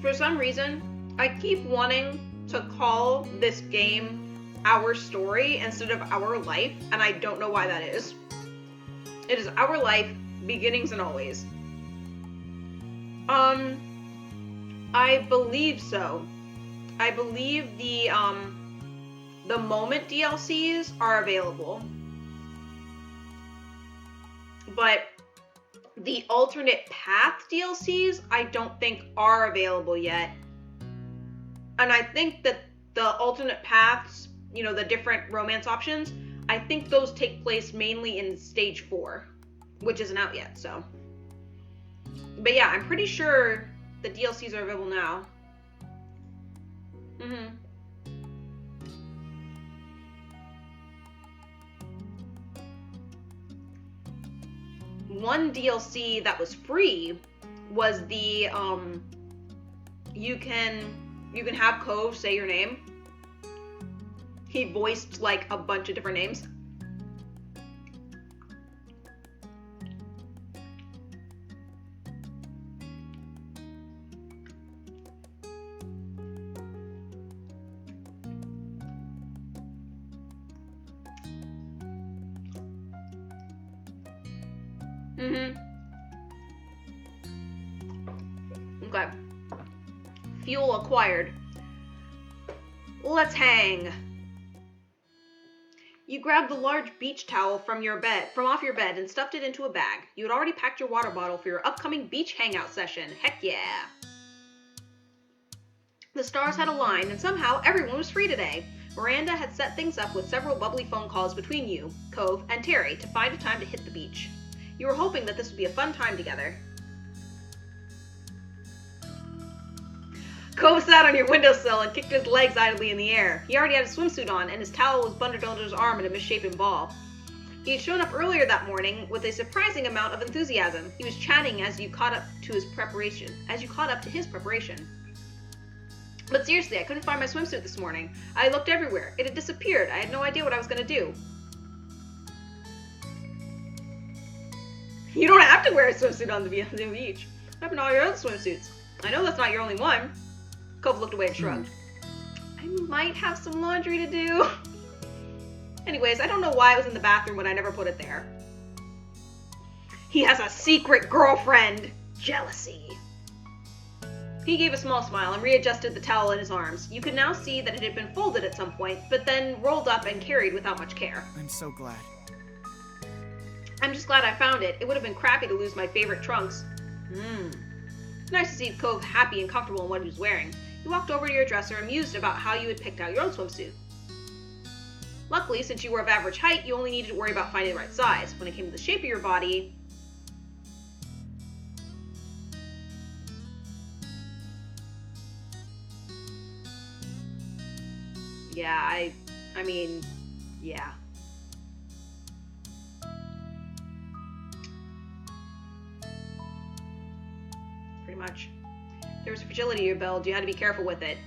for some reason, I keep wanting to call this game Our Story instead of Our Life, and I don't know why that is. It is Our Life, Beginnings and Always. I believe so. I believe the Moment DLCs are available. But the Alternate Path DLCs, I don't think are available yet. And I think that the alternate paths, you know, the different romance options, I think those take place mainly in stage 4, which isn't out yet, so. But yeah, I'm pretty sure the DLCs are available now. One DLC that was free was the, you can have Cove say your name. He voiced like a bunch of different names. Mm-hmm. Okay. Fuel acquired. Let's hang. You grabbed the large beach towel from off your bed and stuffed it into a bag. You had already packed your water bottle for your upcoming beach hangout session. Heck yeah. The stars had aligned, and somehow everyone was free today. Miranda had set things up with several bubbly phone calls between you, Cove, and Terry to find a time to hit the beach. You were hoping that this would be a fun time together. Cove sat on your windowsill and kicked his legs idly in the air. He already had a swimsuit on, and his towel was bundled under his arm in a misshapen ball. He had shown up earlier that morning with a surprising amount of enthusiasm. He was chatting as you caught up to his preparation. But seriously, I couldn't find my swimsuit this morning. I looked everywhere. It had disappeared. I had no idea what I was going to do. You don't have to wear a swimsuit on the beach. What happened to all your other swimsuits? I know that's not your only one. Cove looked away and shrugged. I might have some laundry to do. Anyways, I don't know why I was in the bathroom when I never put it there. He has a secret girlfriend. Jealousy. He gave a small smile and readjusted the towel in his arms. You could now see that it had been folded at some point, but then rolled up and carried without much care. I'm so glad. I'm just glad I found it. It would have been crappy to lose my favorite trunks. Nice to see Cove happy and comfortable in what he was wearing. You walked over to your dresser, amused about how you had picked out your own swimsuit. Luckily, since you were of average height, you only needed to worry about finding the right size. When it came to the shape of your body... Yeah, I mean, yeah. Pretty much. There was fragility to your build. You had to be careful with it.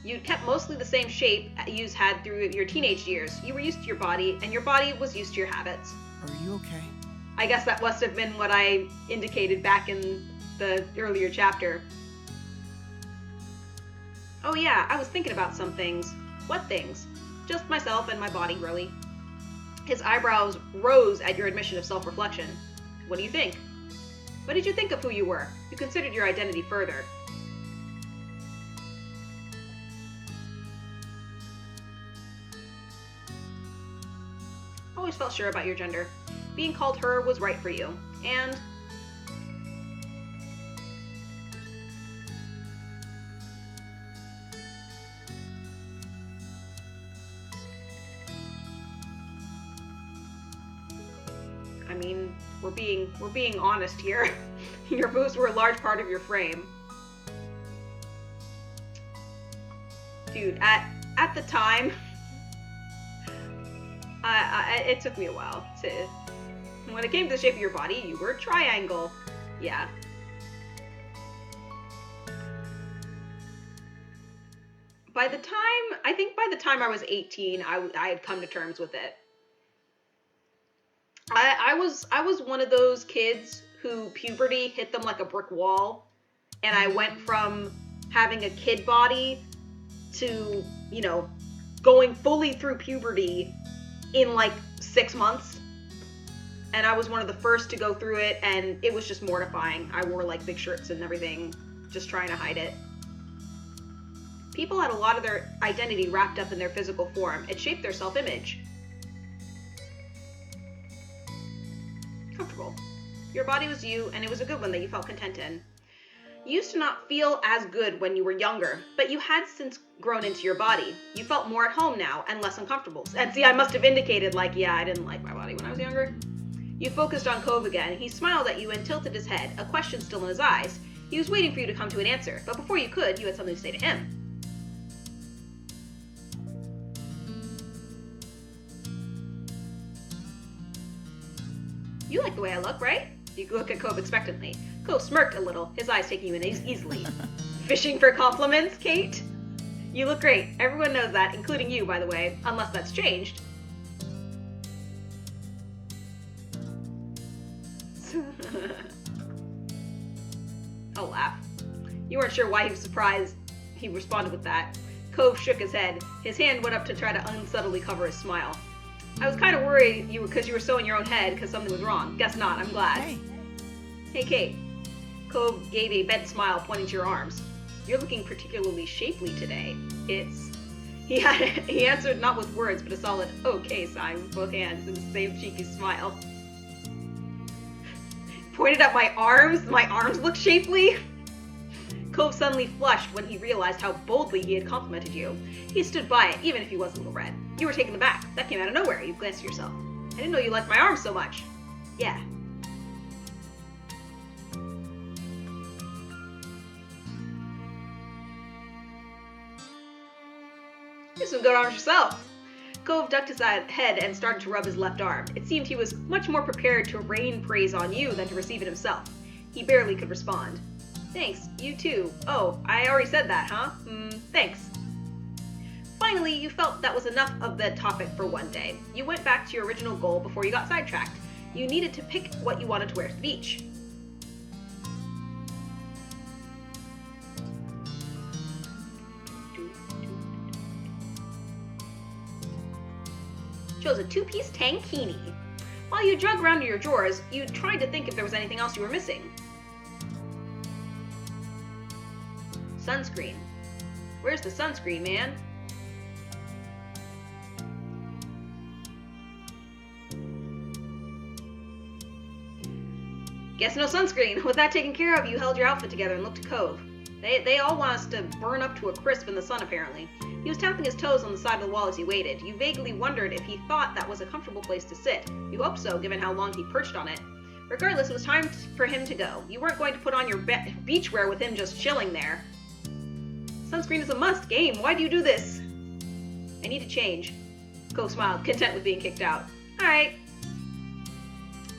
You kept mostly the same shape you had through your teenage years. You were used to your body, and your body was used to your habits. Are you okay? I guess that must have been what I indicated back in the earlier chapter. Oh yeah, I was thinking about some things. What things? Just myself and my body, really. His eyebrows rose at your admission of self-reflection. What do you think? What did you think of who you were? You considered your identity further. Always felt sure about your gender. Being called her was right for you. And... I mean, we're being honest here. Your boobs were a large part of your frame. Dude, at the time, it took me a while to... When it came to the shape of your body, you were a triangle. Yeah. I think by the time I was 18, I had come to terms with it. I was one of those kids who puberty hit them like a brick wall, and I went from having a kid body to, you know, going fully through puberty in like 6 months. And I was one of the first to go through it, and it was just mortifying. I wore like big shirts and everything, just trying to hide it. People had a lot of their identity wrapped up in their physical form. It shaped their self-image. Comfortable. Your body was you, and it was a good one that you felt content in. You used to not feel as good when you were younger, but you had since grown into your body. You felt more at home now and less uncomfortable. And see, I must have indicated, like, yeah, I didn't like my body when I was younger. You focused on Cove again. He smiled at you and tilted his head, a question still in his eyes. He was waiting for you to come to an answer, but before you could, you had something to say to him. You like the way I look, right? You look at Cove expectantly. Cove smirked a little, his eyes taking you in easily. Fishing for compliments, Kate? You look great. Everyone knows that, including you, by the way, unless that's changed. I'll laugh. You weren't sure why he was surprised he responded with that. Cove shook his head. His hand went up to try to unsubtly cover his smile. I was kind of worried because you were so in your own head because something was wrong. Guess not, I'm glad. Hey, Hey, Kate. Cove gave a bent smile, pointing to your arms. You're looking particularly shapely today. He answered not with words, but a solid okay sign with both hands and the same cheeky smile. Pointed at my arms? My arms look shapely? Cove suddenly flushed when he realized how boldly he had complimented you. He stood by it, even if he was a little red. You were taken aback. That came out of nowhere. You glanced at yourself. I didn't know you liked my arms so much. Yeah. You have some good arms yourself. Cove ducked his head and started to rub his left arm. It seemed he was much more prepared to rain praise on you than to receive it himself. He barely could respond. Thanks, you too. Oh, I already said that, huh? Thanks. Finally, you felt that was enough of the topic for one day. You went back to your original goal before you got sidetracked. You needed to pick what you wanted to wear to the beach. Chose a two-piece tankini. While you dug around in your drawers, you tried to think if there was anything else you were missing. Sunscreen. Where's the sunscreen, man? Guess no sunscreen. With that taken care of, you held your outfit together and looked at Cove. They all want us to burn up to a crisp in the sun, apparently. He was tapping his toes on the side of the wall as he waited. You vaguely wondered if he thought that was a comfortable place to sit. You hoped so, given how long he perched on it. Regardless, it was time for him to go. You weren't going to put on your beachwear with him just chilling there. Sunscreen is a must. Game, why do you do this? I need to change. Cove smiled, content with being kicked out. Alright.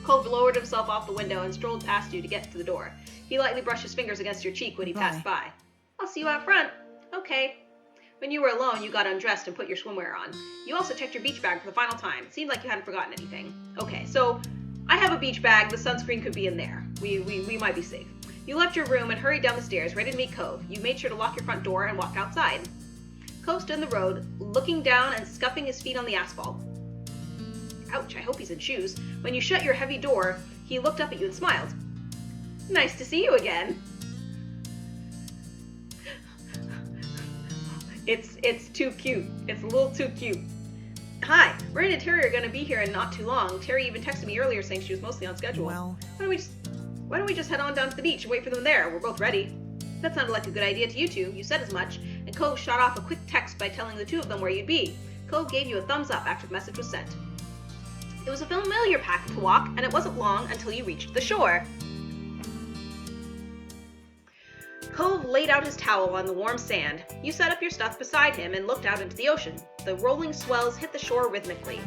Cove lowered himself off the window and strolled past you to get to the door. He lightly brushed his fingers against your cheek when he passed by. I'll see you out front. Okay. When you were alone, you got undressed and put your swimwear on. You also checked your beach bag for the final time. It seemed like you hadn't forgotten anything. Okay, so I have a beach bag. The sunscreen could be in there. We might be safe. You left your room and hurried down the stairs, ready to meet Cove. You made sure to lock your front door and walk outside. Cove stood in the road, looking down and scuffing his feet on the asphalt. Ouch, I hope he's in shoes. When you shut your heavy door, he looked up at you and smiled. Nice to see you again. It's too cute. It's a little too cute. Hi, Miranda and Terry are going to be here in not too long. Terry even texted me earlier saying she was mostly on schedule. Well, why don't we just head on down to the beach and wait for them there? We're both ready. That sounded like a good idea to you two. You said as much, and Cove shot off a quick text by telling the two of them where you'd be. Cove gave you a thumbs up after the message was sent. It was a familiar path to walk, and it wasn't long until you reached the shore. Cove laid out his towel on the warm sand. You set up your stuff beside him and looked out into the ocean. The rolling swells hit the shore rhythmically.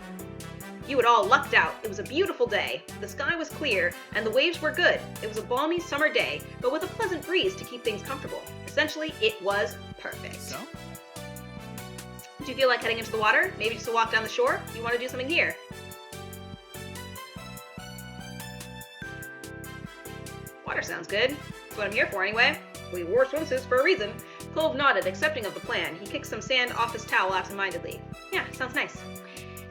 You had all lucked out. It was a beautiful day. The sky was clear, and the waves were good. It was a balmy summer day, but with a pleasant breeze to keep things comfortable. Essentially, it was perfect. so? Do you feel like heading into the water? Maybe just a walk down the shore? You want to do something here? Water sounds good. That's what I'm here for anyway. We wore swimsuits for a reason. Cove nodded, accepting of the plan. He kicked some sand off his towel absentmindedly. Yeah, sounds nice.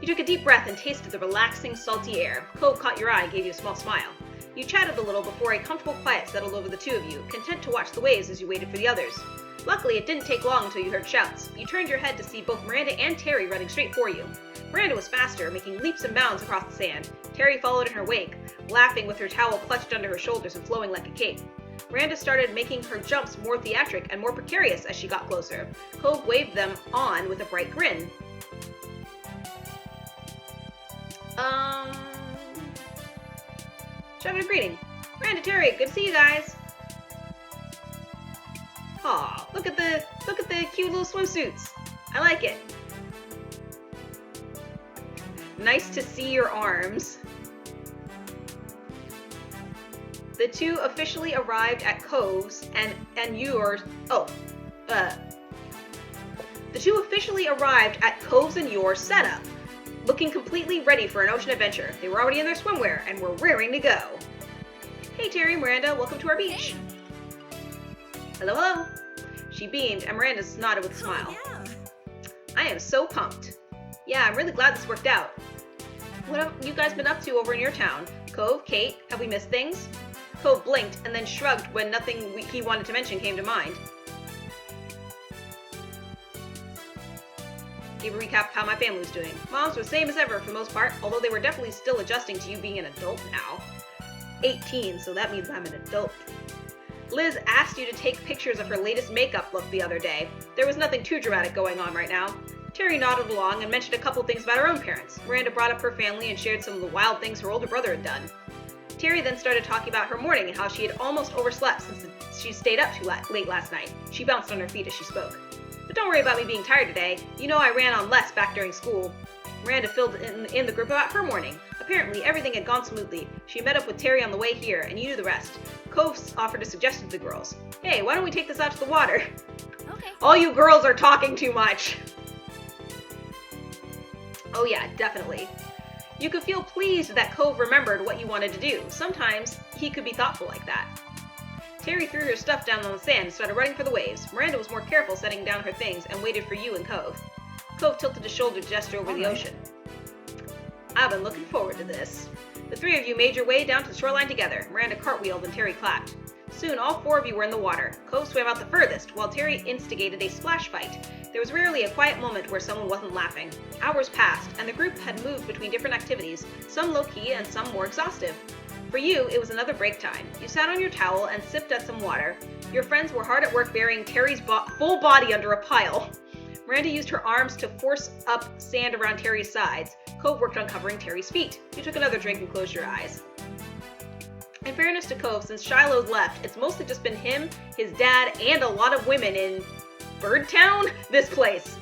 You took a deep breath and tasted the relaxing, salty air. Cove caught your eye and gave you a small smile. You chatted a little before a comfortable quiet settled over the two of you, content to watch the waves as you waited for the others. Luckily, it didn't take long until you heard shouts. You turned your head to see both Miranda and Terry running straight for you. Miranda was faster, making leaps and bounds across the sand. Terry followed in her wake, laughing with her towel clutched under her shoulders and flowing like a cape. Miranda started making her jumps more theatric and more precarious as she got closer. Cove waved them on with a bright grin. Shouted a greeting. Miranda, Terry, good to see you guys. Aw, look at the cute little swimsuits. I like it. Nice to see your arms. The two officially arrived at Cove's and yours. The two officially arrived at Cove's and your setup, looking completely ready for an ocean adventure. They were already in their swimwear and were raring to go. Hey Terry, Miranda, welcome to our beach. Hello, hello. She beamed and Miranda nodded with a smile. Yeah. I am so pumped. Yeah, I'm really glad this worked out. What have you guys been up to over in your town? Cove, Kate, have we missed things? Cove blinked and then shrugged when nothing he wanted to mention came to mind. Give a recap of how my family was doing. Moms were the same as ever for the most part, although they were definitely still adjusting to you being an adult now. 18, so that means I'm an adult. Liz asked you to take pictures of her latest makeup look the other day. There was nothing too dramatic going on right now. Terry nodded along and mentioned a couple things about her own parents. Miranda brought up her family and shared some of the wild things her older brother had done. Terry then started talking about her morning and how she had almost overslept since she stayed up too late last night. She bounced on her feet as she spoke. But don't worry about me being tired today. You know I ran on less back during school. Miranda filled in the group about her morning. Apparently, everything had gone smoothly. She met up with Terry on the way here, and you knew the rest. Cove offered a suggestion to the girls. Hey, why don't we take this out to the water? Okay. All you girls are talking too much. Oh yeah, definitely. You could feel pleased that Cove remembered what you wanted to do. Sometimes he could be thoughtful like that. Terry threw her stuff down on the sand and started running for the waves. Miranda was more careful setting down her things and waited for you and Cove. Cove tilted his shoulder to gesture over the ocean. I've been looking forward to this. The three of you made your way down to the shoreline together. Miranda cartwheeled and Terry clapped. Soon, all four of you were in the water. Cove swam out the furthest, while Terry instigated a splash fight. There was rarely a quiet moment where someone wasn't laughing. Hours passed, and the group had moved between different activities, some low-key and some more exhaustive. For you, it was another break time. You sat on your towel and sipped at some water. Your friends were hard at work burying Terry's full body under a pile. Miranda used her arms to force up sand around Terry's sides. Cove worked on covering Terry's feet. You took another drink and closed your eyes. In fairness to Cove, since Shiloh left, it's mostly just been him, his dad, and a lot of women in Birdtown? This place.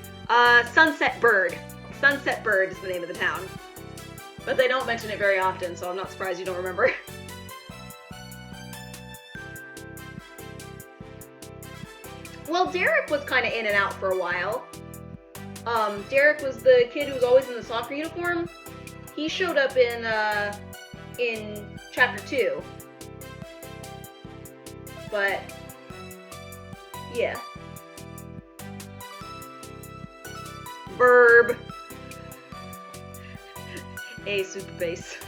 Sunset Bird. Sunset Bird is the name of the town. But they don't mention it very often, so I'm not surprised you don't remember. Well, Derek was kind of in and out for a while. Derek was the kid who was always in the soccer uniform. He showed up in chapter 2. But yeah. Verb. A super base.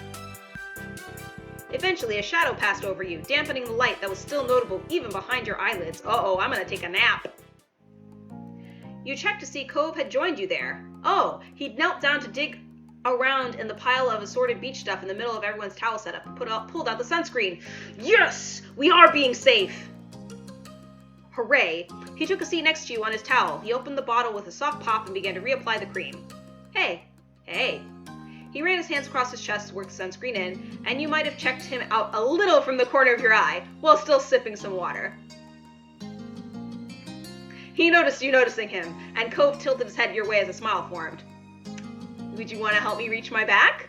Eventually, a shadow passed over you, dampening the light that was still notable even behind your eyelids. Uh-oh, I'm gonna take a nap. You checked to see Cove had joined you there. Oh, he'd knelt down to dig around in the pile of assorted beach stuff in the middle of everyone's towel setup and pulled out the sunscreen. Yes! We are being safe! Hooray! He took a seat next to you on his towel. He opened the bottle with a soft pop and began to reapply the cream. Hey. He ran his hands across his chest to work the sunscreen in, and you might have checked him out a little from the corner of your eye, while still sipping some water. He noticed you noticing him, and Cove tilted his head your way as a smile formed. Would you want to help me reach my back?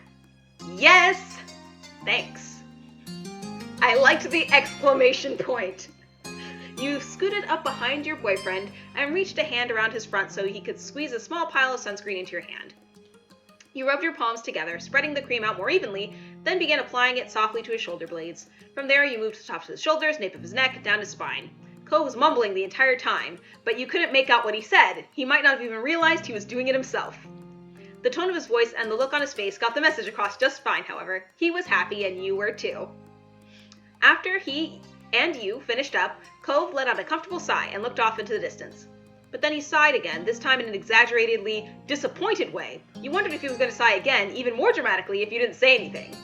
Yes! Thanks. I liked the exclamation point. You scooted up behind your boyfriend and reached a hand around his front so he could squeeze a small pile of sunscreen into your hand. You rubbed your palms together, spreading the cream out more evenly, then began applying it softly to his shoulder blades. From there, you moved to the tops of his shoulders, nape of his neck, down his spine. Cove was mumbling the entire time, but you couldn't make out what he said. He might not have even realized he was doing it himself. The tone of his voice and the look on his face got the message across just fine, however. He was happy, and you were too. After he and you finished up, Cove let out a comfortable sigh and looked off into the distance. But then he sighed again, this time in an exaggeratedly disappointed way. You wondered if he was going to sigh again, even more dramatically, if you didn't say anything.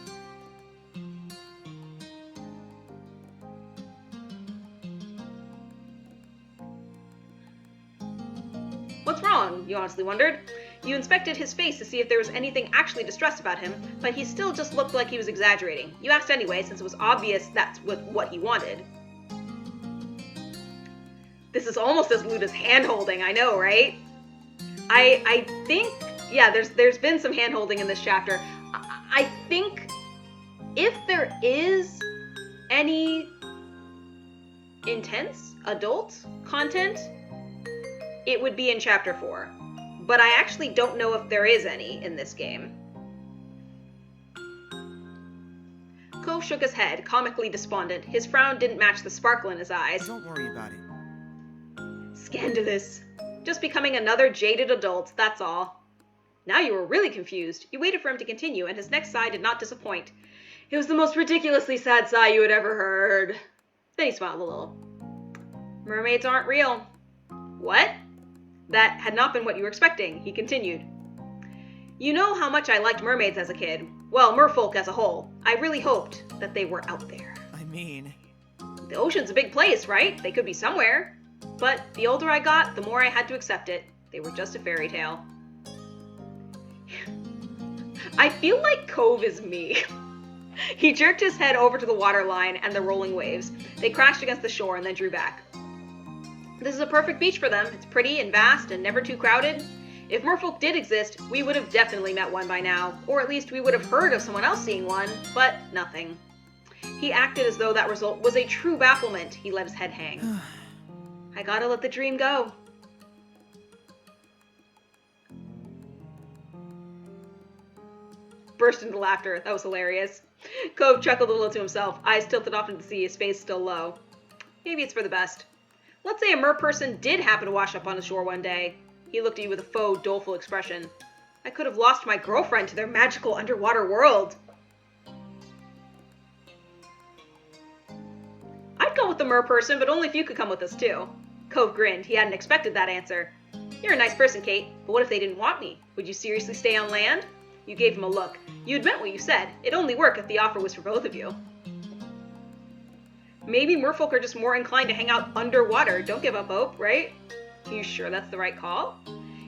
What's wrong? You honestly wondered. You inspected his face to see if there was anything actually distressed about him, but he still just looked like he was exaggerating. You asked anyway, since it was obvious that's what he wanted. This is almost as lewd as hand-holding, I know, right? I think, yeah, there's been some hand-holding in this chapter. I think if there is any intense adult content, it would be in chapter 4. But I actually don't know if there is any in this game. Cove shook his head, comically despondent. His frown didn't match the sparkle in his eyes. Don't worry about it. Scandalous. Just becoming another jaded adult, that's all. Now you were really confused. You waited for him to continue, and his next sigh did not disappoint. It was the most ridiculously sad sigh you had ever heard. Then he smiled a little. Mermaids aren't real. What? That had not been what you were expecting, he continued. You know how much I liked mermaids as a kid. Well, merfolk as a whole. I really hoped that they were out there. I mean... The ocean's a big place, right? They could be somewhere. But the older I got, the more I had to accept it. They were just a fairy tale. I feel like Cove is me. He jerked his head over to the waterline and the rolling waves. They crashed against the shore and then drew back. This is a perfect beach for them. It's pretty and vast and never too crowded. If merfolk did exist, we would have definitely met one by now, or at least we would have heard of someone else seeing one, but nothing. He acted as though that result was a true bafflement. He let his head hang. I gotta let the dream go. Burst into laughter. That was hilarious. Cove chuckled a little to himself, eyes tilted off into the sea, his face still low. Maybe it's for the best. Let's say a merperson did happen to wash up on the shore one day. He looked at you with a faux, doleful expression. I could have lost my girlfriend to their magical underwater world. I'd go with the merperson, but only if you could come with us too. Cove grinned. He hadn't expected that answer. You're a nice person, Kate, but what if they didn't want me? Would you seriously stay on land? You gave him a look. You had meant what you said. It'd only work if the offer was for both of you. Maybe merfolk are just more inclined to hang out underwater. Don't give up hope, right? Are you sure that's the right call?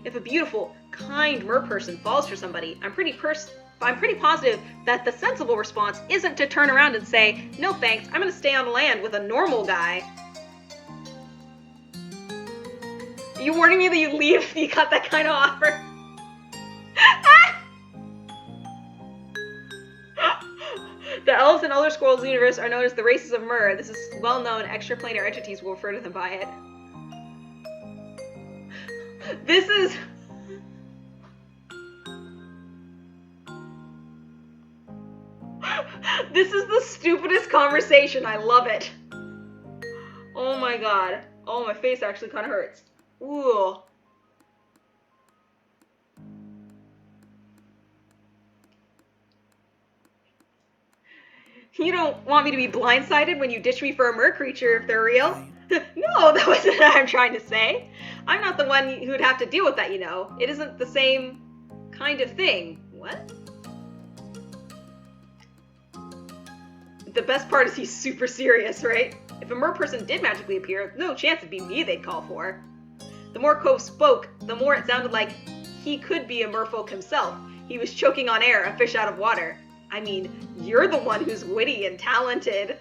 If a beautiful, kind merperson falls for somebody, I'm pretty positive that the sensible response isn't to turn around and say, no thanks, I'm gonna stay on land with a normal guy. Are you warning me that you leave if you got that kind of offer? The elves in Elder Scrolls universe are known as the races of Myr. This is well known. Extraplanar entities will refer to them by it. This is... This is the stupidest conversation. I love it. Oh my god. Oh, my face actually kind of hurts. Ooh. You don't want me to be blindsided when you ditch me for a mer creature if they're real? No, that wasn't what I'm trying to say. I'm not the one who would have to deal with that, you know. It isn't the same kind of thing. What? The best part is he's super serious, right? If a mer person did magically appear, no chance it'd be me they'd call for. The more Cove spoke, the more it sounded like he could be a merfolk himself. He was choking on air, a fish out of water. I mean, you're the one who's witty and talented.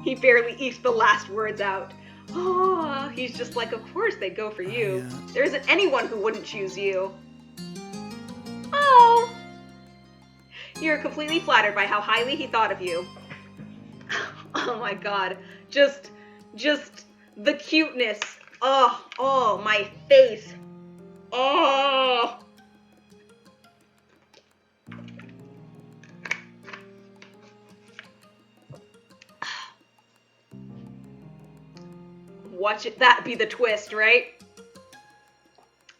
He barely eked the last words out. Oh, he's just like, of course they'd go for you. There isn't anyone who wouldn't choose you. Oh. You're completely flattered by how highly he thought of you. Oh my god. Just the cuteness. Oh, my face. Oh. Watch it, that be the twist, right?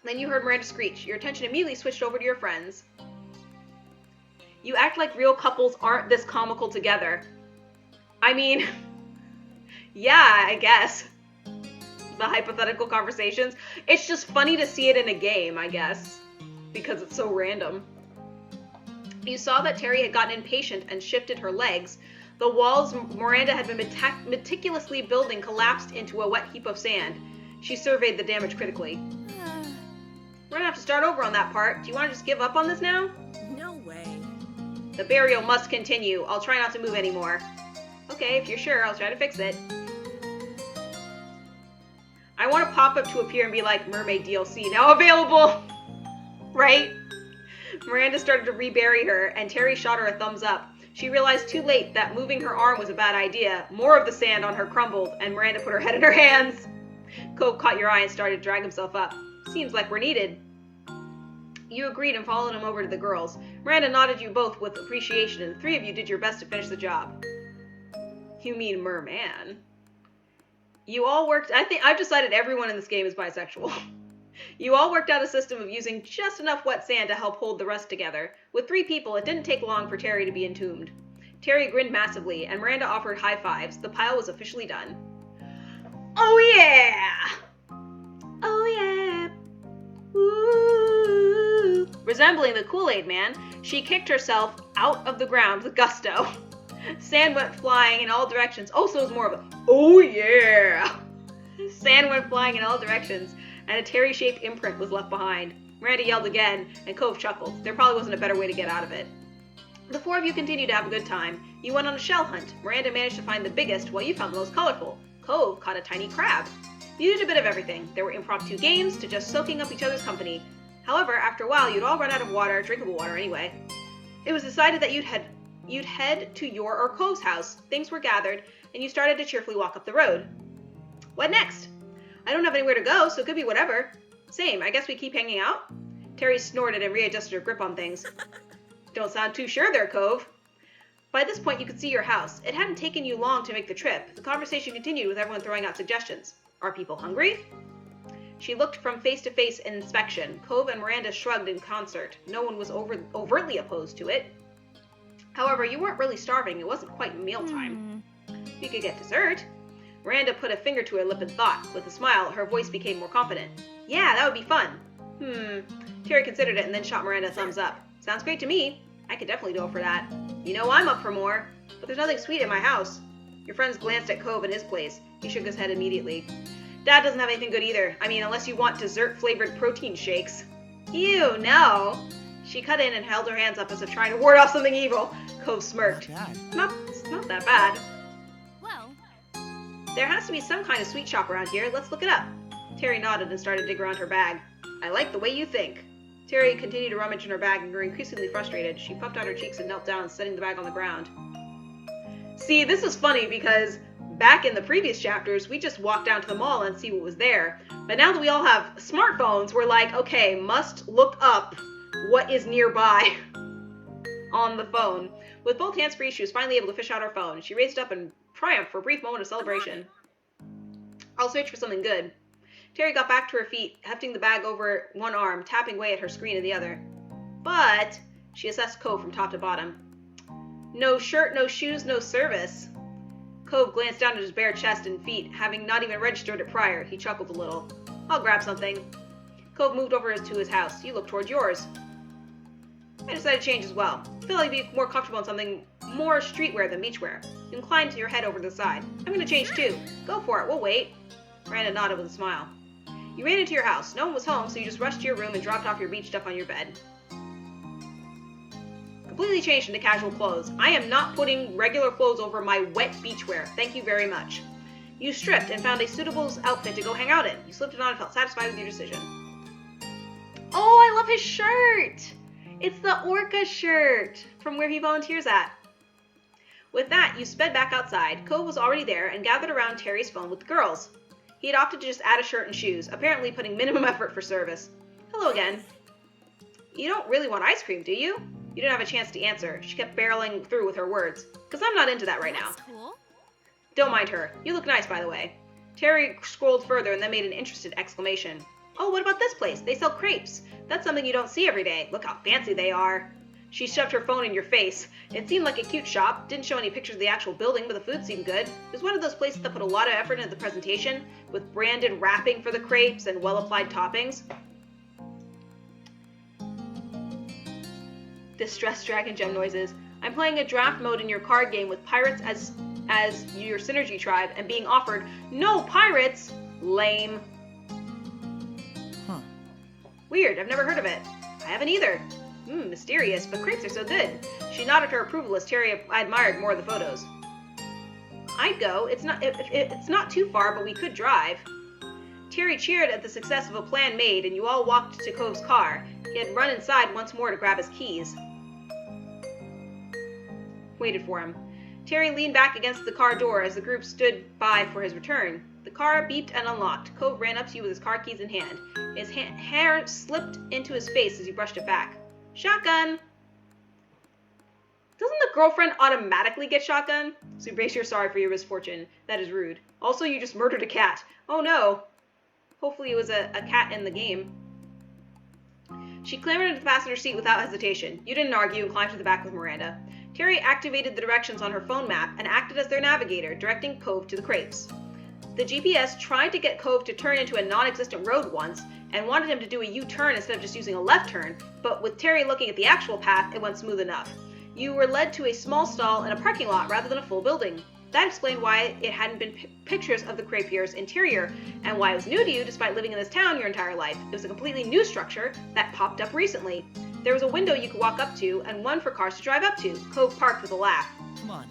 Then you heard Miranda screech. Your attention immediately switched over to your friends. You act like real couples aren't this comical together. I mean, yeah, I guess. The hypothetical conversations. It's just funny to see it in a game, I guess. Because it's so random. You saw that Terry had gotten impatient and shifted her legs. The walls Miranda had been meticulously building collapsed into a wet heap of sand. She surveyed the damage critically. We're gonna have to start over on that part. Do you want to just give up on this now? No way. The burial must continue. I'll try not to move anymore. Okay, if you're sure, I'll try to fix it. I want a pop-up to appear and be like, Mermaid DLC now available! Right? Miranda started to rebury her, and Terry shot her a thumbs up. She realized too late that moving her arm was a bad idea. More of the sand on her crumbled, and Miranda put her head in her hands. Cove caught your eye and started to drag himself up. Seems like we're needed. You agreed and followed him over to the girls. Miranda nodded you both with appreciation, and the three of you did your best to finish the job. You mean merman. You all worked... I've decided everyone in this game is bisexual. You all worked out a system of using just enough wet sand to help hold the rest together. With 3 people, it didn't take long for Terry to be entombed. Terry grinned massively, and Miranda offered high fives. The pile was officially done. Oh yeah! Oh yeah! Woo! Resembling the Kool-Aid Man, she kicked herself out of the ground with gusto. Sand went flying in all directions. Oh, so it was more of a, oh yeah! Sand went flying in all directions, and a Terry-shaped imprint was left behind. Miranda yelled again, and Cove chuckled. There probably wasn't a better way to get out of it. The four of you continued to have a good time. You went on a shell hunt. Miranda managed to find the biggest, while you found the most colorful. Cove caught a tiny crab. You did a bit of everything. There were impromptu games to just soaking up each other's company. However, after a while, you'd all run out of water, drinkable water anyway. It was decided that you'd head to your or Cove's house. Things were gathered, and you started to cheerfully walk up the road. What next? I don't have anywhere to go, so it could be whatever. Same, I guess we keep hanging out? Terry snorted and readjusted her grip on things. Don't sound too sure there, Cove. By this point, you could see your house. It hadn't taken you long to make the trip. The conversation continued with everyone throwing out suggestions. Are people hungry? She looked from face to face in inspection. Cove and Miranda shrugged in concert. No one was overtly opposed to it. However, you weren't really starving. It wasn't quite mealtime. You could get dessert. Miranda put a finger to her lip and thought. With a smile, her voice became more confident. Yeah, that would be fun. Terry considered it and then shot Miranda a thumbs up. Sounds great to me. I could definitely go for that. You know I'm up for more. But there's nothing sweet in my house. Your friends glanced at Cove and his place. He shook his head immediately. Dad doesn't have anything good either. I mean, unless you want dessert-flavored protein shakes. Ew, no. She cut in and held her hands up as if trying to ward off something evil. Cove smirked. It's not that bad. Well, There has to be some kind of sweet shop around here. Let's look it up. Terry nodded and started to dig around her bag. I like the way you think. Terry continued to rummage in her bag and grew increasingly frustrated. She puffed out her cheeks and knelt down, setting the bag on the ground. See, this is funny because back in the previous chapters, we just walked down to the mall and see what was there. But now that we all have smartphones, we're like, okay, must look up what is nearby on the phone. With both hands free, she was finally able to fish out her phone. She raised it up in triumph for a brief moment of celebration. I'll search for something good. Terry got back to her feet, hefting the bag over one arm, tapping away at her screen in the other. But she assessed Cove from top to bottom. No shirt, no shoes, no service. Cove glanced down at his bare chest and feet, having not even registered it prior. He chuckled a little. I'll grab something. Cove moved over to his house. You look towards yours. I decided to change as well. I feel like I'd be more comfortable in something more streetwear than beachwear. You inclined your head over to the side. I'm going to change too. Go for it. We'll wait. Miranda nodded with a smile. You ran into your house. No one was home, so you just rushed to your room and dropped off your beach stuff on your bed. Completely changed into casual clothes. I am not putting regular clothes over my wet beachwear. Thank you very much. You stripped and found a suitable outfit to go hang out in. You slipped it on and felt satisfied with your decision. Oh, I love his shirt! It's the orca shirt from where he volunteers at. With that, you sped back outside. Cove was already there and gathered around Terry's phone with the girls. He had opted to just add a shirt and shoes, apparently putting minimum effort for service. Hello again. You don't really want ice cream, do you? You didn't have a chance to answer. She kept barreling through with her words. Because I'm not into that right now. that's cool. Don't mind her. You look nice, by the way. Terry scrolled further and then made an interested exclamation. Oh, what about this place? They sell crepes. That's something you don't see every day. Look how fancy they are. She shoved her phone in your face. It seemed like a cute shop. Didn't show any pictures of the actual building, but the food seemed good. It was one of those places that put a lot of effort into the presentation, with branded wrapping for the crepes and well-applied toppings. Distress Dragon Gem noises. I'm playing a draft mode in your card game with pirates as your synergy tribe and being offered no pirates. Lame. Huh. Weird, I've never heard of it. I haven't either. Mysterious, but crepes are so good. She nodded her approval as Terry admired more of the photos. I'd go. It's not too far, but we could drive. Terry cheered at the success of a plan made, and you all walked to Cove's car. He had run inside once more to grab his keys. Waited for him. Terry leaned back against the car door as the group stood by for his return. The car beeped and unlocked. Cove ran up to you with his car keys in hand. His hair slipped into his face as he brushed it back. Shotgun! Doesn't the girlfriend automatically get shotgun? So brace your sorry for your misfortune. That is rude. Also, you just murdered a cat. Oh no. Hopefully it was a cat in the game. She clambered into the passenger seat without hesitation. You didn't argue and climbed to the back with Miranda. Terry activated the directions on her phone map and acted as their navigator, directing Cove to the crepes. The GPS tried to get Cove to turn into a non-existent road once and wanted him to do a U-turn instead of just using a left turn, but with Terry looking at the actual path, it went smooth enough. You were led to a small stall in a parking lot rather than a full building. That explained why it hadn't been pictures of the crepier's interior, and why it was new to you despite living in this town your entire life. It was a completely new structure that popped up recently. There was a window you could walk up to, and one for cars to drive up to. Cove parked with a laugh. Come on.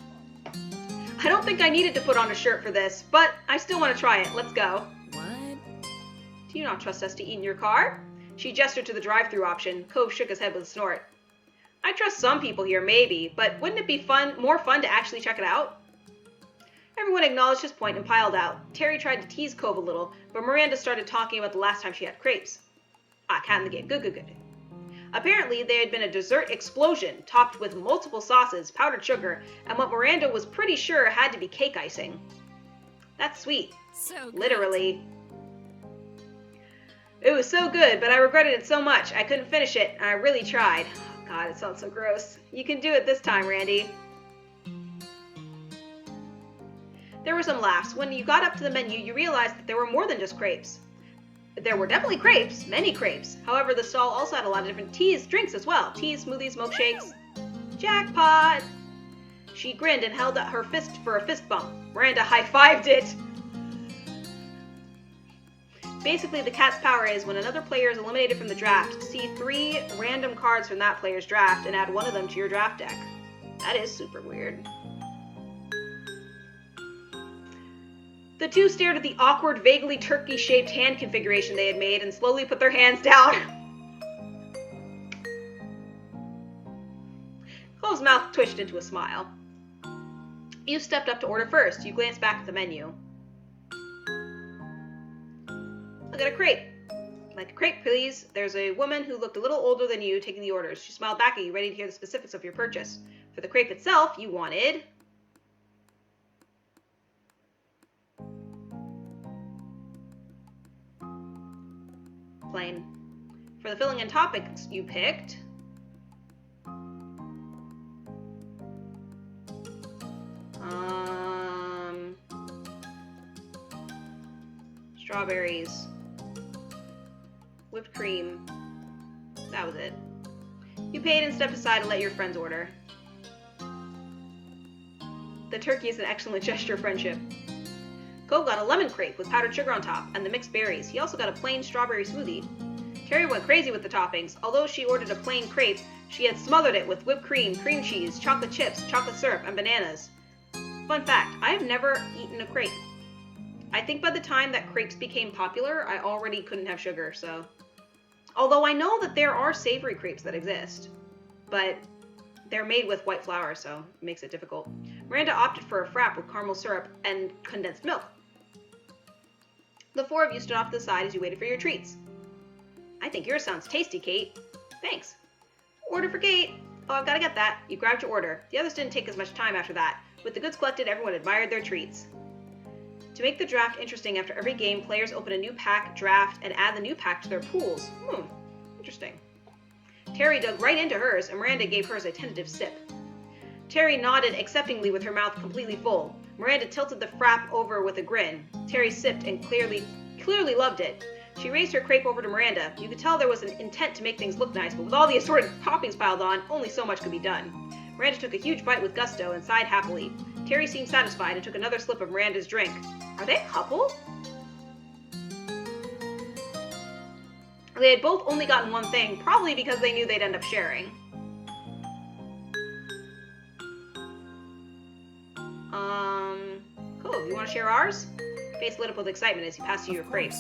I don't think I needed to put on a shirt for this, but I still want to try it. Let's go. What? Do you not trust us to eat in your car? She gestured to the drive-thru option. Cove shook his head with a snort. I trust some people here, maybe, but wouldn't it be more fun to actually check it out? Everyone acknowledged his point and piled out. Terry tried to tease Cove a little, but Miranda started talking about the last time she had crepes. Ah, cat in the game. Good. Apparently, there had been a dessert explosion, topped with multiple sauces, powdered sugar, and what Miranda was pretty sure had to be cake icing. That's sweet. So good. Literally. It was so good, but I regretted it so much. I couldn't finish it, and I really tried. Oh, God, it sounds so gross. You can do it this time, Randy. There were some laughs. When you got up to the menu, you realized that there were more than just crepes. There were definitely crepes, many crepes. However, the stall also had a lot of different drinks as well. Teas, smoothies, milkshakes. Jackpot! She grinned and held out her fist for a fist bump. Miranda high-fived it. Basically, the cat's power is when another player is eliminated from the draft, see 3 random cards from that player's draft and add one of them to your draft deck. That is super weird. The two stared at the awkward, vaguely turkey-shaped hand configuration they had made and slowly put their hands down. Cole's mouth twitched into a smile. You stepped up to order first. You glanced back at the menu. I'll get a crepe. Like a crepe, please. There's a woman who looked a little older than you taking the orders. She smiled back at you, ready to hear the specifics of your purchase. For the crepe itself, you wanted... plain. For the filling and toppings, you picked... strawberries, whipped cream. That was it. You paid and stepped aside to let your friends order. The turkey is an excellent gesture of friendship. Cove got a lemon crepe with powdered sugar on top and the mixed berries. He also got a plain strawberry smoothie. Terry went crazy with the toppings. Although she ordered a plain crepe, she had smothered it with whipped cream, cream cheese, chocolate chips, chocolate syrup, and bananas. Fun fact, I have never eaten a crepe. I think by the time that crepes became popular, I already couldn't have sugar, so... Although I know that there are savory crepes that exist, but they're made with white flour, so it makes it difficult. Miranda opted for a frap with caramel syrup and condensed milk. The 4 of you stood off to the side as you waited for your treats. I think yours sounds tasty, Kate. Thanks. Order for Kate. Oh, I've got to get that. You grabbed your order. The others didn't take as much time after that. With the goods collected, everyone admired their treats. To make the draft interesting, after every game, players open a new pack, draft, and add the new pack to their pools. Interesting. Terry dug right into hers, and Miranda gave hers a tentative sip. Terry nodded acceptingly with her mouth completely full. Miranda tilted the frap over with a grin. Terry sipped and clearly loved it. She raised her crepe over to Miranda. You could tell there was an intent to make things look nice, but with all the assorted toppings piled on, only so much could be done. Miranda took a huge bite with gusto and sighed happily. Terry seemed satisfied and took another slip of Miranda's drink. Are they a couple? They had both only gotten one thing, probably because they knew they'd end up sharing. Cool. You want to share ours? Face lit up with excitement as you passed you your crepe.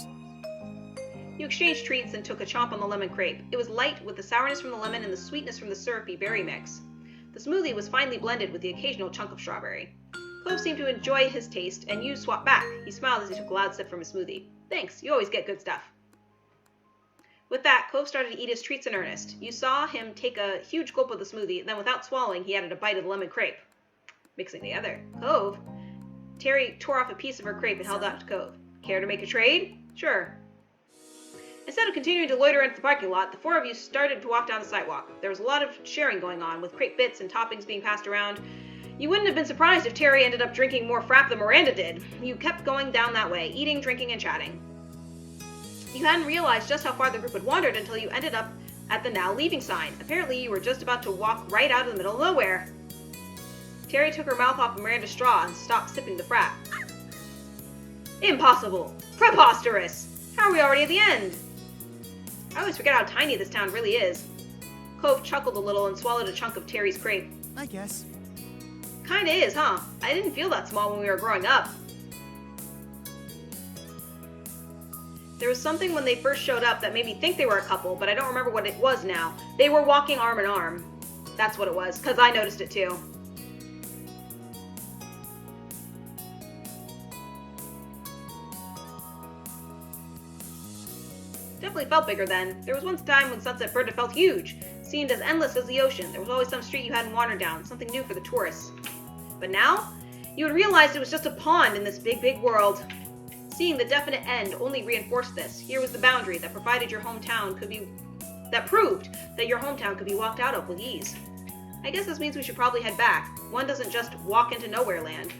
You exchanged treats and took a chomp on the lemon crepe. It was light with the sourness from the lemon and the sweetness from the syrupy berry mix. The smoothie was finely blended with the occasional chunk of strawberry. Cove seemed to enjoy his taste, and you swapped back. He smiled as he took a loud sip from his smoothie. Thanks, you always get good stuff. With that, Cove started to eat his treats in earnest. You saw him take a huge gulp of the smoothie, then without swallowing, he added a bite of the lemon crepe. Mixing together. Cove? Terry tore off a piece of her crepe and held out to Cove. Care to make a trade? Sure. Instead of continuing to loiter into the parking lot, the four of you started to walk down the sidewalk. There was a lot of sharing going on, with crate bits and toppings being passed around. You wouldn't have been surprised if Terry ended up drinking more frap than Miranda did. You kept going down that way, eating, drinking, and chatting. You hadn't realized just how far the group had wandered until you ended up at the now leaving sign. Apparently, you were just about to walk right out of the middle of nowhere. Terry took her mouth off of Miranda's straw and stopped sipping the frap. Impossible! Preposterous! How are we already at the end? I always forget how tiny this town really is. Cove chuckled a little and swallowed a chunk of Terry's crepe. I guess. Kinda is, huh? I didn't feel that small when we were growing up. There was something when they first showed up that made me think they were a couple, but I don't remember what it was now. They were walking arm in arm. That's what it was, because I noticed it too. Definitely felt bigger then. There was once a time when Sunset Berta felt huge, seemed as endless as the ocean. There was always some street you hadn't wandered down, something new for the tourists. But now, you had realized it was just a pond in this big, big world. Seeing the definite end only reinforced this. Here was the boundary that proved that your hometown could be walked out of with ease. I guess this means we should probably head back. One doesn't just walk into nowhere land.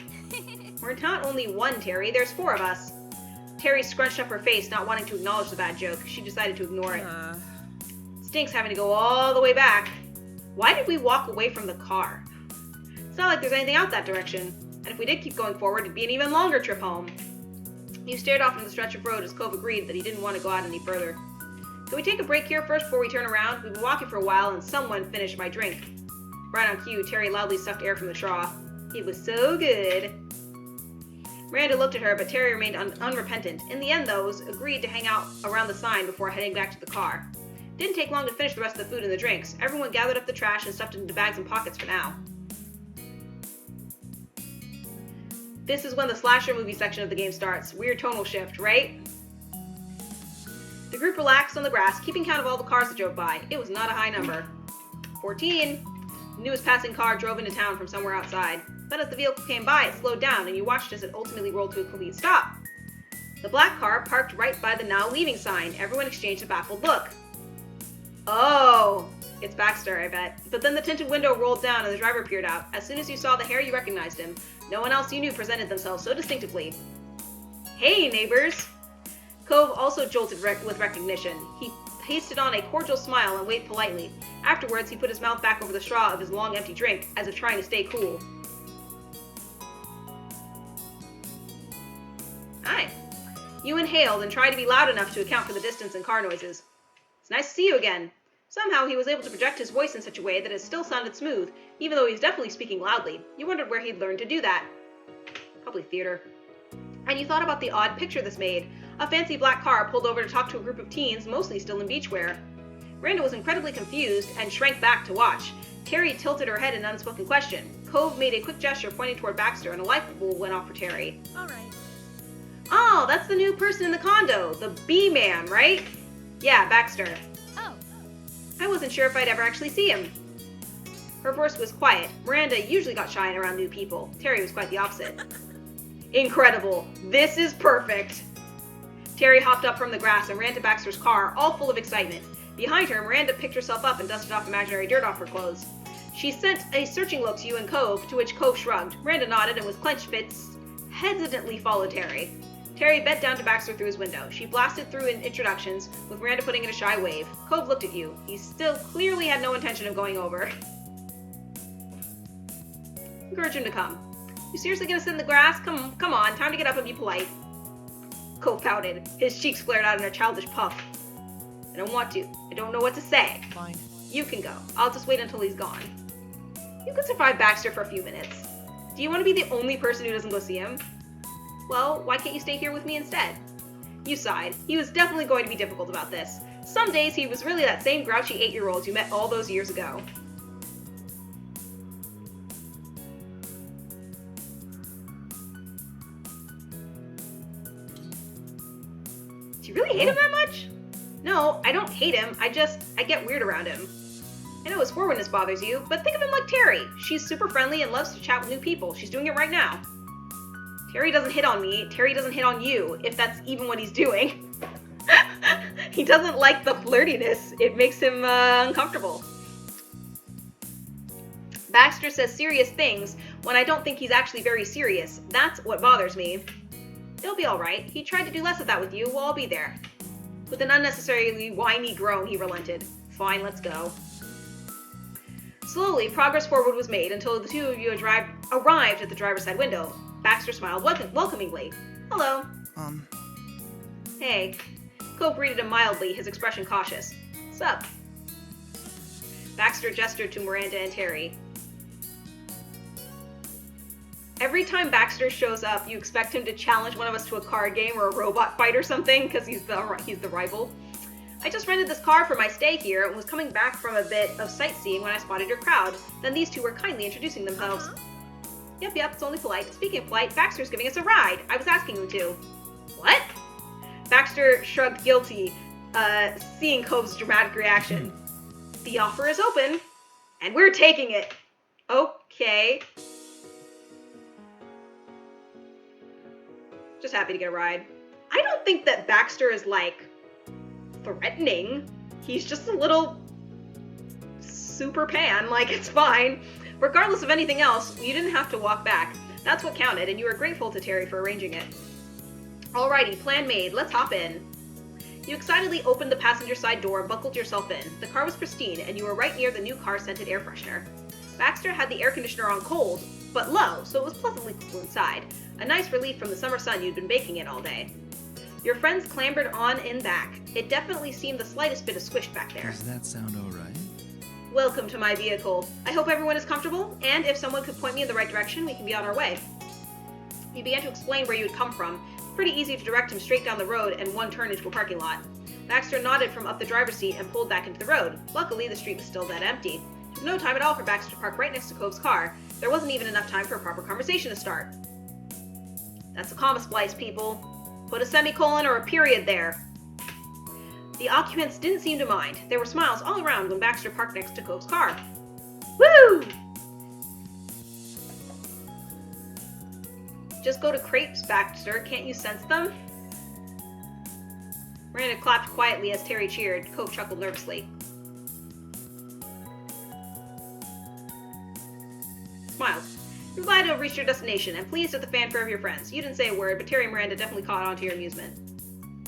We're not only one, Terry. There's four of us. Terry scrunched up her face, not wanting to acknowledge the bad joke. She decided to ignore it. Stinks having to go all the way back. Why did we walk away from the car? It's not like there's anything out that direction. And if we did keep going forward, it'd be an even longer trip home. He stared off into the stretch of road as Cove agreed that he didn't want to go out any further. Can we take a break here first before we turn around? We've been walking for a while and someone finished my drink. Right on cue, Terry loudly sucked air from the straw. It was so good. Miranda looked at her, but Terry remained unrepentant. In the end, though, agreed to hang out around the sign before heading back to the car. Didn't take long to finish the rest of the food and the drinks. Everyone gathered up the trash and stuffed it into bags and pockets for now. This is when the slasher movie section of the game starts. Weird tonal shift, right? The group relaxed on the grass, keeping count of all the cars that drove by. It was not a high number. 14. The newest passing car drove into town from somewhere outside. But as the vehicle came by, it slowed down, and you watched as it ultimately rolled to a complete stop. The black car parked right by the now leaving sign. Everyone exchanged a baffled look. Oh, it's Baxter, I bet. But then the tinted window rolled down and the driver peered out. As soon as you saw the hair, you recognized him. No one else you knew presented themselves so distinctively. Hey, neighbors! Cove also jolted with recognition. He pasted on a cordial smile and waved politely. Afterwards, he put his mouth back over the straw of his long empty drink, as if trying to stay cool. Hi. You inhaled and tried to be loud enough to account for the distance and car noises. It's nice to see you again. Somehow he was able to project his voice in such a way that it still sounded smooth, even though he was definitely speaking loudly. You wondered where he'd learned to do that. Probably theater. And you thought about the odd picture this made. A fancy black car pulled over to talk to a group of teens, mostly still in beachwear. Miranda was incredibly confused and shrank back to watch. Terry tilted her head in unspoken question. Cove made a quick gesture pointing toward Baxter, and a light bulb went off for Terry. All right. Oh, that's the new person in the condo, the B-man, right? Yeah, Baxter. Oh. I wasn't sure if I'd ever actually see him. Her voice was quiet. Miranda usually got shy around new people. Terry was quite the opposite. Incredible. This is perfect. Terry hopped up from the grass and ran to Baxter's car, all full of excitement. Behind her, Miranda picked herself up and dusted off imaginary dirt off her clothes. She sent a searching look to you and Cove, to which Cove shrugged. Miranda nodded and with clenched fists, hesitantly followed Terry. Terry bent down to Baxter through his window. She blasted through in introductions, with Miranda putting in a shy wave. Cove looked at you. He still clearly had no intention of going over. Encourage him to come. You seriously gonna sit in the grass? Come on, time to get up and be polite. Cove pouted. His cheeks flared out in a childish puff. I don't want to. I don't know what to say. Fine. You can go. I'll just wait until he's gone. You can survive Baxter for a few minutes. Do you want to be the only person who doesn't go see him? Well, why can't you stay here with me instead? You sighed. He was definitely going to be difficult about this. Some days he was really that same grouchy 8-year-old you met all those years ago. Do you really hate him that much? No, I don't hate him. I get weird around him. I know his forwardness bothers you, but think of him like Terry. She's super friendly and loves to chat with new people. She's doing it right now. Terry doesn't hit on me. Terry doesn't hit on you, if that's even what he's doing. He doesn't like the flirtiness. It makes him uncomfortable. Baxter says serious things when I don't think he's actually very serious. That's what bothers me. It'll be alright. He tried to do less of that with you. We'll all be there. With an unnecessarily whiny groan, he relented. Fine, let's go. Slowly, progress forward was made until the two of you arrived at the driver's side window. Baxter smiled welcomingly. Hello. Hey. Cove greeted him mildly, his expression cautious. Sup? Baxter gestured to Miranda and Terry. Every time Baxter shows up, you expect him to challenge one of us to a card game or a robot fight or something, because he's the rival. I just rented this car for my stay here and was coming back from a bit of sightseeing when I spotted your crowd. Then these two were kindly introducing themselves. Yep, it's only polite. Speaking of polite, Baxter's giving us a ride. I was asking him to. What? Baxter shrugged guilty, seeing Cove's dramatic reaction. The offer is open, and we're taking it. Okay. Just happy to get a ride. I don't think that Baxter is, like, threatening. He's just a little super pan, like, it's fine. Regardless of anything else, you didn't have to walk back. That's what counted, and you were grateful to Terry for arranging it. Alrighty, plan made. Let's hop in. You excitedly opened the passenger side door and buckled yourself in. The car was pristine, and you were right near the new car-scented air freshener. Baxter had the air conditioner on cold, but low, so it was pleasantly cool inside. A nice relief from the summer sun you'd been baking in all day. Your friends clambered on in back. It definitely seemed the slightest bit of squish back there. Does that sound alright? Welcome to my vehicle. I hope everyone is comfortable, and if someone could point me in the right direction, we can be on our way. You began to explain where you had come from. Pretty easy to direct him straight down the road and one turn into a parking lot. Baxter nodded from up the driver's seat and pulled back into the road. Luckily, the street was still dead empty. It took no time at all for Baxter to park right next to Cove's car. There wasn't even enough time for a proper conversation to start. That's a comma splice, people. Put a semicolon or a period there. The occupants didn't seem to mind. There were smiles all around when Baxter parked next to Cove's car. Woo! Just go to crepes, Baxter. Can't you sense them? Miranda clapped quietly as Terry cheered. Cove chuckled nervously. Smiled. You're glad to have reached your destination and pleased with the fanfare of your friends. You didn't say a word, but Terry and Miranda definitely caught on to your amusement.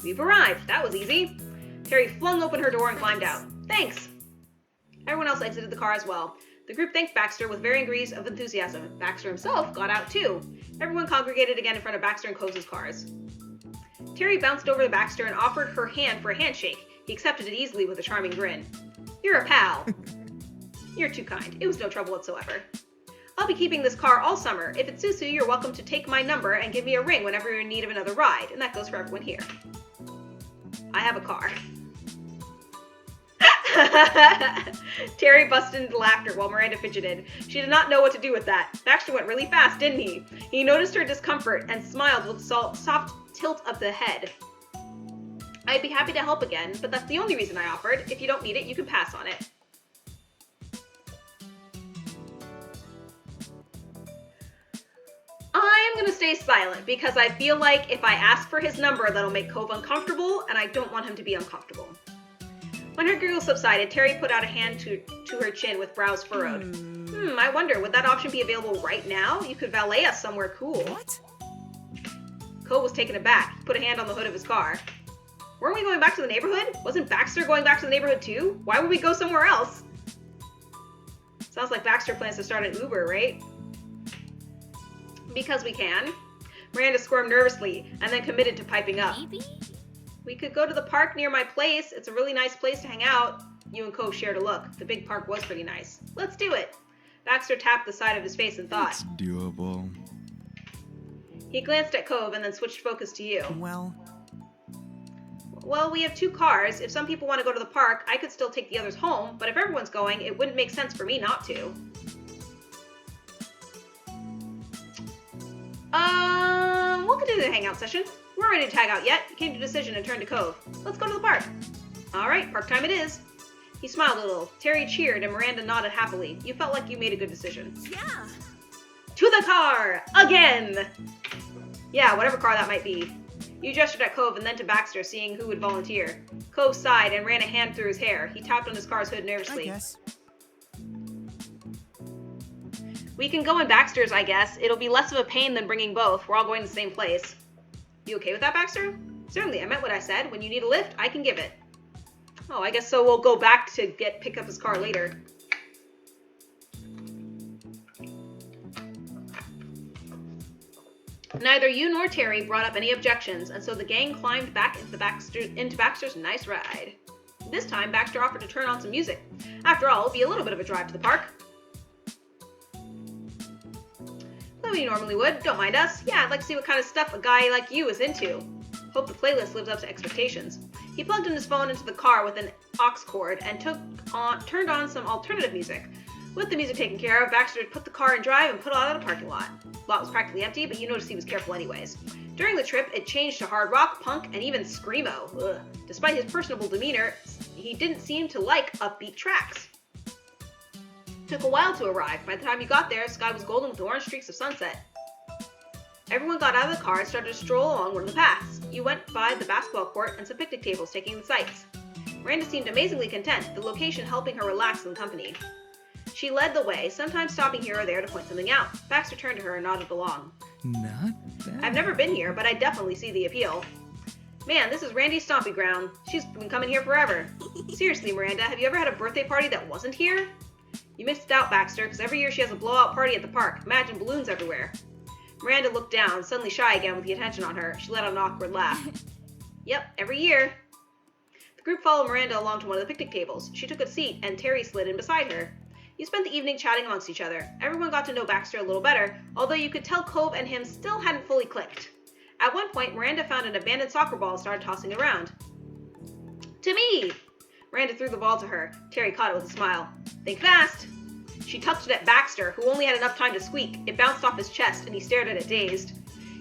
We've arrived. That was easy. Terry flung open her door and climbed out. Thanks. Everyone else exited the car as well. The group thanked Baxter with varying degrees of enthusiasm. Baxter himself got out too. Everyone congregated again in front of Baxter and Cove's cars. Terry bounced over to Baxter and offered her hand for a handshake. He accepted it easily with a charming grin. You're a pal. You're too kind. It was no trouble whatsoever. I'll be keeping this car all summer. If it suits you, you're welcome to take my number and give me a ring whenever you're in need of another ride, and that goes for everyone here. I have a car. Terry busted into laughter while Miranda fidgeted. She did not know what to do with that. Baxter went really fast, didn't he? He noticed her discomfort and smiled with a soft tilt of the head. I'd be happy to help again, but that's the only reason I offered. If you don't need it, you can pass on it. I'm gonna stay silent because I feel like if I ask for his number, that'll make Cove uncomfortable, and I don't want him to be uncomfortable. When her giggle subsided, Terry put out a hand to her chin with brows furrowed. I wonder, would that option be available right now? You could valet us somewhere cool. What? Cove was taken aback. He put a hand on the hood of his car. Weren't we going back to the neighborhood? Wasn't Baxter going back to the neighborhood too? Why would we go somewhere else? Sounds like Baxter plans to start an Uber, right? Because we can. Miranda squirmed nervously and then committed to piping up. Maybe? We could go to the park near my place. It's a really nice place to hang out. You and Cove shared a look. The big park was pretty nice. Let's do it. Baxter tapped the side of his face and thought. It's doable. He glanced at Cove and then switched focus to you. Well, we have two cars. If some people want to go to the park, I could still take the others home, but if everyone's going, it wouldn't make sense for me not to. We'll continue the hangout session. We weren't ready to tag out yet. He came to a decision and turned to Cove. Let's go to the park. Alright, park time it is. He smiled a little. Terry cheered and Miranda nodded happily. You felt like you made a good decision. Yeah. To the car! Again! Yeah, whatever car that might be. You gestured at Cove and then to Baxter, seeing who would volunteer. Cove sighed and ran a hand through his hair. He tapped on his car's hood nervously. I guess. We can go in Baxter's, I guess. It'll be less of a pain than bringing both. We're all going to the same place. You okay with that, Baxter? Certainly, I meant what I said. When you need a lift, I can give it. Oh, I guess so we'll go back to pick up his car later. Neither you nor Terry brought up any objections, and so the gang climbed back into Baxter's nice ride. This time, Baxter offered to turn on some music. After all, it'll be a little bit of a drive to the park. Though you normally would. Don't mind us. Yeah, I'd like to see what kind of stuff a guy like you is into. Hope the playlist lives up to expectations. He plugged in his phone into the car with an aux cord and turned on some alternative music. With the music taken care of, Baxter put the car in drive and put it out of the parking lot. The lot was practically empty, but you noticed he was careful anyways. During the trip, it changed to hard rock, punk, and even screamo. Ugh. Despite his personable demeanor, he didn't seem to like upbeat tracks. Took a while to arrive. By the time you got there, the sky was golden with orange streaks of sunset. Everyone got out of the car and started to stroll along one of the paths. You went by the basketball court and some picnic tables, taking the sights. Miranda seemed amazingly content, the location helping her relax in company. She led the way, sometimes stopping here or there to point something out. Baxter turned to her and nodded along. Not bad. I've never been here, but I definitely see the appeal. Man, this is Randy's stomping ground. She's been coming here forever. Seriously, Miranda, have you ever had a birthday party that wasn't here? You missed out, Baxter, because every year she has a blowout party at the park. Imagine balloons everywhere. Miranda looked down, suddenly shy again with the attention on her. She let out an awkward laugh. Yep, every year. The group followed Miranda along to one of the picnic tables. She took a seat, and Terry slid in beside her. You spent the evening chatting amongst each other. Everyone got to know Baxter a little better, although you could tell Cove and him still hadn't fully clicked. At one point, Miranda found an abandoned soccer ball and started tossing it around. To me! Miranda threw the ball to her. Terry caught it with a smile. Think fast! She touched it at Baxter, who only had enough time to squeak. It bounced off his chest, and he stared at it dazed.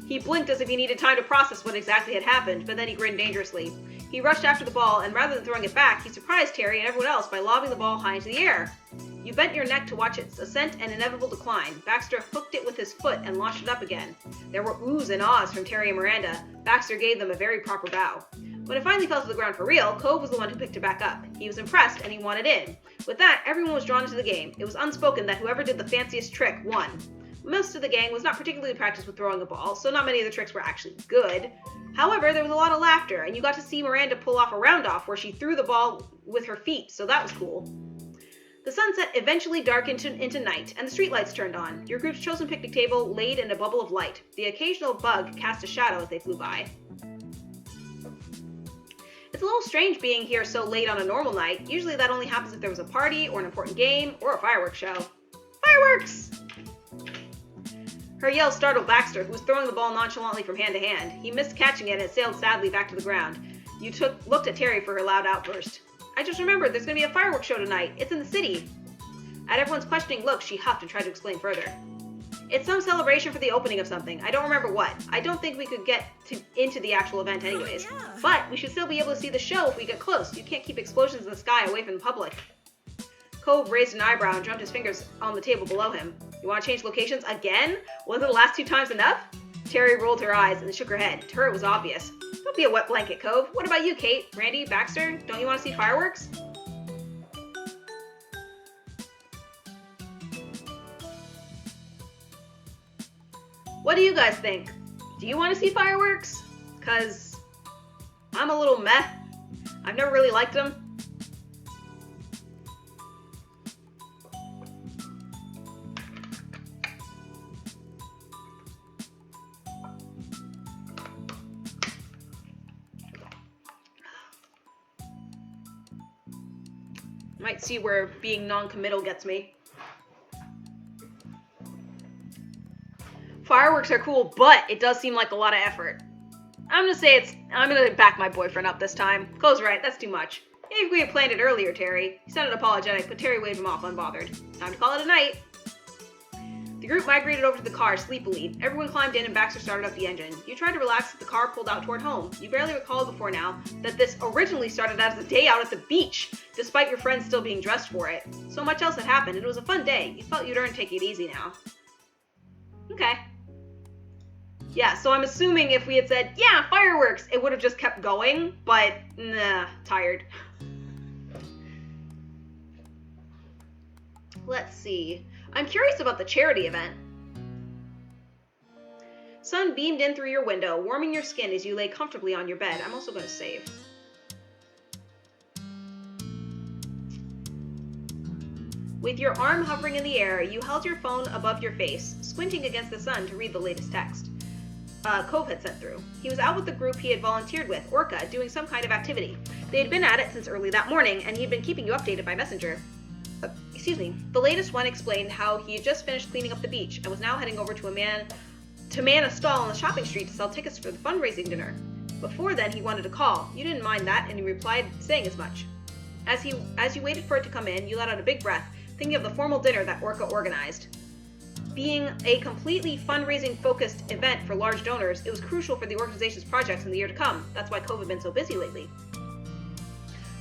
He blinked as if he needed time to process what exactly had happened, but then he grinned dangerously. He rushed after the ball, and rather than throwing it back, he surprised Terry and everyone else by lobbing the ball high into the air. You bent your neck to watch its ascent and inevitable decline. Baxter hooked it with his foot and launched it up again. There were oohs and ahs from Terry and Miranda. Baxter gave them a very proper bow. When it finally fell to the ground for real, Cove was the one who picked it back up. He was impressed, and he wanted in. With that, everyone was drawn into the game. It was unspoken that whoever did the fanciest trick won. Most of the gang was not particularly practiced with throwing a ball, so not many of the tricks were actually good. However, there was a lot of laughter, and you got to see Miranda pull off a round-off where she threw the ball with her feet, so that was cool. The sunset eventually darkened into night, and the streetlights turned on. Your group's chosen picnic table laid in a bubble of light. The occasional bug cast a shadow as they flew by. It's a little strange being here so late on a normal night. Usually that only happens if there was a party, or an important game, or a fireworks show. Fireworks! Her yell startled Baxter, who was throwing the ball nonchalantly from hand to hand. He missed catching it and it sailed sadly back to the ground. You looked at Terry for her loud outburst. I just remembered, there's going to be a fireworks show tonight. It's in the city. At everyone's questioning look, she huffed and tried to explain further. It's some celebration for the opening of something. I don't remember what. I don't think we could get into the actual event anyways. Oh, yeah. But we should still be able to see the show if we get close. You can't keep explosions in the sky away from the public. Cove raised an eyebrow and drummed his fingers on the table below him. You want to change locations again? Wasn't the last 2 times enough? Terry rolled her eyes and shook her head. To her, it was obvious. Don't be a wet blanket, Cove. What about you, Kate? Randy? Baxter? Don't you want to see fireworks? What do you guys think? Do you want to see fireworks? Because I'm a little meh. I've never really liked them. Might see where being non-committal gets me. Fireworks are cool, but it does seem like a lot of effort. I'm gonna back my boyfriend up this time. Cole's right, that's too much. Maybe if we had planned it earlier, Terry. He sounded apologetic, but Terry waved him off unbothered. Time to call it a night. The group migrated over to the car sleepily. Everyone climbed in and Baxter started up the engine. You tried to relax as the car pulled out toward home. You barely recalled before now that this originally started as a day out at the beach, despite your friends still being dressed for it. So much else had happened, and it was a fun day. You felt you'd earned to take it easy now. Okay. Yeah, so I'm assuming if we had said, yeah, fireworks, it would have just kept going, but nah, tired. Let's see. I'm curious about the charity event. Sun beamed in through your window, warming your skin as you lay comfortably on your bed. I'm also going to save. With your arm hovering in the air, you held your phone above your face, squinting against the sun to read the latest text Cove had sent through. He was out with the group he had volunteered with, Orca, doing some kind of activity. They had been at it since early that morning, and he had been keeping you updated by messenger. The latest one explained how he had just finished cleaning up the beach and was now heading over to man a stall on the shopping street to sell tickets for the fundraising dinner. Before then, he wanted to call. You didn't mind that, and he replied, saying as much. As you waited for it to come in, you let out a big breath, thinking of the formal dinner that Orca organized. Being a completely fundraising-focused event for large donors, it was crucial for the organization's projects in the year to come. That's why Cove had been so busy lately.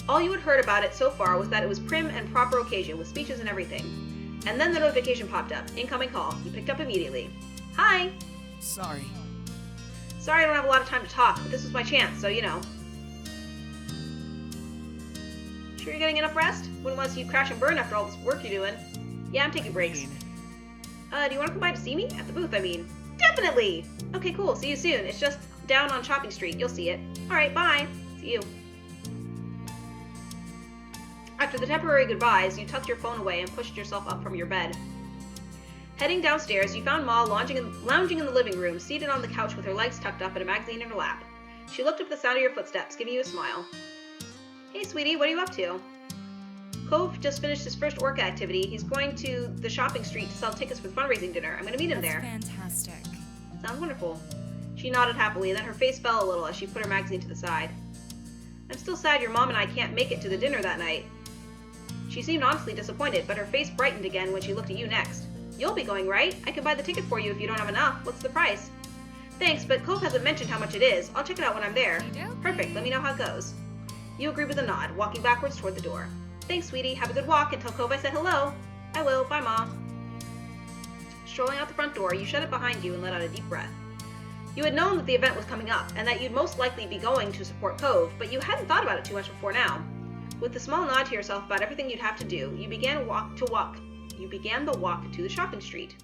All you had heard about it so far was that it was prim and proper occasion, with speeches and everything. And then the notification popped up. Incoming call. You picked up immediately. Hi! Sorry. Sorry I don't have a lot of time to talk, but this was my chance, so you know. Sure you're getting enough rest? Wouldn't want to see you crash and burn after all this work you're doing. Yeah, I'm taking breaks. Do you want to come by to see me? At the booth, I mean. Definitely! Okay, cool. See you soon. It's just down on Shopping Street. You'll see it. Alright, bye. See you. After the temporary goodbyes, you tucked your phone away and pushed yourself up from your bed. Heading downstairs, you found Ma lounging in the living room, seated on the couch with her legs tucked up and a magazine in her lap. She looked up at the sound of your footsteps, giving you a smile. Hey, sweetie, what are you up to? Cove just finished his first Orca activity. He's going to the shopping street to sell tickets for the fundraising dinner. I'm going to meet him there. Fantastic. Sounds wonderful. She nodded happily, and then her face fell a little as she put her magazine to the side. I'm still sad your mom and I can't make it to the dinner that night. She seemed honestly disappointed, but her face brightened again when she looked at you next. You'll be going, right? I can buy the ticket for you if you don't have enough. What's the price? Thanks, but Cove hasn't mentioned how much it is. I'll check it out when I'm there. Perfect, let me know how it goes. You agree with a nod, walking backwards toward the door. Thanks, sweetie. Have a good walk and tell Cove I said hello. I will. Bye, Ma. Strolling out the front door, you shut it behind you and let out a deep breath. You had known that the event was coming up, and that you'd most likely be going to support Cove, but you hadn't thought about it too much before now. With a small nod to yourself about everything you'd have to do, you began the walk to the shopping street.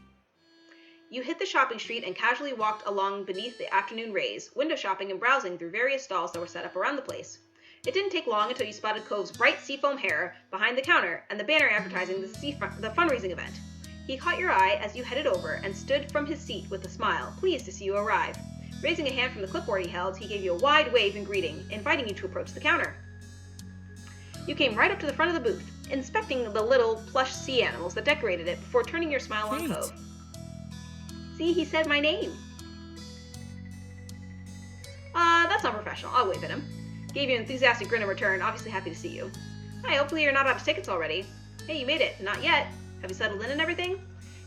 You hit the shopping street and casually walked along beneath the afternoon rays, window shopping and browsing through various stalls that were set up around the place. It didn't take long until you spotted Cove's bright seafoam hair behind the counter and the banner advertising the fundraising event. He caught your eye as you headed over and stood from his seat with a smile, pleased to see you arrive. Raising a hand from the clipboard he held, he gave you a wide wave in greeting, inviting you to approach the counter. You came right up to the front of the booth, inspecting the little plush sea animals that decorated it before turning your smile on Cove. See, he said my name. That's not professional. I'll wave at him. Gave you an enthusiastic grin in return, obviously happy to see you. Hi, hopefully you're not out of tickets already. Hey, you made it. Not yet. Have you settled in and everything?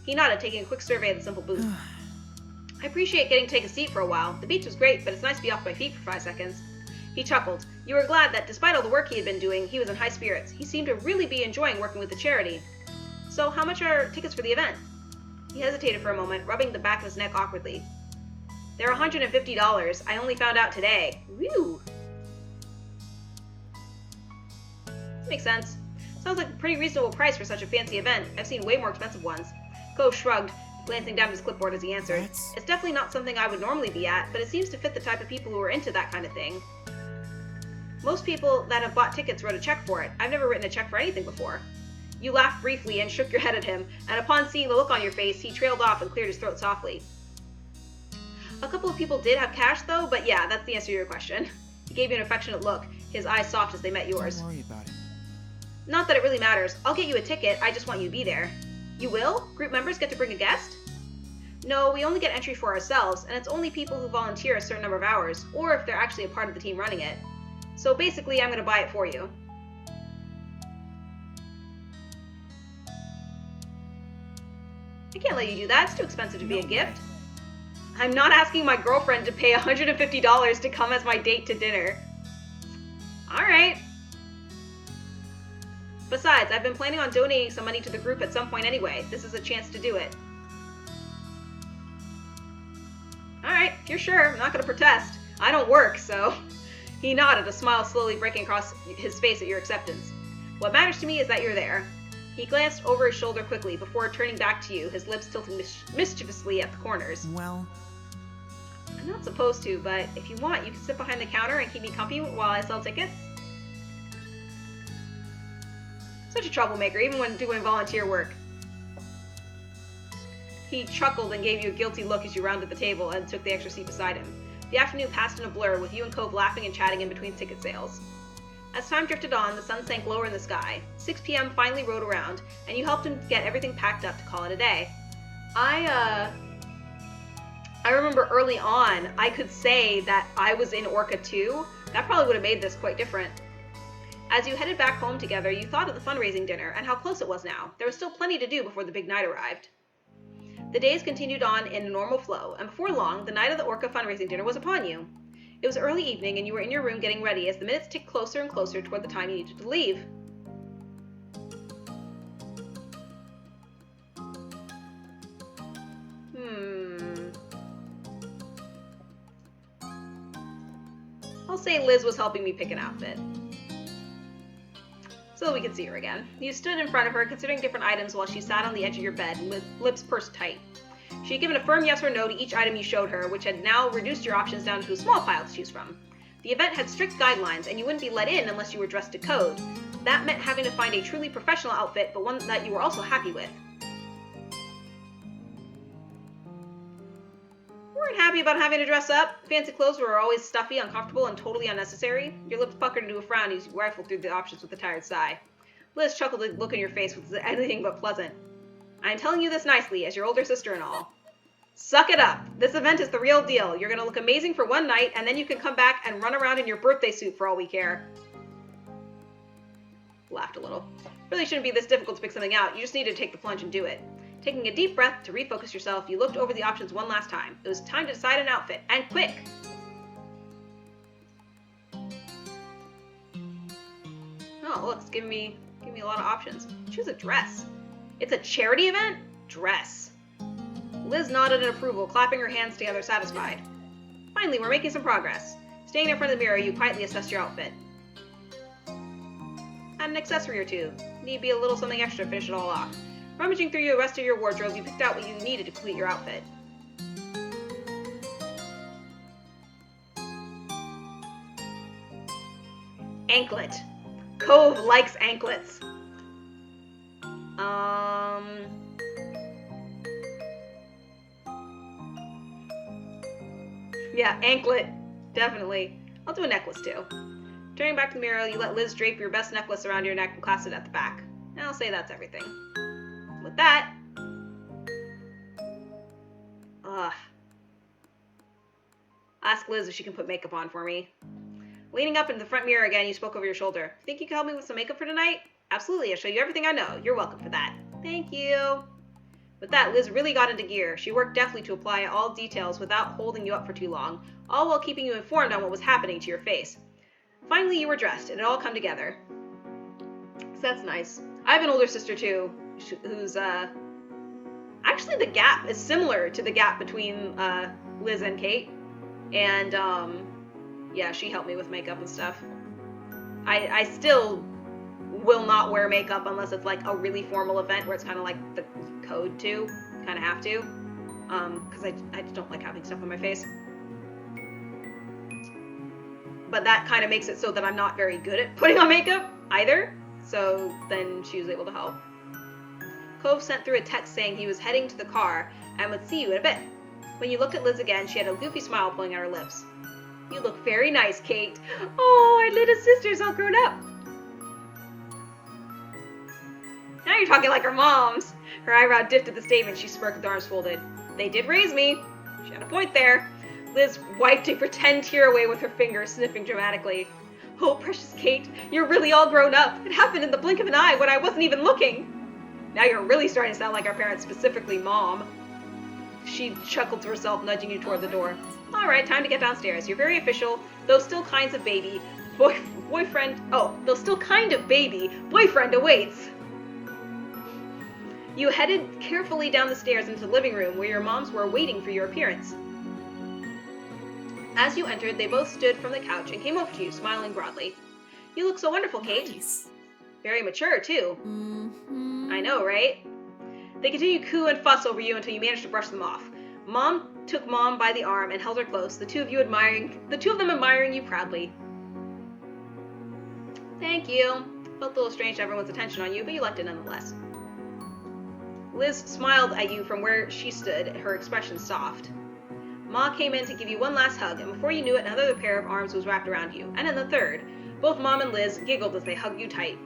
He nodded, taking a quick survey of the simple booth. I appreciate getting to take a seat for a while. The beach was great, but it's nice to be off my feet for 5 seconds. He chuckled. You were glad that, despite all the work he had been doing, he was in high spirits. He seemed to really be enjoying working with the charity. So, how much are tickets for the event? He hesitated for a moment, rubbing the back of his neck awkwardly. They're $150. I only found out today. Whew. Makes sense. Sounds like a pretty reasonable price for such a fancy event. I've seen way more expensive ones. Cove shrugged, glancing down at his clipboard as he answered. It's definitely not something I would normally be at, but it seems to fit the type of people who are into that kind of thing. Most people that have bought tickets wrote a check for it. I've never written a check for anything before. You laughed briefly and shook your head at him, and upon seeing the look on your face, he trailed off and cleared his throat softly. A couple of people did have cash, though, but yeah, that's the answer to your question. He gave you an affectionate look, his eyes soft as they met yours. Don't worry about it. Not that it really matters. I'll get you a ticket, I just want you to be there. You will? Group members get to bring a guest? No, we only get entry for ourselves, and it's only people who volunteer a certain number of hours, or if they're actually a part of the team running it. So basically, I'm going to buy it for you. I can't let you do that. It's too expensive to be a gift. I'm not asking my girlfriend to pay $150 to come as my date to dinner. Alright. Besides, I've been planning on donating some money to the group at some point anyway. This is a chance to do it. Alright, if you're sure, I'm not gonna protest. I don't work, so... He nodded, a smile slowly breaking across his face at your acceptance. What matters to me is that you're there. He glanced over his shoulder quickly before turning back to you, his lips tilting mischievously at the corners. Well, I'm not supposed to, but if you want, you can sit behind the counter and keep me company while I sell tickets. Such a troublemaker, even when doing volunteer work. He chuckled and gave you a guilty look as you rounded the table and took the extra seat beside him. The afternoon passed in a blur, with you and Cove laughing and chatting in between ticket sales. As time drifted on, the sun sank lower in the sky. 6 p.m. finally rode around, and you helped him get everything packed up to call it a day. I remember early on, I could say that I was in Orca too. That probably would have made this quite different. As you headed back home together, you thought of the fundraising dinner and how close it was now. There was still plenty to do before the big night arrived. The days continued on in a normal flow, and before long, the night of the Orca fundraising dinner was upon you. It was early evening, and you were in your room getting ready as the minutes ticked closer and closer toward the time you needed to leave. I'll say Liz was helping me pick an outfit, so that we could see her again. You stood in front of her, considering different items while she sat on the edge of your bed, lips pursed tight. She had given a firm yes or no to each item you showed her, which had now reduced your options down to a small pile to choose from. The event had strict guidelines, and you wouldn't be let in unless you were dressed to code. That meant having to find a truly professional outfit, but one that you were also happy with. You weren't happy about having to dress up. Fancy clothes were always stuffy, uncomfortable, and totally unnecessary. Your lips puckered into a frown as you rifled through the options with a tired sigh. Liz chuckled a look in your face was anything but pleasant. I'm telling you this nicely, as your older sister and all. Suck it up. This event is the real deal. You're going to look amazing for one night, and then you can come back and run around in your birthday suit for all we care. Laughed a little. Really shouldn't be this difficult to pick something out. You just need to take the plunge and do it. Taking a deep breath to refocus yourself, you looked over the options one last time. It was time to decide an outfit, and quick! Oh, look, it's giving me a lot of options. Choose a dress. It's a charity event? Dress. Liz nodded in approval, clapping her hands together, satisfied. Finally, we're making some progress. Standing in front of the mirror, you quietly assessed your outfit. Add an accessory or two. Need be a little something extra to finish it all off. Rummaging through the rest of your wardrobe, you picked out what you needed to complete your outfit. Anklet. Cove likes anklets. Yeah, anklet. Definitely. I'll do a necklace too. Turning back to the mirror, you let Liz drape your best necklace around your neck and clasp it at the back. And I'll say that's everything. With that... Ask Liz if she can put makeup on for me. Leaning up into the front mirror again, you spoke over your shoulder. Think you can help me with some makeup for tonight? Absolutely, I'll show you everything I know. You're welcome for that. Thank you. With that, Liz really got into gear. She worked deftly to apply all details without holding you up for too long, all while keeping you informed on what was happening to your face. Finally, you were dressed, and it all come together. So that's nice. I have an older sister, too, who's, actually, the gap is similar to the gap between, Liz and Kate. And, yeah, she helped me with makeup and stuff. I still will not wear makeup unless it's, like, a really formal event where it's kind of like the code, too. Kind of have to. Because I just don't like having stuff on my face. But that kind of makes it so that I'm not very good at putting on makeup, either. So then she was able to help. Cove sent through a text saying he was heading to the car and would see you in a bit. When you looked at Liz again, she had a goofy smile pulling at her lips. You look very nice, Kate. Oh, our little sister's all grown up. Now you're talking like her mom's. Her eyebrow dipped at the statement. She smirked with arms folded. They did raise me. She had a point there. Liz wiped a pretend tear away with her finger, sniffing dramatically. Oh, precious Kate, you're really all grown up. It happened in the blink of an eye when I wasn't even looking. Now you're really starting to sound like our parents, specifically Mom. She chuckled to herself, nudging you toward the door. All right, time to get downstairs. You're very official, though still kind of baby. Boyfriend awaits. You headed carefully down the stairs into the living room where your moms were waiting for your appearance. As you entered, they both stood from the couch and came over to you, smiling broadly. You look so wonderful, Kate. Nice. Very mature, too. Mm-hmm. I know, right? They continue to coo and fuss over you until you manage to brush them off. Mom took Mom by the arm and held her close, the two of them admiring you proudly. Thank you. Felt a little strange to everyone's attention on you, but you liked it nonetheless. Liz smiled at you from where she stood, her expression soft. Ma came in to give you one last hug, and before you knew it, another pair of arms was wrapped around you. And then the third. Both Mom and Liz giggled as they hugged you tight.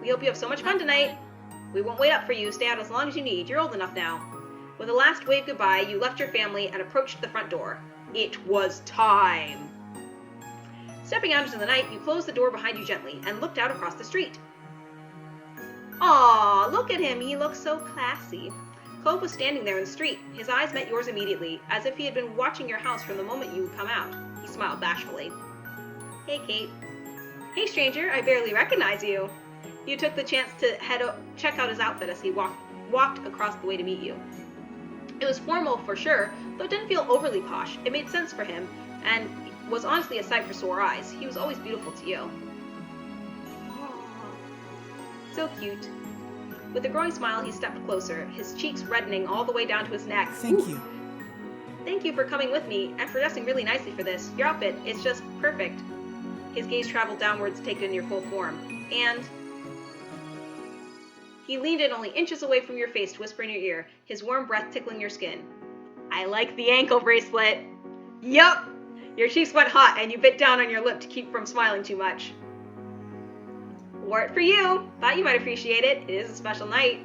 We hope you have so much fun tonight. We won't wait up for you. Stay out as long as you need. You're old enough now. With a last wave goodbye, you left your family and approached the front door. It was time. Stepping out into the night, you closed the door behind you gently and looked out across the street. Aw, look at him. He looks so classy. Cove was standing there in the street. His eyes met yours immediately, as if he had been watching your house from the moment you would come out. He smiled bashfully. Hey, Kate. Hey, stranger. I barely recognize you. You took the chance to check out his outfit as he walked across the way to meet you. It was formal for sure, though it didn't feel overly posh. It made sense for him, and was honestly a sight for sore eyes. He was always beautiful to you. Aww. So cute. With a growing smile, he stepped closer, his cheeks reddening all the way down to his neck. Thank you. Thank you for coming with me, and for dressing really nicely for this. Your outfit is just perfect. His gaze traveled downwards to take it in your full form. And he leaned in only inches away from your face to whisper in your ear, his warm breath tickling your skin. I like the ankle bracelet. Yup! Your cheeks went hot and you bit down on your lip to keep from smiling too much. Wore it for you. Thought you might appreciate it. It is a special night.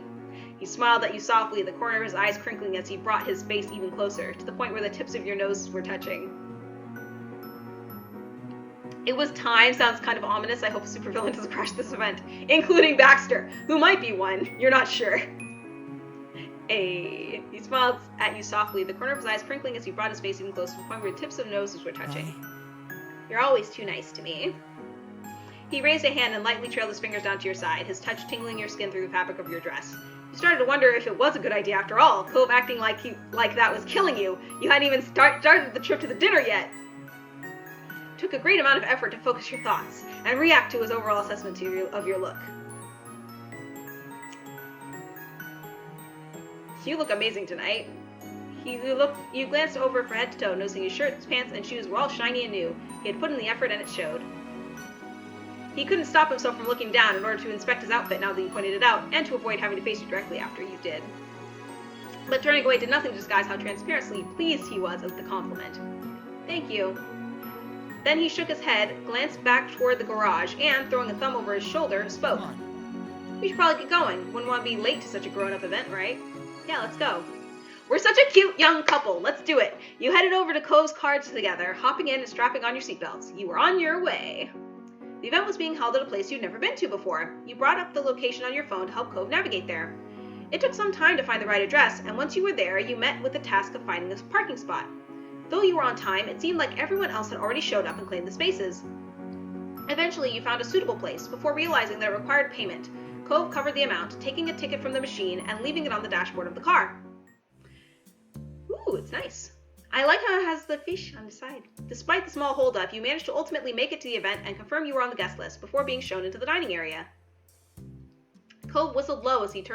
He smiled at you softly, the corner of his eyes crinkling as he brought his face even closer, to the point where the tips of your noses were touching. It was time sounds kind of ominous. I hope a supervillain doesn't crash this event, including Baxter, who might be one. You're not sure. He smiled at you softly, the corner of his eyes crinkling as he brought his face even closer to the point where the tips of noses were touching. You're always too nice to me. He raised a hand and lightly trailed his fingers down to your side, his touch tingling your skin through the fabric of your dress. You started to wonder if it was a good idea after all, Cove acting like that was killing you. You hadn't even started the trip to the dinner yet. It took a great amount of effort to focus your thoughts and react to his overall assessment of your look. You look amazing tonight. You glanced over from head to toe, noticing his shirt, pants, and shoes were all shiny and new. He had put in the effort and it showed. He couldn't stop himself from looking down in order to inspect his outfit now that you pointed it out, and to avoid having to face you directly after you did. But turning away did nothing to disguise how transparently pleased he was at the compliment. Thank you. Then he shook his head, glanced back toward the garage, and, throwing a thumb over his shoulder, spoke. We should probably get going. Wouldn't want to be late to such a grown-up event, right? Yeah, let's go. We're such a cute young couple. Let's do it. You headed over to Cove's cars together, hopping in and strapping on your seatbelts. You were on your way. The event was being held at a place you'd never been to before. You brought up the location on your phone to help Cove navigate there. It took some time to find the right address, and once you were there, you met with the task of finding a parking spot. Though you were on time, it seemed like everyone else had already showed up and claimed the spaces. Eventually, you found a suitable place, before realizing that it required payment. Cove covered the amount, taking a ticket from the machine and leaving it on the dashboard of the car. Ooh, it's nice. I like how it has the fish on the side. Despite the small holdup, you managed to ultimately make it to the event and confirm you were on the guest list before being shown into the dining area. Cove whistled low as he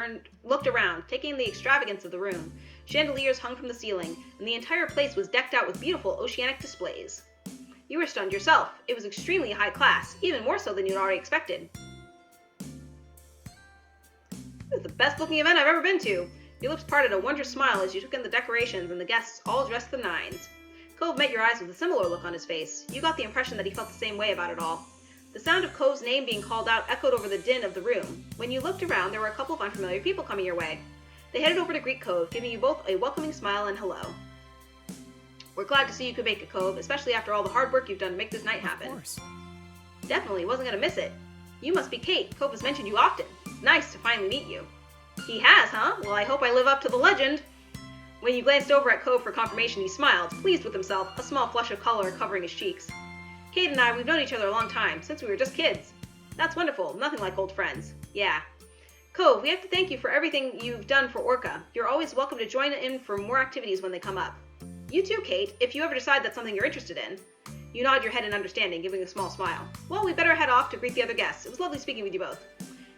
looked around, taking in the extravagance of the room. Chandeliers hung from the ceiling, and the entire place was decked out with beautiful oceanic displays. You were stunned yourself. It was extremely high class, even more so than you'd already expected. This is the best looking event I've ever been to. Your lips parted a wondrous smile as you took in the decorations and the guests all dressed to the nines. Cove met your eyes with a similar look on his face. You got the impression that he felt the same way about it all. The sound of Cove's name being called out echoed over the din of the room. When you looked around, there were a couple of unfamiliar people coming your way. They headed over to greet Cove, giving you both a welcoming smile and hello. We're glad to see you could make it, Cove, especially after all the hard work you've done to make this night happen. Of course. Definitely, wasn't going to miss it. You must be Kate. Cove has mentioned you often. It's nice to finally meet you. He has, huh? Well, I hope I live up to the legend. When you glanced over at Cove for confirmation, he smiled, pleased with himself, a small flush of color covering his cheeks. Kate and I, we've known each other a long time, since we were just kids. That's wonderful, nothing like old friends. Yeah. Cove, we have to thank you for everything you've done for Orca. You're always welcome to join in for more activities when they come up. You too, Kate, if you ever decide that's something you're interested in. You nod your head in understanding, giving a small smile. Well, we better head off to greet the other guests. It was lovely speaking with you both.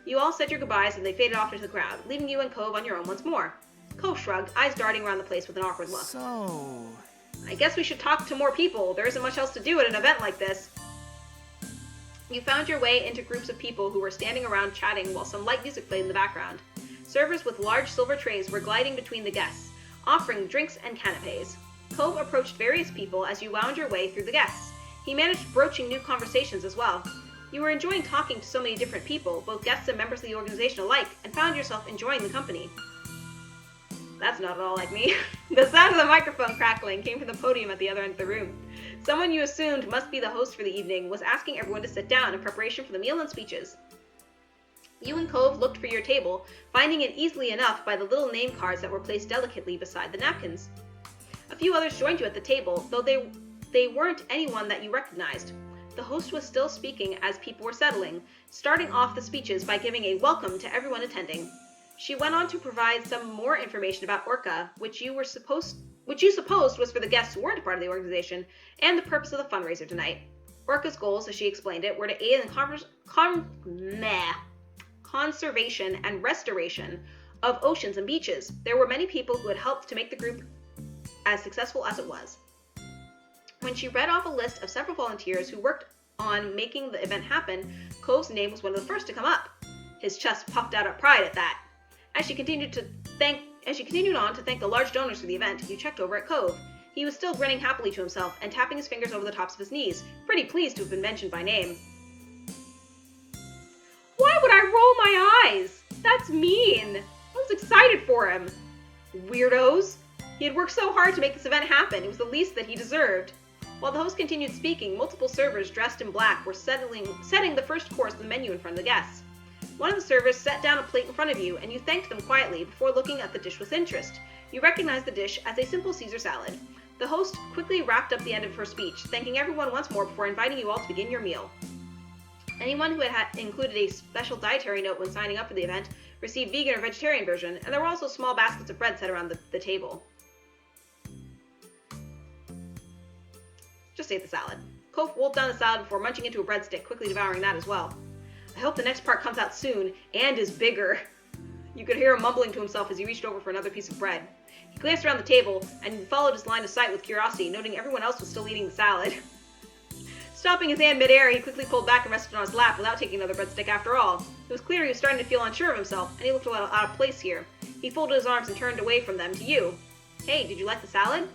You all said your goodbyes and they faded off into the crowd, leaving you and Cove on your own once more. Cove shrugged, eyes darting around the place with an awkward look. So... I guess we should talk to more people. There isn't much else to do at an event like this. You found your way into groups of people who were standing around chatting while some light music played in the background. Servers with large silver trays were gliding between the guests, offering drinks and canapes. Cove approached various people as you wound your way through the guests. He managed broaching new conversations as well. You were enjoying talking to so many different people, both guests and members of the organization alike, and found yourself enjoying the company. That's not at all like me. The sound of the microphone crackling came from the podium at the other end of the room. Someone you assumed must be the host for the evening was asking everyone to sit down in preparation for the meal and speeches. You and Cove looked for your table, finding it easily enough by the little name cards that were placed delicately beside the napkins. A few others joined you at the table, though they weren't anyone that you recognized. The host was still speaking as people were settling, starting off the speeches by giving a welcome to everyone attending. She went on to provide some more information about Orca, which you supposed was for the guests who weren't part of the organization, and the purpose of the fundraiser tonight. Orca's goals, as she explained it, were to aid in conservation and restoration of oceans and beaches. There were many people who had helped to make the group as successful as it was. When she read off a list of several volunteers who worked on making the event happen, Cove's name was one of the first to come up. His chest puffed out at pride at that. As she continued on to thank the large donors for the event, you checked over at Cove. He was still grinning happily to himself and tapping his fingers over the tops of his knees, pretty pleased to have been mentioned by name. Why would I roll my eyes? That's mean. I was excited for him. Weirdos. He had worked so hard to make this event happen. It was the least that he deserved. While the host continued speaking, multiple servers dressed in black were setting the first course of the menu in front of the guests. One of the servers set down a plate in front of you, and you thanked them quietly before looking at the dish with interest. You recognized the dish as a simple Caesar salad. The host quickly wrapped up the end of her speech, thanking everyone once more before inviting you all to begin your meal. Anyone who had included a special dietary note when signing up for the event received vegan or vegetarian version, and there were also small baskets of bread set around the table. Just ate the salad. Cove wolfed down the salad before munching into a breadstick, quickly devouring that as well. I hope the next part comes out soon, and is bigger. You could hear him mumbling to himself as he reached over for another piece of bread. He glanced around the table and followed his line of sight with curiosity, noting everyone else was still eating the salad. Stopping his hand midair, he quickly pulled back and rested on his lap without taking another breadstick after all. It was clear he was starting to feel unsure of himself, and he looked a little out of place here. He folded his arms and turned away from them to you. Hey, did you like the salad?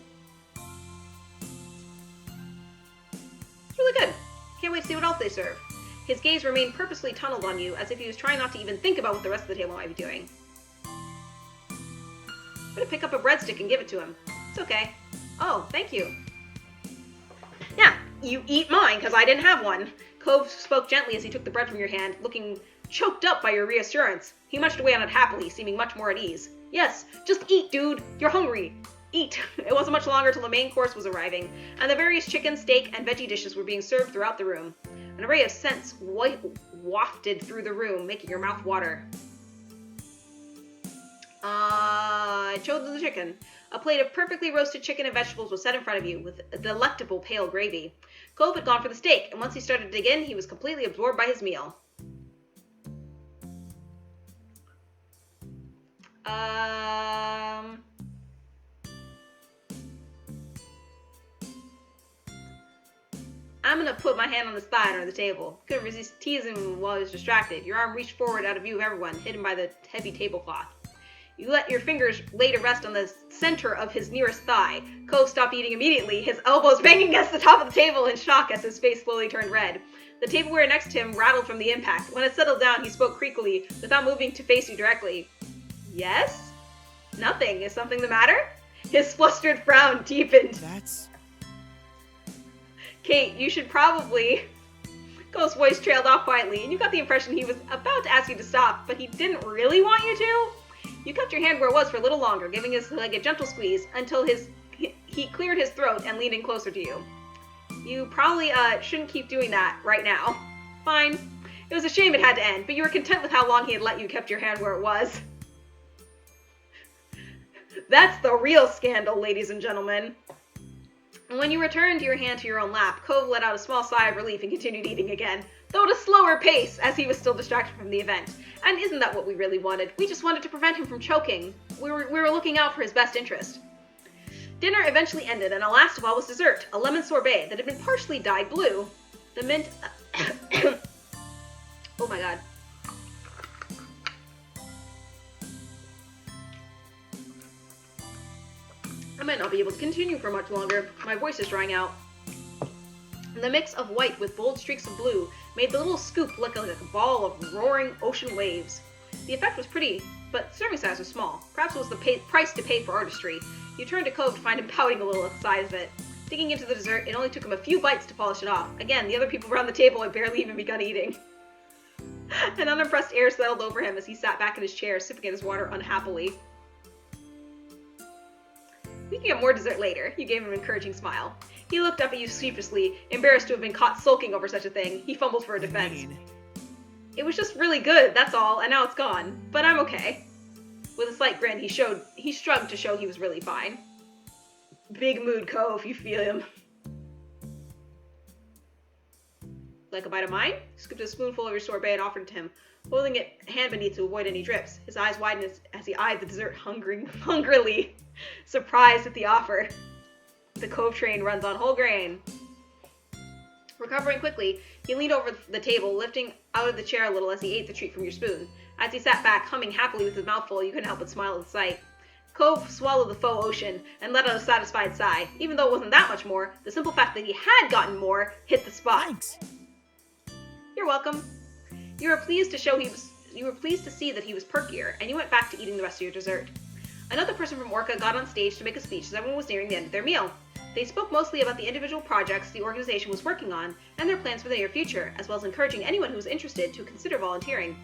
It's really good. Can't wait to see what else they serve. His gaze remained purposely tunneled on you, as if he was trying not to even think about what the rest of the table might be doing. I'm gonna pick up a breadstick and give it to him. It's okay. Oh, thank you. Yeah, you eat mine, because I didn't have one. Cove spoke gently as he took the bread from your hand, looking choked up by your reassurance. He munched away on it happily, seeming much more at ease. Yes, just eat, dude. You're hungry. Eat. It wasn't much longer till the main course was arriving, and the various chicken, steak, and veggie dishes were being served throughout the room. An array of scents wafted through the room, making your mouth water. I chose the chicken. A plate of perfectly roasted chicken and vegetables was set in front of you, with a delectable pale gravy. Cove had gone for the steak, and once he started to dig in, he was completely absorbed by his meal. I'm gonna put my hand on his thigh under the table. Couldn't resist teasing him while he was distracted. Your arm reached forward out of view of everyone, hidden by the heavy tablecloth. You let your fingers lay to rest on the center of his nearest thigh. Cove stopped eating immediately, his elbows banging against the top of the table in shock as his face slowly turned red. The tableware next to him rattled from the impact. When it settled down, he spoke creakily, without moving to face you directly. Yes? Nothing. Is something the matter? His flustered frown deepened. That's... Kate, you should probably... Cove's voice trailed off quietly, and you got the impression he was about to ask you to stop, but he didn't really want you to. You kept your hand where it was for a little longer, giving his leg a gentle squeeze until he cleared his throat and leaned in closer to you. You probably shouldn't keep doing that right now. Fine. It was a shame it had to end, but you were content with how long he had let you kept your hand where it was. That's the real scandal, ladies and gentlemen. And when you returned your hand to your own lap, Cove let out a small sigh of relief and continued eating again, though at a slower pace, as he was still distracted from the event. And isn't that what we really wanted? We just wanted to prevent him from choking. We were looking out for his best interest. Dinner eventually ended, and last of all was dessert, a lemon sorbet that had been partially dyed blue. The mint... oh my god. I might not be able to continue for much longer. My voice is drying out. The mix of white with bold streaks of blue made the little scoop look like a ball of roaring ocean waves. The effect was pretty, but serving size was small. Perhaps it was the price to pay for artistry. You turned to Cove to find him pouting a little at the size of it. Digging into the dessert, it only took him a few bites to polish it off. Again, the other people around the table had barely even begun eating. An unimpressed air settled over him as he sat back in his chair, sipping at his water unhappily. We can get more dessert later. You gave him an encouraging smile. He looked up at you sheepishly, embarrassed to have been caught sulking over such a thing. He fumbled for a defense. It was just really good, that's all, and now it's gone. But I'm okay. With a slight grin, he shrugged to show he was really fine. Big mood, Cove, you feel him. Like a bite of mine? He scooped a spoonful of your sorbet and offered it to him, holding it hand beneath to avoid any drips. His eyes widened as he eyed the dessert hungrily, surprised at the offer. The Cove train runs on whole grain. Recovering quickly, he leaned over the table, lifting out of the chair a little as he ate the treat from your spoon. As he sat back, humming happily with his mouth full, you couldn't help but smile at the sight. Cove swallowed the faux ocean and let out a satisfied sigh. Even though it wasn't that much more, the simple fact that he had gotten more hit the spot. Thanks. You're welcome. You were pleased to see that he was perkier, and you went back to eating the rest of your dessert. Another person from Orca got on stage to make a speech as everyone was nearing the end of their meal. They spoke mostly about the individual projects the organization was working on and their plans for the near future, as well as encouraging anyone who was interested to consider volunteering.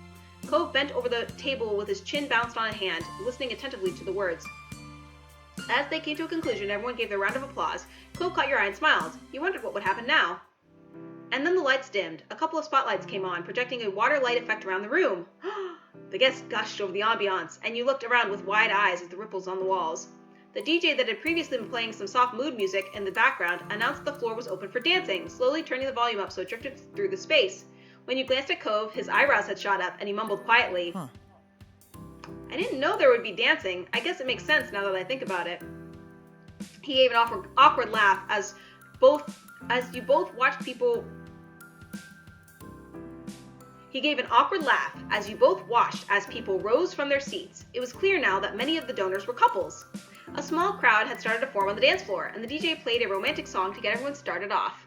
Cove bent over the table with his chin bounced on a hand, listening attentively to the words. As they came to a conclusion, everyone gave their round of applause. Cove caught your eye and smiled. You wondered what would happen now. And then the lights dimmed. A couple of spotlights came on, projecting a water light effect around the room. The guests gushed over the ambiance, and you looked around with wide eyes at the ripples on the walls. The DJ that had previously been playing some soft mood music in the background announced the floor was open for dancing, slowly turning the volume up so it drifted through the space. When you glanced at Cove, his eyebrows had shot up, and he mumbled quietly, Huh. I didn't know there would be dancing. I guess it makes sense now that I think about it. He gave an awkward laugh as you both watched people... He gave an awkward laugh as you both watched as people rose from their seats. It was clear now that many of the donors were couples. A small crowd had started to form on the dance floor, and the DJ played a romantic song to get everyone started off.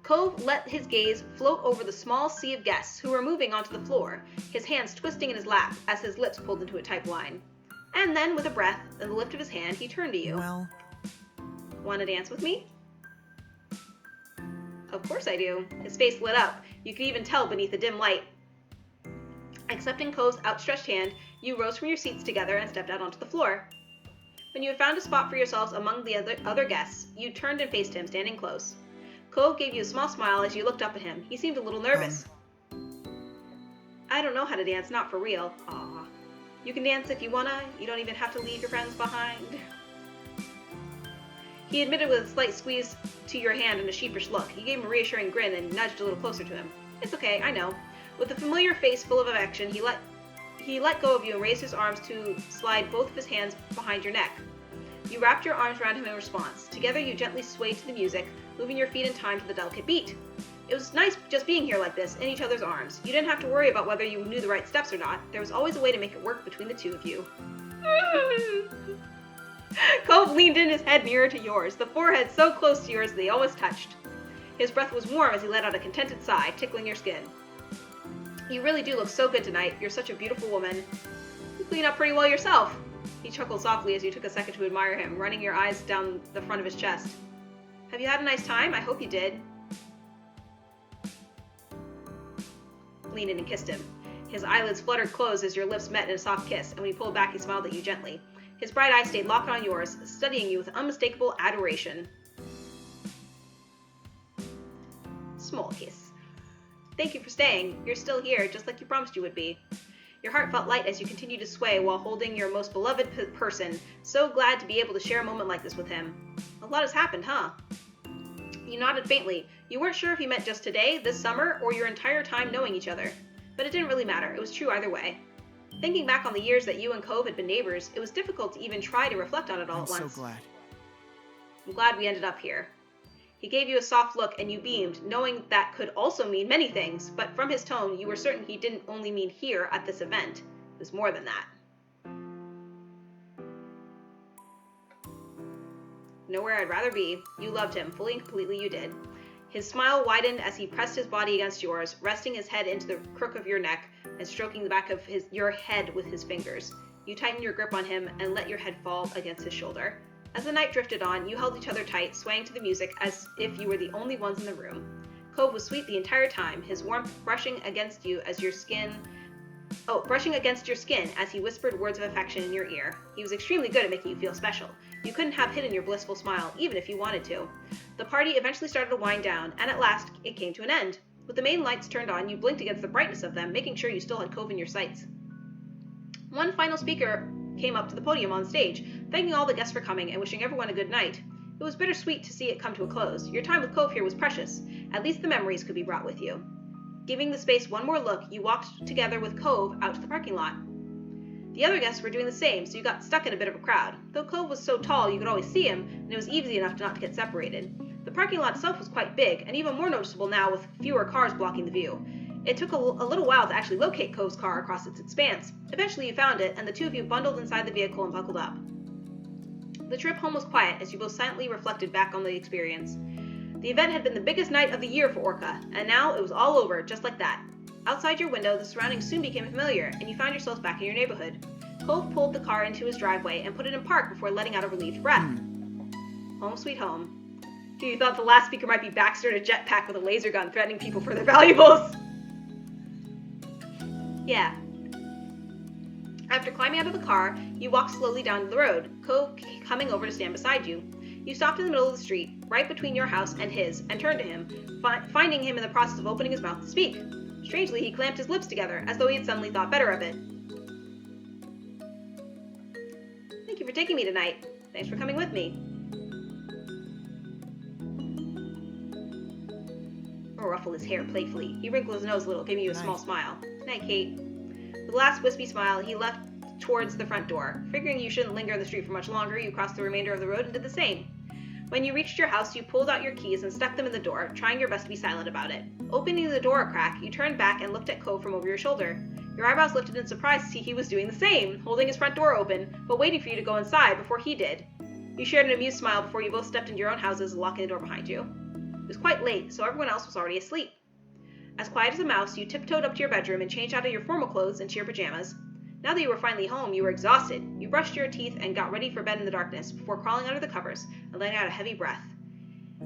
Cove let his gaze float over the small sea of guests who were moving onto the floor, his hands twisting in his lap as his lips pulled into a tight line. And then, with a breath and the lift of his hand, he turned to you. Well, Want to dance with me? Of course I do. His face lit up. You could even tell beneath the dim light. Accepting Cove's outstretched hand, you rose from your seats together and stepped out onto the floor. When you had found a spot for yourselves among the other guests, you turned and faced him, standing close. Cove gave you a small smile as you looked up at him. He seemed a little nervous. I don't know how to dance, not for real. Aw. You can dance if you wanna. You don't even have to leave your friends behind. He admitted with a slight squeeze to your hand and a sheepish look. He gave him a reassuring grin and nudged a little closer to him. It's okay, I know. With a familiar face full of affection, he let go of you and raised his arms to slide both of his hands behind your neck. You wrapped your arms around him in response. Together you gently swayed to the music, moving your feet in time to the delicate beat. It was nice just being here like this, in each other's arms. You didn't have to worry about whether you knew the right steps or not. There was always a way to make it work between the two of you. Cove leaned in his head nearer to yours, the forehead so close to yours that they almost touched. His breath was warm as he let out a contented sigh, tickling your skin. You really do look so good tonight. You're such a beautiful woman. You clean up pretty well yourself. He chuckled softly as you took a second to admire him, running your eyes down the front of his chest. Have you had a nice time? I hope you did. Leaned in and kissed him. His eyelids fluttered closed as your lips met in a soft kiss, and when he pulled back, he smiled at you gently. His bright eyes stayed locked on yours, studying you with unmistakable adoration. Small kiss. Thank you for staying. You're still here, just like you promised you would be. Your heart felt light as you continued to sway while holding your most beloved person, so glad to be able to share a moment like this with him. A lot has happened, huh? You nodded faintly. You weren't sure if he meant just today, this summer, or your entire time knowing each other. But it didn't really matter. It was true either way. Thinking back on the years that you and Cove had been neighbors, it was difficult to even try to reflect on it all at once. I'm so glad. I'm glad we ended up here. He gave you a soft look and you beamed, knowing that could also mean many things, but from his tone, you were certain he didn't only mean here at this event. It was more than that. Nowhere I'd rather be. You loved him, fully and completely you did. His smile widened as he pressed his body against yours, resting his head into the crook of your neck and stroking the back of your head with his fingers. You tightened your grip on him and let your head fall against his shoulder. As the night drifted on, you held each other tight, swaying to the music as if you were the only ones in the room. Cove was sweet the entire time, his warmth brushing against your skin as he whispered words of affection in your ear. He was extremely good at making you feel special. You couldn't have hidden your blissful smile, even if you wanted to. The party eventually started to wind down, and at last, it came to an end. With the main lights turned on, you blinked against the brightness of them, making sure you still had Cove in your sights. One final speaker came up to the podium on stage, thanking all the guests for coming and wishing everyone a good night. It was bittersweet to see it come to a close. Your time with Cove here was precious. At least the memories could be brought with you. Giving the space one more look, you walked together with Cove out to the parking lot. The other guests were doing the same, so you got stuck in a bit of a crowd. Though Cove was so tall you could always see him, and it was easy enough not to get separated. The parking lot itself was quite big, and even more noticeable now with fewer cars blocking the view. It took a little while to actually locate Cove's car across its expanse. Eventually you found it, and the two of you bundled inside the vehicle and buckled up. The trip home was quiet as you both silently reflected back on the experience. The event had been the biggest night of the year for Orca, and now it was all over, just like that. Outside your window, the surroundings soon became familiar, and you found yourselves back in your neighborhood. Cove pulled the car into his driveway and put it in park before letting out a relieved breath. Home sweet home. You thought the last speaker might be Baxter in a jetpack with a laser gun threatening people for their valuables. Yeah. After climbing out of the car, you walked slowly down the road, Cove coming over to stand beside you. You stopped in the middle of the street, right between your house and his, and turned to him, finding him in the process of opening his mouth to speak. Strangely, he clamped his lips together, as though he had suddenly thought better of it. Thank you for taking me tonight. Thanks for coming with me. Or ruffled his hair playfully. He wrinkled his nose a little, giving you a small smile. Night, Kate. With a last wispy smile, he left towards the front door. Figuring you shouldn't linger in the street for much longer, you crossed the remainder of the road and did the same. When you reached your house, you pulled out your keys and stuck them in the door, trying your best to be silent about it. Opening the door a crack, you turned back and looked at Cove from over your shoulder. Your eyebrows lifted in surprise to see he was doing the same, holding his front door open, but waiting for you to go inside before he did. You shared an amused smile before you both stepped into your own houses, locking the door behind you. It was quite late, so everyone else was already asleep. As quiet as a mouse, you tiptoed up to your bedroom and changed out of your formal clothes into your pajamas. Now that you were finally home, you were exhausted. You brushed your teeth and got ready for bed in the darkness, before crawling under the covers and letting out a heavy breath.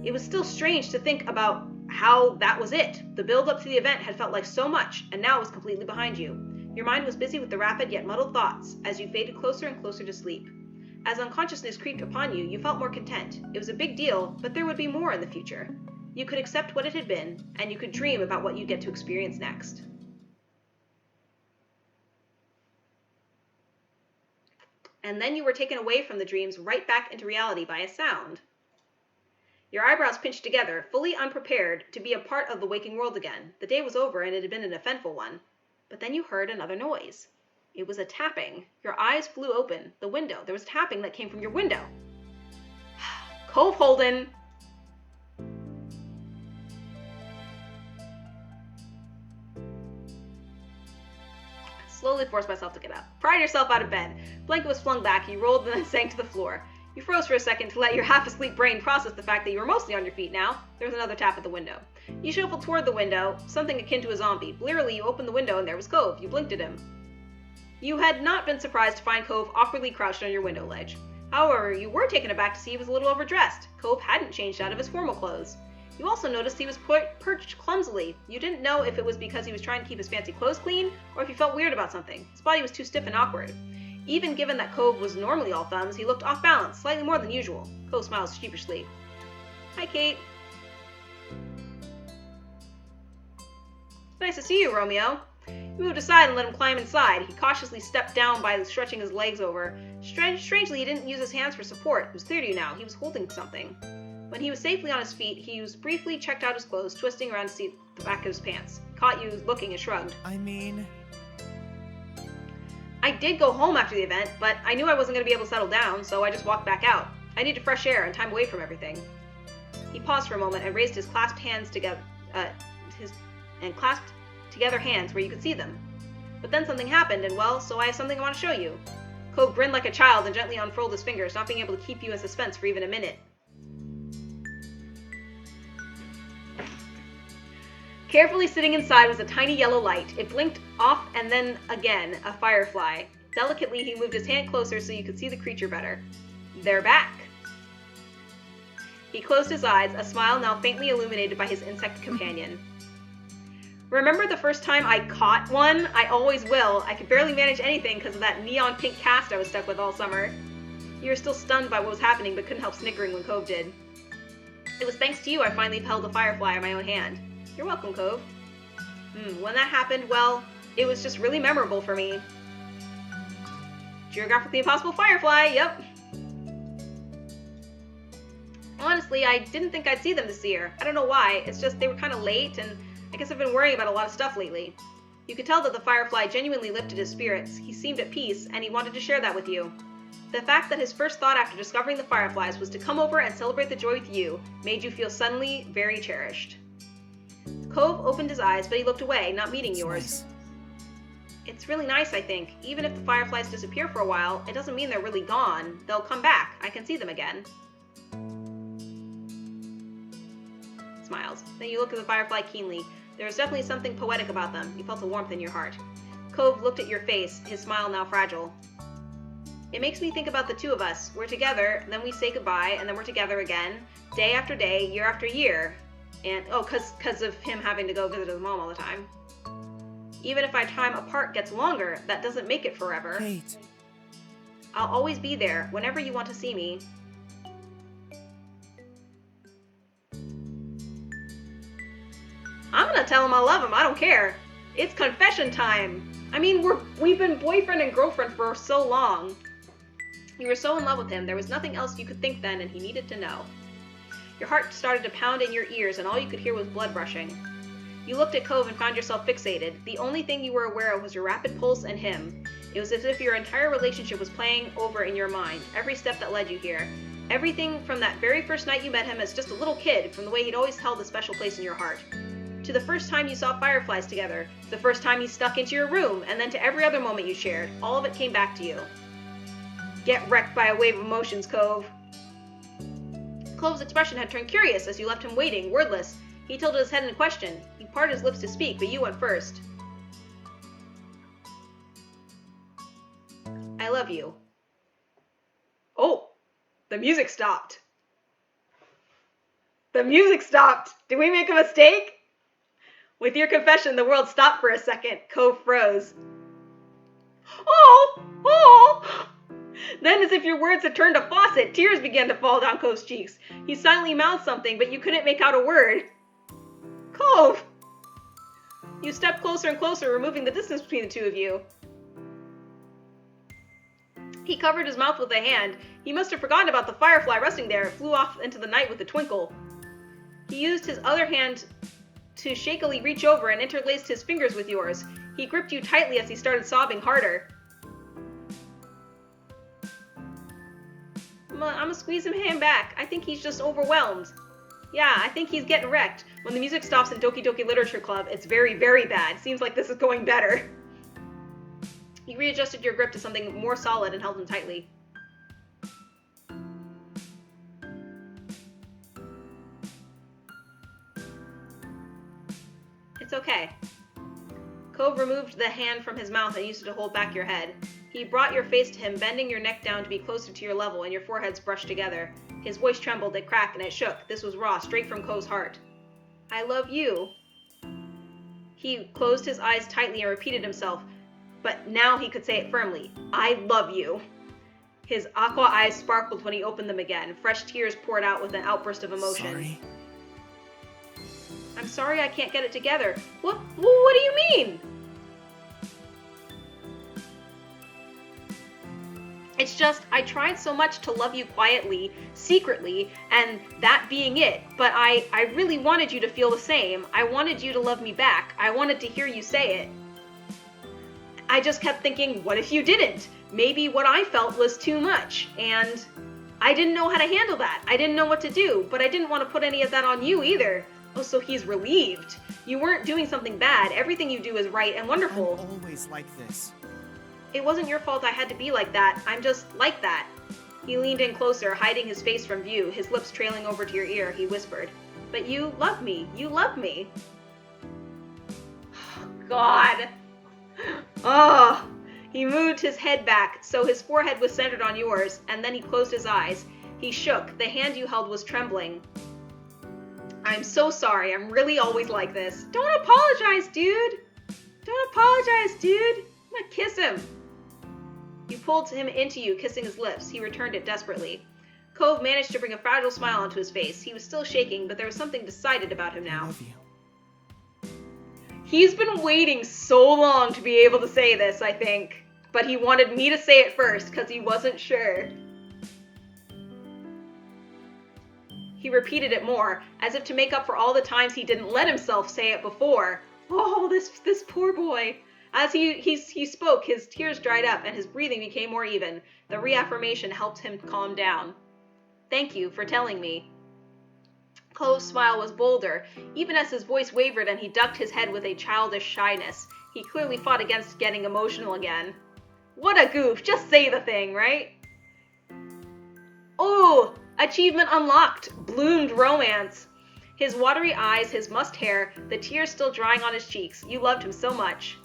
It was still strange to think about how that was it. The build-up to the event had felt like so much, and now it was completely behind you. Your mind was busy with the rapid yet muddled thoughts as you faded closer and closer to sleep. As unconsciousness creeped upon you, you felt more content. It was a big deal, but there would be more in the future. You could accept what it had been, and you could dream about what you'd get to experience next. And then you were taken away from the dreams right back into reality by a sound. Your eyebrows pinched together, fully unprepared to be a part of the waking world again. The day was over and it had been an eventful one. But then you heard another noise. It was a tapping. Your eyes flew open. The window. There was tapping that came from your window. Cove Holden! Slowly forced myself to get up. Pried yourself out of bed. Blanket was flung back. You rolled and then sank to the floor. You froze for a second to let your half-asleep brain process the fact that you were mostly on your feet now. There was another tap at the window. You shuffled toward the window, something akin to a zombie. Blearily, you opened the window and there was Cove. You blinked at him. You had not been surprised to find Cove awkwardly crouched on your window ledge. However, you were taken aback to see he was a little overdressed. Cove hadn't changed out of his formal clothes. You also noticed he was perched clumsily. You didn't know if it was because he was trying to keep his fancy clothes clean, or if he felt weird about something. His body was too stiff and awkward. Even given that Cove was normally all thumbs, he looked off balance, slightly more than usual. Cove smiled sheepishly. Hi, Kate. Nice to see you, Romeo. He moved aside and let him climb inside. He cautiously stepped down by stretching his legs over. Strangely, he didn't use his hands for support. It was clear to you now. He was holding something. When he was safely on his feet, he briefly checked out his clothes, twisting around to see the back of his pants. Caught you looking and shrugged. I did go home after the event, but I knew I wasn't going to be able to settle down, so I just walked back out. I needed fresh air and time away from everything. He paused for a moment and raised his clasped hands together, clasped together hands where you could see them. But then something happened, and well, so I have something I want to show you. Cove grinned like a child and gently unfurled his fingers, not being able to keep you in suspense for even a minute. Carefully sitting inside was a tiny yellow light. It blinked off and then again, a firefly. Delicately, he moved his hand closer so you could see the creature better. They're back. He closed his eyes, a smile now faintly illuminated by his insect companion. Remember the first time I caught one? I always will. I could barely manage anything because of that neon pink cast I was stuck with all summer. You were still stunned by what was happening but couldn't help snickering when Cove did. It was thanks to you I finally held a firefly in my own hand. You're welcome, Cove. When that happened, well, it was just really memorable for me. Geographically impossible firefly, yep. Honestly, I didn't think I'd see them this year. I don't know why, it's just they were kind of late, and I guess I've been worrying about a lot of stuff lately. You could tell that the firefly genuinely lifted his spirits. He seemed at peace, and he wanted to share that with you. The fact that his first thought after discovering the fireflies was to come over and celebrate the joy with you made you feel suddenly very cherished. Cove opened his eyes, but he looked away, not meeting yours. Nice. It's really nice, I think. Even if the fireflies disappear for a while, it doesn't mean they're really gone. They'll come back. I can see them again. Smiles. Then you look at the firefly keenly. There was definitely something poetic about them. You felt a warmth in your heart. Cove looked at your face, his smile now fragile. It makes me think about the two of us. We're together, then we say goodbye, and then we're together again, day after day, year after year. And, because of him having to go visit his mom all the time. Even if our time apart gets longer, that doesn't make it forever. Kate. I'll always be there, whenever you want to see me. I'm gonna tell him I love him, I don't care. It's confession time. I mean, we've been boyfriend and girlfriend for so long. You were so in love with him, there was nothing else you could think then, and he needed to know. Your heart started to pound in your ears, and all you could hear was blood rushing. You looked at Cove and found yourself fixated. The only thing you were aware of was your rapid pulse and him. It was as if your entire relationship was playing over in your mind, every step that led you here. Everything from that very first night you met him as just a little kid, from the way he'd always held a special place in your heart. To the first time you saw fireflies together, the first time he snuck into your room, and then to every other moment you shared, all of it came back to you. Get wrecked by a wave of emotions, Cove. Cove's expression had turned curious as you left him waiting, wordless. He tilted his head in question. He parted his lips to speak, but you went first. I love you. Oh, the music stopped. The music stopped. Did we make a mistake? With your confession, the world stopped for a second. Cove froze. Oh! Then, as if your words had turned a faucet, tears began to fall down Cove's cheeks. He silently mouthed something, but you couldn't make out a word. Cove! You stepped closer and closer, removing the distance between the two of you. He covered his mouth with a hand. He must have forgotten about the firefly resting there. It flew off into the night with a twinkle. He used his other hand to shakily reach over and interlaced his fingers with yours. He gripped you tightly as he started sobbing harder. I'm gonna squeeze him hand back. I think he's just overwhelmed. Yeah, I think he's getting wrecked. When the music stops in Doki Doki Literature Club, it's very, very bad. Seems like this is going better. You readjusted your grip to something more solid and held him tightly. It's okay. Cove removed the hand from his mouth and used it to hold back your head. He brought your face to him, bending your neck down to be closer to your level, and your foreheads brushed together. His voice trembled, it cracked, and it shook. This was raw, straight from Cove's heart. I love you. He closed his eyes tightly and repeated himself, but now he could say it firmly. I love you. His aqua eyes sparkled when he opened them again. Fresh tears poured out with an outburst of emotion. Sorry. I'm sorry I can't get it together. What do you mean? It's just, I tried so much to love you quietly, secretly, and that being it. But I really wanted you to feel the same. I wanted you to love me back. I wanted to hear you say it. I just kept thinking, what if you didn't? Maybe what I felt was too much, and I didn't know how to handle that. I didn't know what to do, but I didn't want to put any of that on you either. Oh, so he's relieved. You weren't doing something bad. Everything you do is right and wonderful. I'm always like this. It wasn't your fault I had to be like that. I'm just like that. He leaned in closer, hiding his face from view, his lips trailing over to your ear. He whispered, but you love me. You love me. God. Oh. He moved his head back, so his forehead was centered on yours, and then he closed his eyes. He shook. The hand you held was trembling. I'm so sorry. I'm really always like this. Don't apologize, dude. Don't apologize, dude. I'm gonna kiss him. You pulled him into you, kissing his lips. He returned it desperately. Cove managed to bring a fragile smile onto his face. He was still shaking, but there was something decided about him I now. love you. He's been waiting so long to be able to say this, I think. But he wanted me to say it first, because he wasn't sure. He repeated it more, as if to make up for all the times he didn't let himself say it before. Oh, this poor boy. As he spoke, his tears dried up and his breathing became more even. The reaffirmation helped him calm down. Thank you for telling me. Cove's smile was bolder, even as his voice wavered and he ducked his head with a childish shyness. He clearly fought against getting emotional again. What a goof, just say the thing, right? Oh, achievement unlocked, bloomed romance. His watery eyes, his mussed hair, the tears still drying on his cheeks. You loved him so much.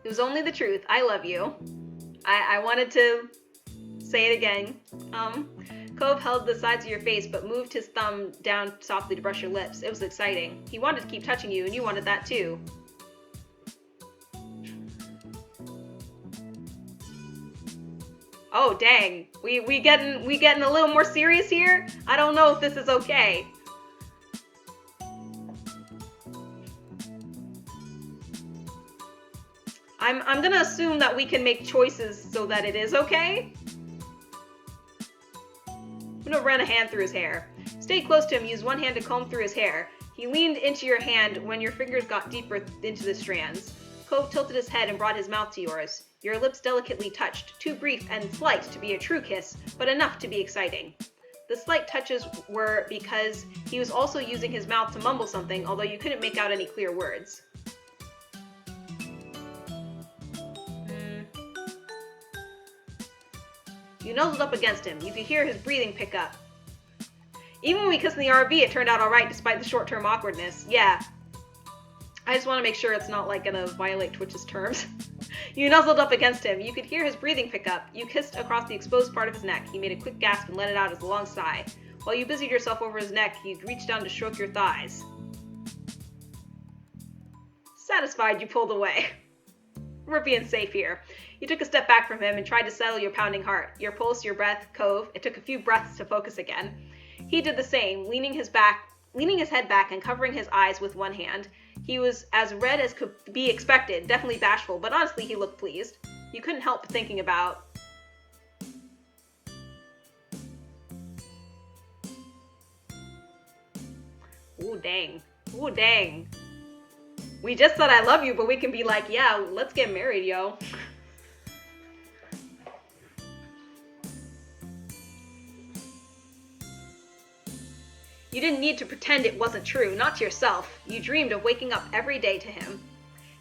It was only the truth. I love you. I wanted to say it again. Cove held the sides of your face, but moved his thumb down softly to brush your lips. It was exciting. He wanted to keep touching you, and you wanted that too. Oh, dang. We getting a little more serious here? I don't know if this is okay. I'm gonna assume that we can make choices so that it is okay. I'm gonna run a hand through his hair. Stay close to him, use one hand to comb through his hair. He leaned into your hand when your fingers got deeper into the strands. Cove tilted his head and brought his mouth to yours. Your lips delicately touched, too brief and slight to be a true kiss, but enough to be exciting. The slight touches were because he was also using his mouth to mumble something, although you couldn't make out any clear words. You nuzzled up against him. You could hear his breathing pick up. Even when we kissed in the RV, it turned out alright despite the short-term awkwardness. Yeah. I just want to make sure it's not like gonna violate Twitch's terms. You nuzzled up against him. You could hear his breathing pick up. You kissed across the exposed part of his neck. He made a quick gasp and let it out as a long sigh. While you busied yourself over his neck, he reached down to stroke your thighs. Satisfied, you pulled away. We're being safe here. You took a step back from him and tried to settle your pounding heart. Your pulse, your breath, Cove. It took a few breaths to focus again. He did the same, leaning his head back and covering his eyes with one hand. He was as red as could be expected, definitely bashful, but honestly he looked pleased. You couldn't help thinking about... Ooh, dang. Ooh, dang. We just said I love you, but we can be like, yeah, let's get married, yo. You didn't need to pretend it wasn't true, not to yourself. You dreamed of waking up every day to him.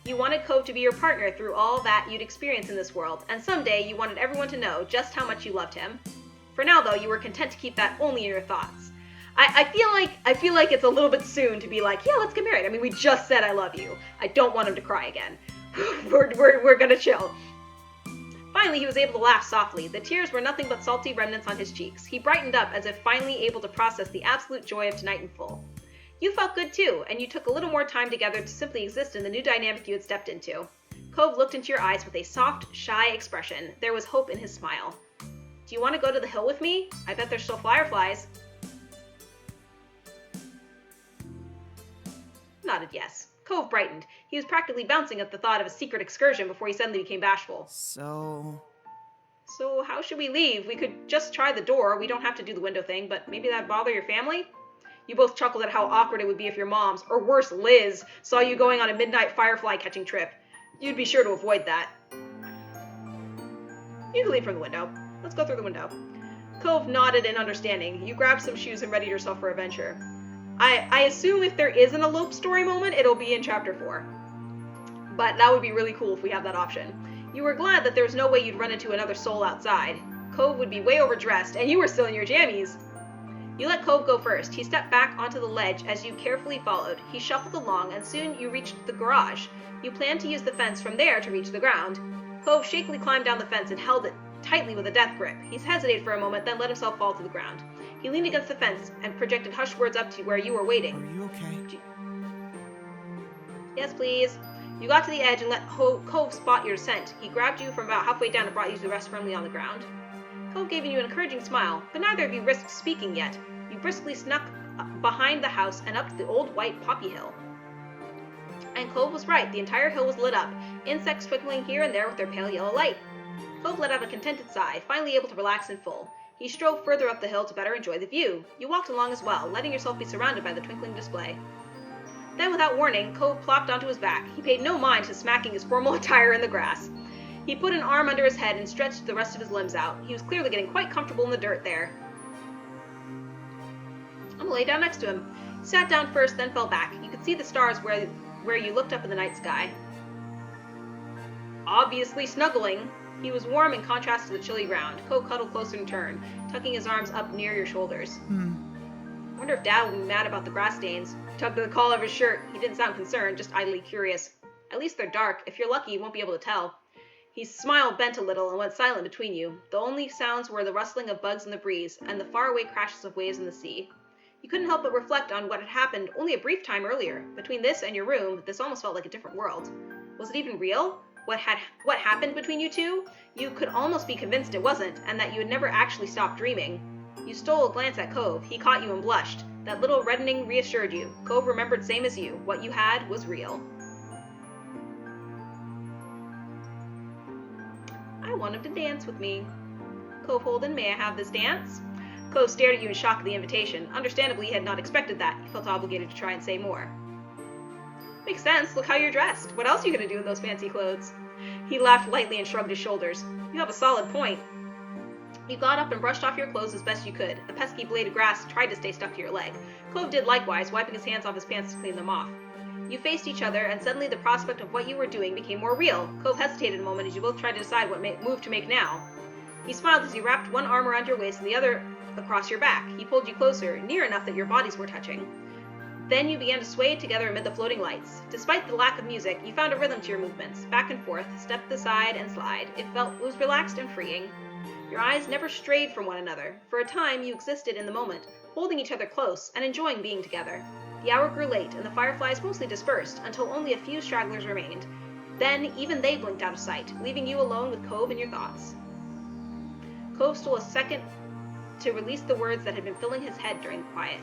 You wanted Cove to be your partner through all that you'd experience in this world, and someday you wanted everyone to know just how much you loved him. For now, though, you were content to keep that only in your thoughts. I feel like it's a little bit soon to be like, yeah, let's get married. I mean, we just said I love you. I don't want him to cry again. We're gonna chill. Finally, he was able to laugh softly. The tears were nothing but salty remnants on his cheeks. He brightened up as if finally able to process the absolute joy of tonight in full. You felt good too, and you took a little more time together to simply exist in the new dynamic you had stepped into. Cove looked into your eyes with a soft, shy expression. There was hope in his smile. Do you want to go to the hill with me? I bet there's still fireflies. Nodded yes. Cove brightened. He was practically bouncing at the thought of a secret excursion before he suddenly became bashful. So How should we leave? We could just try the door. We don't have to do the window thing, but maybe that'd bother your family? You both chuckled at how awkward it would be if your moms, or worse, Liz, saw you going on a midnight firefly catching trip. You'd be sure to avoid that. You can leave from the window. Let's go through the window. Cove nodded in understanding. You grabbed some shoes and readied yourself for adventure. I assume if there is an elope story moment, it'll be in Chapter 4. But that would be really cool if we have that option. You were glad that there was no way you'd run into another soul outside. Cove would be way overdressed, and you were still in your jammies. You let Cove go first. He stepped back onto the ledge as you carefully followed. He shuffled along, and soon you reached the garage. You planned to use the fence from there to reach the ground. Cove shakily climbed down the fence and held it tightly with a death grip. He hesitated for a moment, then let himself fall to the ground. He leaned against the fence and projected hushed words up to where you were waiting. are you okay? Yes, please. You got to the edge and let Cove spot your descent. He grabbed you from about halfway down and brought you to rest firmly on the ground. Cove gave you an encouraging smile, but neither of you risked speaking yet. You briskly snuck behind the house and up the old white poppy hill. And Cove was right. The entire hill was lit up, insects twinkling here and there with their pale yellow light. Cove let out a contented sigh, finally able to relax in full. He strode further up the hill to better enjoy the view. You walked along as well, letting yourself be surrounded by the twinkling display. Then, without warning, Cove plopped onto his back. He paid no mind to smacking his formal attire in the grass. He put an arm under his head and stretched the rest of his limbs out. He was clearly getting quite comfortable in the dirt there. I'm gonna lay down next to him. He sat down first, then fell back. You could see the stars where you looked up in the night sky. Obviously snuggling. He was warm in contrast to the chilly ground. Cove cuddled closer in turn, tucking his arms up near your shoulders. I wonder if Dad would be mad about the grass stains. He tugged at the collar of his shirt. He didn't sound concerned, just idly curious. At least they're dark. If you're lucky, you won't be able to tell. His smile bent a little and went silent between you. The only sounds were the rustling of bugs in the breeze and the faraway crashes of waves in the sea. You couldn't help but reflect on what had happened only a brief time earlier. Between this and your room, this almost felt like a different world. Was it even real? What happened between you two? You could almost be convinced it wasn't, and that you had never actually stopped dreaming. You stole a glance at Cove. He caught you and blushed. That little reddening reassured you. Cove remembered same as you. What you had was real. I want him to dance with me. Cove Holden, may I have this dance? Cove stared at you in shock at the invitation. Understandably, he had not expected that. He felt obligated to try and say more. Makes sense. Look how you're dressed. What else are you going to do in those fancy clothes? He laughed lightly and shrugged his shoulders. You have a solid point. You got up and brushed off your clothes as best you could. A pesky blade of grass tried to stay stuck to your leg. Cove did likewise, wiping his hands off his pants to clean them off. You faced each other, and suddenly the prospect of what you were doing became more real. Cove hesitated a moment as you both tried to decide what move to make now. He smiled as he wrapped one arm around your waist and the other across your back. He pulled you closer, near enough that your bodies were touching. Then you began to sway together amid the floating lights. Despite the lack of music, you found a rhythm to your movements. Back and forth, step to the side and slide. It was relaxed and freeing. Your eyes never strayed from one another. For a time, you existed in the moment, holding each other close and enjoying being together. The hour grew late, and the fireflies mostly dispersed, until only a few stragglers remained. Then, even they blinked out of sight, leaving you alone with Cove and your thoughts. Cove stole a second to release the words that had been filling his head during the quiet.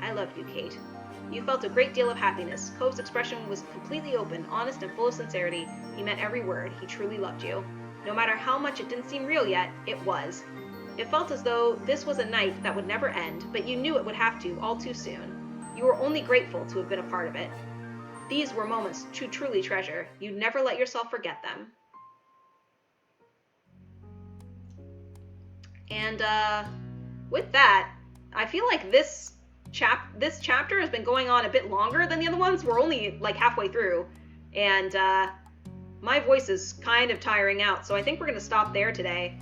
I love you, Kate. You felt a great deal of happiness. Cove's expression was completely open, honest, and full of sincerity. He meant every word. He truly loved you. No matter how much it didn't seem real yet, it was. It felt as though this was a night that would never end, but you knew it would have to, all too soon. You were only grateful to have been a part of it. These were moments to truly treasure. You'd never let yourself forget them. And, with that, I feel like this chapter has been going on a bit longer than the other ones. We're only, like, halfway through. And, my voice is kind of tiring out, so I think we're going to stop there today.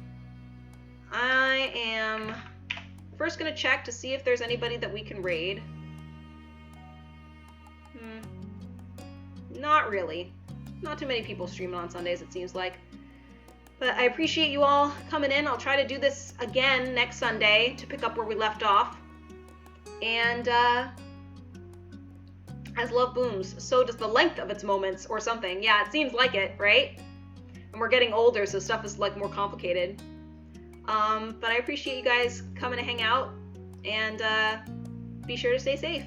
I am first going to check to see if there's anybody that we can raid. Not really. Not too many people streaming on Sundays, it seems like. But I appreciate you all coming in. I'll try to do this again next Sunday to pick up where we left off. And, as love booms, so does the length of its moments or something. Yeah, it seems like it, right? And we're getting older, so stuff is, like, more complicated. But I appreciate you guys coming to hang out. And, be sure to stay safe.